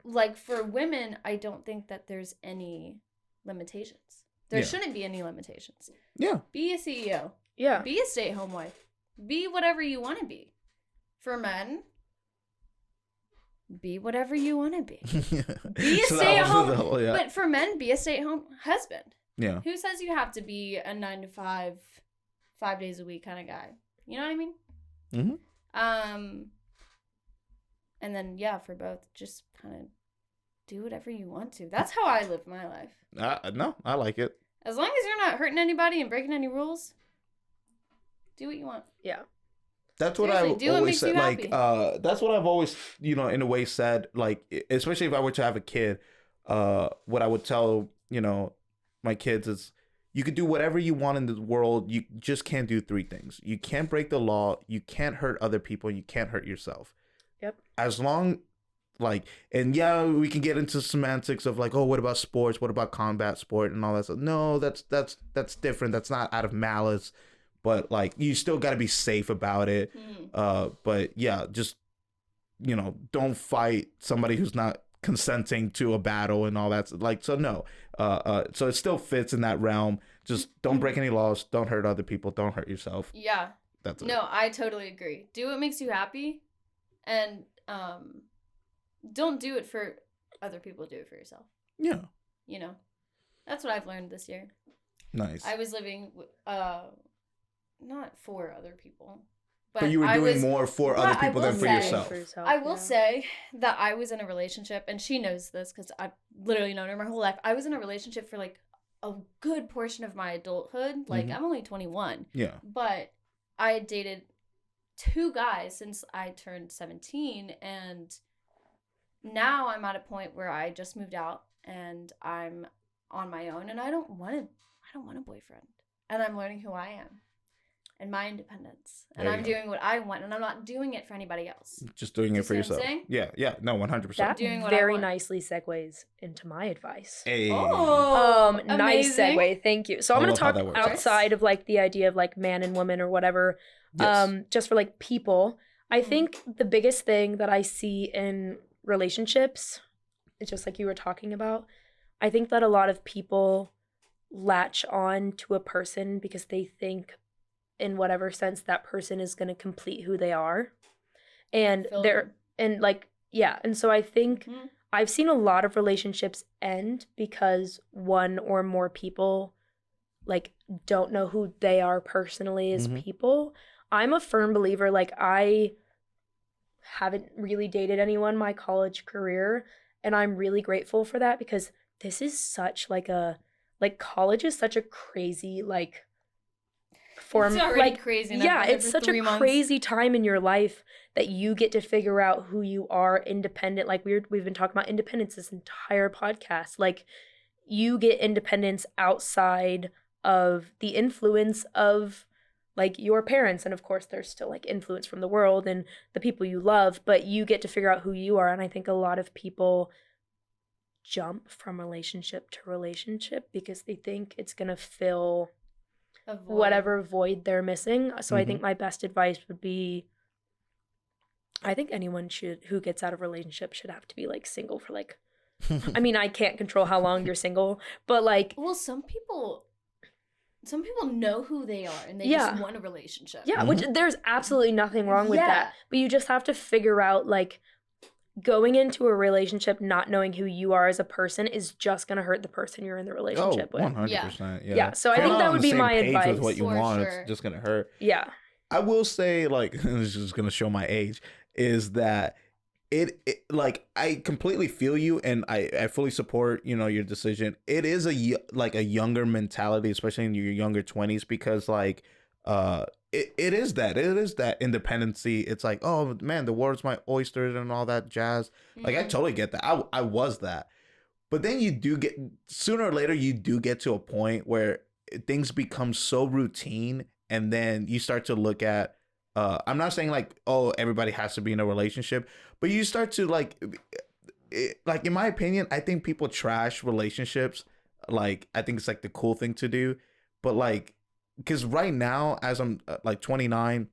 like for women, I don't think that there's any limitations. There shouldn't be any limitations. Yeah. Be a CEO. Yeah. Be a stay-at-home wife. Be whatever you want to be. For men, be whatever you want to be. Be a stay-at-home. But for men, be a stay-at-home husband. Yeah. Who says you have to be a 9 to 5, 5 days a week kind of guy? You know what I mean? And then for both, just kind of do whatever you want to. That's how I live my life. No, I like it. As long as you're not hurting anybody and breaking any rules, do what you want. Yeah. That's what Seriously, I do what always makes said. you Like, happy. that's what I've always, in a way said. Like, especially if I were to have a kid, what I would tell, my kids is, you could do whatever you want in the world. You just can't do three things. You can't break the law. You can't hurt other people. You can't hurt yourself. Yep. As long, like, and we can get into semantics of like, oh, what about sports? What about combat sport and all that stuff? No, that's different. That's not out of malice. But like, you still got to be safe about it. But yeah, just, don't fight somebody who's not consenting to a battle and all that. Like, so no. So it still fits in that realm. Just don't break any laws. Don't hurt other people. Don't hurt yourself. Yeah. That's it. No, I totally agree. Do what makes you happy, and don't do it for other people. Do it for yourself. Yeah. That's what I've learned this year. Nice. I was living not for other people, but you were doing more for other people than for yourself. I will say that I was in a relationship, and she knows this because I've literally known her my whole life. I was in a relationship for like a good portion of my adulthood. Like, I'm only 21. Yeah. But I had dated 2 guys since I turned 17, and now I'm at a point where I just moved out and I'm on my own, and I don't want a boyfriend. and I'm learning who I am and my independence. And There I'm you doing what I want, and I'm not doing it for anybody else. Just doing it for see what I'm yourself. saying? Yeah, no, 100%. That Doing what I very want. nicely segues into my advice. Hey. Oh, Nice amazing. segue. Thank you. So I I'm going love to how talk that works. outside of like the idea of like man and woman or whatever. Yes. Just for like people. I Mhm. think the biggest thing that I see in relationships, it's just like you were talking about. I think that a lot of people latch on to a person because they think in whatever sense that person is going to complete who they are. And Fill they're them. and like yeah, and so I think Mhm. I've seen a lot of relationships end because one or more people like don't know who they are personally as Mhm. people. I'm a firm believer, like I haven't really dated anyone my college career, and I'm really grateful for that because this is such like college is such a crazy like form, It's already like crazy. And I've yeah, been there it's for such 3 a months. crazy time in your life that you get to figure out who you are independent. Like we've been talking about independence this entire podcast. Like you get independence outside of the influence of like your parents, and of course there's still like influence from the world and the people you love, but you get to figure out who you are. And I think a lot of people jump from relationship to relationship because they think it's going to fill Avoid. whatever void they're missing. So I Mhm. think my best advice would be, I think anyone who gets out of a relationship should have to be like single for like, I mean, I can't control how long you're single, but like, Well, some people know who they are and they Yeah. just want a relationship. yeah, which there's absolutely nothing wrong with Yeah. that. But you just have to figure out like going into a relationship not knowing who you are as a person is just going to hurt the person you're in the Oh, relationship with. 100%. Yeah. Yeah, so I If you're think not that on would the be same my page advice. with what you For want, sure. it's just going to hurt. Yeah. I will say, like, this is going to show my age, is that it like, I completely feel you and I fully support, your decision. It is a younger mentality, especially in your younger 20s, because like, it is that independency. It's like, oh man, the world's my oysters and all that jazz. Like, I Mhm. totally get that. I was that. But then you do get, sooner or later, you do get to a point where things become so routine, and then you start to look at, I'm not saying like, oh, everybody has to be in a relationship, but you start to like in my opinion, I think people trash relationships. Like, I think it's like the cool thing to do, but like, because right now, as I'm like 29,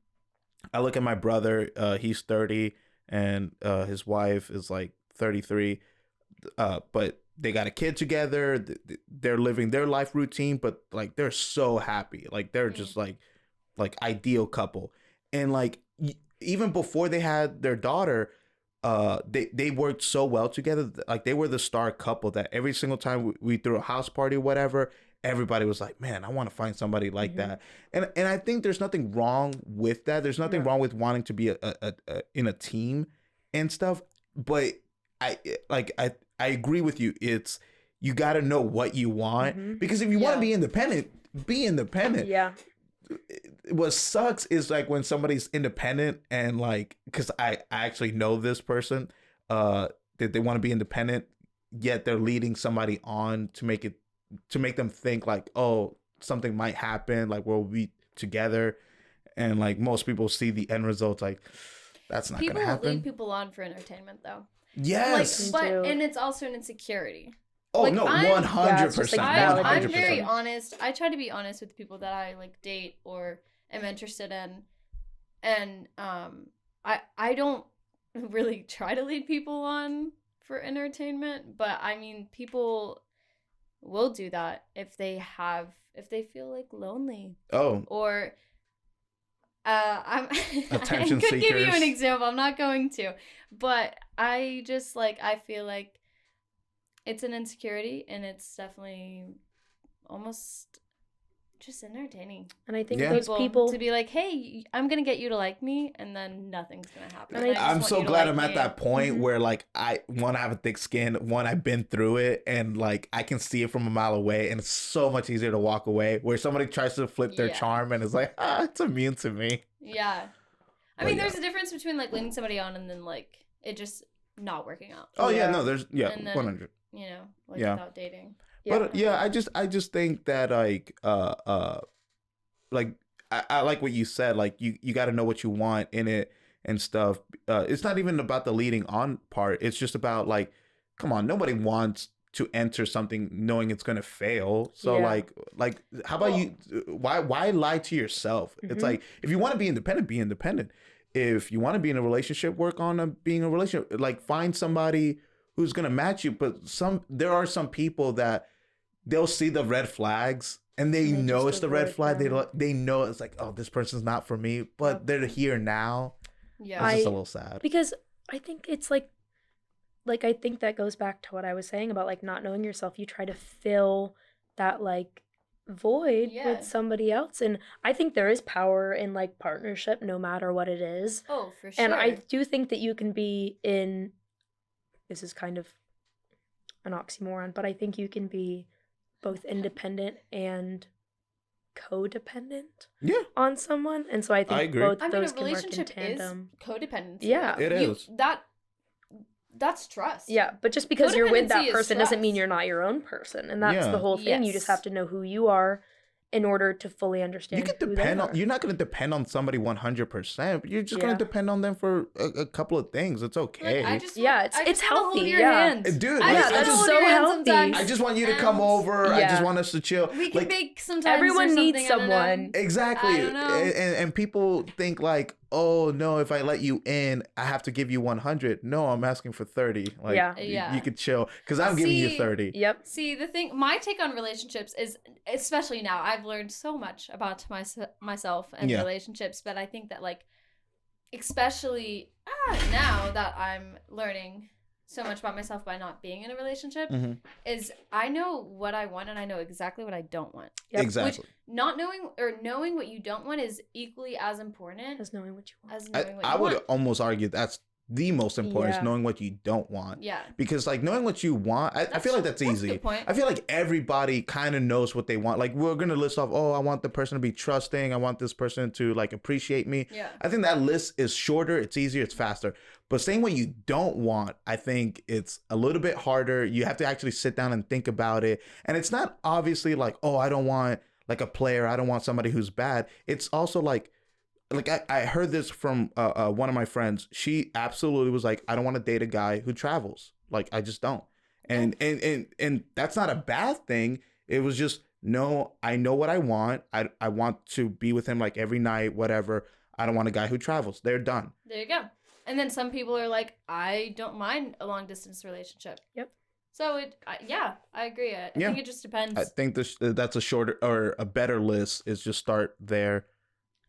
I look at my brother, he's 30, and his wife is like 33. But they got a kid together. They're living their life routine, but like they're so happy. Like they're just like ideal couple. And like even before they had their daughter, they worked so well together. Like they were the star couple that every single time we threw a house party or whatever, everybody was like, man, I want to find somebody like that. And I think there's nothing wrong with that. There's nothing wrong with wanting to be a in a team and stuff. But I agree with you. It's, you got to know what you want, because if you want to be independent, be independent. Yeah. What sucks is like when somebody's independent and like, because I actually know this person, that they want to be independent, yet they're leading somebody on to make them think like, oh, something might happen, like we'll be together, and like most people see the end result like, that's not People gonna happen. lead people on for entertainment though. Yes. Like, Me too. and it's also an insecurity. Oh like, no, I'm- 100%. Yeah, it's just, like, I'm 100%. very honest. I try to be honest with people that I like date or am interested in, and I don't really try to lead people on for entertainment, but I mean people will do that if they feel like lonely Oh, or I'm Attention I could give you an seekers. example. I'm not going to, but I just like I feel like it's an insecurity, and it's definitely almost just entertaining. And I think Yeah. those people to be like, hey, I'm gonna get you to like me, and then nothing's gonna happen. And I just I'm want so you to glad like I'm at me. that point Mhm. where like I have a thick skin. One, I've been through it, and like I can see it from a mile away, and it's so much easier to walk away. Where somebody tries to flip their Yeah. charm and is like, it's immune to me. Yeah, I But mean, yeah. there's a difference between like leading somebody on and then like it just not working out. Oh yeah, Yeah. no, there's And then- 100. You know, like Yeah. without dating. But yeah, I just think that like like I like what you said. Like you got to know what you want in it and stuff. It's not even about the leading on part. It's just about like, come on, nobody wants to enter something knowing it's gonna fail. So Yeah. like how about you? Why lie to yourself? It's like, if you want to be independent, be independent. If you want to be in a relationship, work on being a relationship. Like, find somebody who's gonna match you. But there are some people that they'll see the red flags and they know just it's the red avoid flag. them. They know it's like, oh, this person's not for me. But they're here now. Yeah. It's just a little sad. Because I think it's like I think that goes back to what I was saying about like not knowing yourself. You try to fill that like void Yeah. with somebody else, and I think there is power in like partnership no matter what it is. Oh, for sure. And I do think that you can be in, this is kind of an oxymoron, but I think you can be both independent and codependent Yeah. on someone. And so I think agree. both I mean, those a can work in relationship is tandem. codependency. Yeah. It is. That's trust. Yeah, but just because you're with Codependency that is person doesn't mean trust. you're not your own person. And that's Yeah. the whole thing. You Yes. just have to know who you are in order to fully understand You can who they depend on. are. You're not going to depend on somebody 100%. But you're just going Yeah. to depend on them for a couple of things. It's okay. Like, I just Yeah, want- it's- I it's just wanna healthy, Hold your yeah. hands. Dude, I yeah, just wanna that's hold so your hands healthy. sometimes. I just want you to come And over. I just Yeah. want us to chill. We can Like, bake sometimes. Everyone or needs something, I don't know. someone. exactly. I don't know. And people think like, oh no, if I let you in, I have to give you 100. No, I'm asking for 30. Like, Yeah. Yeah. you could chill because I'm giving you See, 30. Yep. See, my take on relationships is, especially now, I've learned so much about myself and Yeah. relationships, but I think that, like, especially now that I'm learning so much about myself by not being in a relationship, Mhm. is I know what I want and I know exactly what I don't want. Yep. Exactly. Not knowing or knowing what you don't want is equally as important As knowing what you want. as knowing what you I would want. almost argue that's the most important, is Yeah. knowing what you don't want. Yeah. Because like knowing what you want, I feel like that's a easy. good point. I feel like everybody kind of knows what they want. Like, we're gonna list off, oh, I want the person to be trusting. I want this person to like appreciate me. Yeah. I think that list is shorter, it's easier, it's faster. But saying what you don't want, I think it's a little bit harder. You have to actually sit down and think about it. And it's not obviously like, oh, I don't want like a player. I don't want somebody who's bad. It's also like I heard this from one of my friends. She absolutely was like, I don't want to date a guy who travels. Like, I just don't. And that's not a bad thing. It was just, no, I know what I want. I want to be with him like every night, whatever. I don't want a guy who travels. They're done. There you go. And then some people are like, I don't mind a long distance relationship. Yep. So I agree. I Yeah. think it just depends. I think that's a shorter or a better list, is just start there.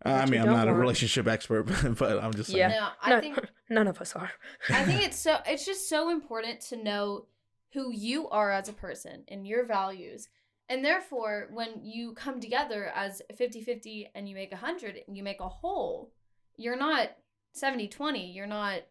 I What mean, you I'm don't not a want. relationship expert, but I'm just saying. Yeah. No, I No, think none of us are. I think it's just so important to know who you are as a person and your values. And therefore, when you come together as 50-50 and you make 100 and you make a whole, you're not 70-20. You're not,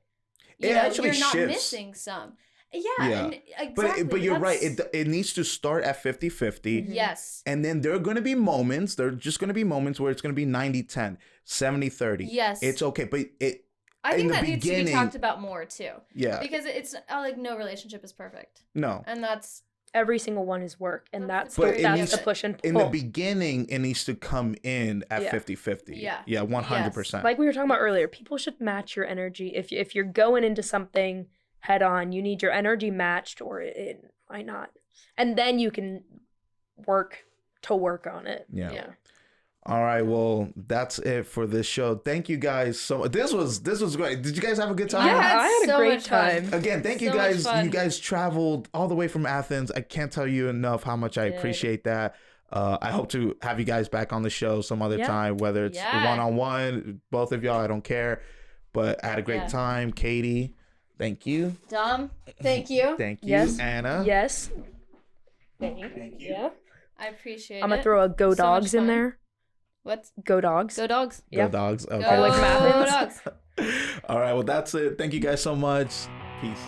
It actually you're not shifts. missing some. Yeah. Yeah. And exactly. But you're right. that's- It needs to start at 50-50. Mhm. Yes. And then there are going to be moments, where it's going to be 90-10, 70-30. Yes. It's okay. But I in think the that needs to be beginning- talked about more too. yeah, Because it's like no relationship is perfect. no. And that's Every single one is work, and That's that's the the, beauty that's of the it. push and In pull. the beginning, it needs to come in at Yeah. 50-50. Yeah. Yeah, 100%. Like we were talking about earlier, people should match your energy. If you're going into something head on, you need your energy matched, or it might not, and then you can work on it. Yeah. All right, well, that's it for this show. Thank you guys so much. This was great. Did you guys have a good time? Yeah, I had a so great much fun. time. Again, thank you So much guys. fun. You guys traveled all the way from Athens. I can't tell you enough how much I Did. appreciate that. I hope to have you guys back on the show some other Yeah. time, whether it's Yeah. one-on-one, both of y'all, I don't care. But I had a great Yeah. time. Katie, thank you. Dom, thank you. Thank you. Yes. Anna. Yes. Thank you. Yeah. I appreciate I'm it. gonna throw a go So much dogs in fun. there. What? Go dogs. Go dogs. Go Yeah. dogs. Okay. Go like Mathens. dogs. All right. Well, that's it. Thank you guys so much. Peace.